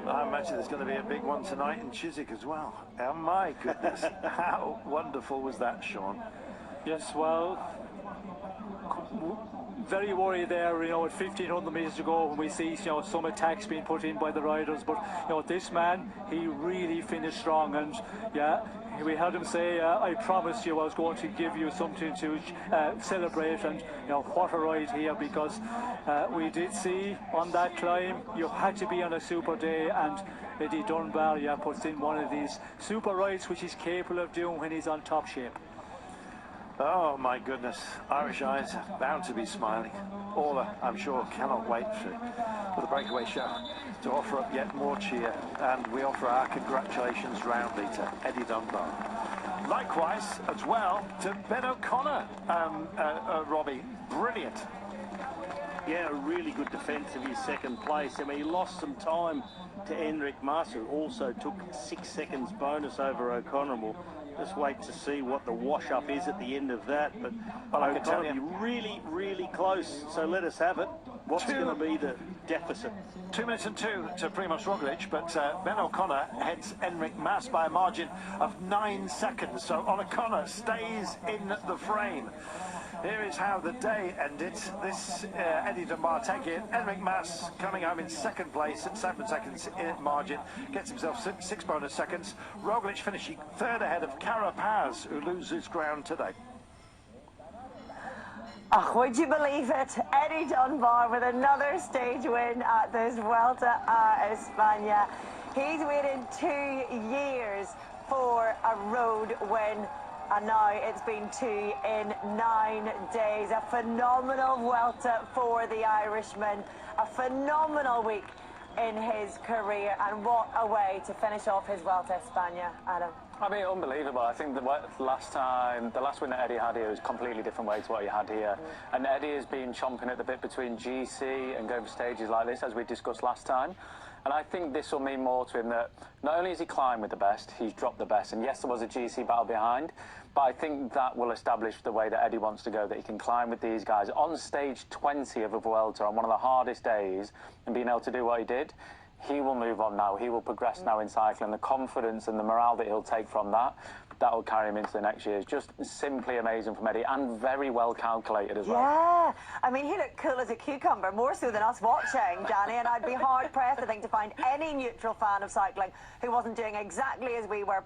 I imagine there's going to be a big one tonight in Chiswick as well. Oh my goodness, how wonderful was that, Sean? Yes, well, very worried there, at 1,500 metres to go when we see, some attacks being put in by the riders. But, this man, he really finished strong, and yeah, we heard him say, I promised you I was going to give you something to celebrate, and what a ride here, because we did see on that climb you had to be on a super day, and Eddie Dunbar puts in one of these super rides which he's capable of doing when he's on top shape. Oh my goodness, Irish eyes are bound to be smiling. Orla, I'm sure, cannot wait for the breakaway show to offer up yet more cheer, and we offer our congratulations roundly to Eddie Dunbar. Likewise, as well, to Ben O'Connor, Robbie. Brilliant. Yeah, a really good defence of his second place. I mean, he lost some time to Enric Mas, who also took 6 seconds bonus over O'Connor. We'll just wait to see what the wash-up is at the end of that. But I can tell O'Connor you, be really, really close. So let us have it. What's going to be the deficit? 2 minutes and 2 to Primož Roglic, but Ben O'Connor heads Enric Mas by a margin of 9 seconds. So O'Connor stays in the frame. Here is how the day ended. This Eddie Dunbar taking it. Enric Mas coming home in second place at 7 seconds in margin. Gets himself 6 bonus seconds. Roglic finishing third ahead of Carapaz, who loses ground today. Oh, would you believe it? Eddie Dunbar with another stage win at this Vuelta a España. He's waited 2 years for a road win. And now it's been 2 in 9 days. A phenomenal Vuelta for the Irishman. A phenomenal week in his career. And what a way to finish off his Vuelta a España, Adam. I mean, unbelievable. I think the last win that Eddie had here was a completely different way to what he had here. And Eddie has been chomping at the bit between GC and going for stages like this, as we discussed last time. And I think this will mean more to him, that not only has he climbed with the best, he's dropped the best. And yes, there was a GC battle behind, but I think that will establish the way that Eddie wants to go, that he can climb with these guys on stage 20 of a Vuelta on one of the hardest days, and being able to do what he did. He will move on now. He will progress now in cycling. The confidence and the morale that he'll take from that will carry him into the next year. It's just simply amazing from Eddie, and very well calculated as well. Yeah, I mean, he looked cool as a cucumber, more so than us watching, Danny, and I'd be hard-pressed, I think, to find any neutral fan of cycling who wasn't doing exactly as we were.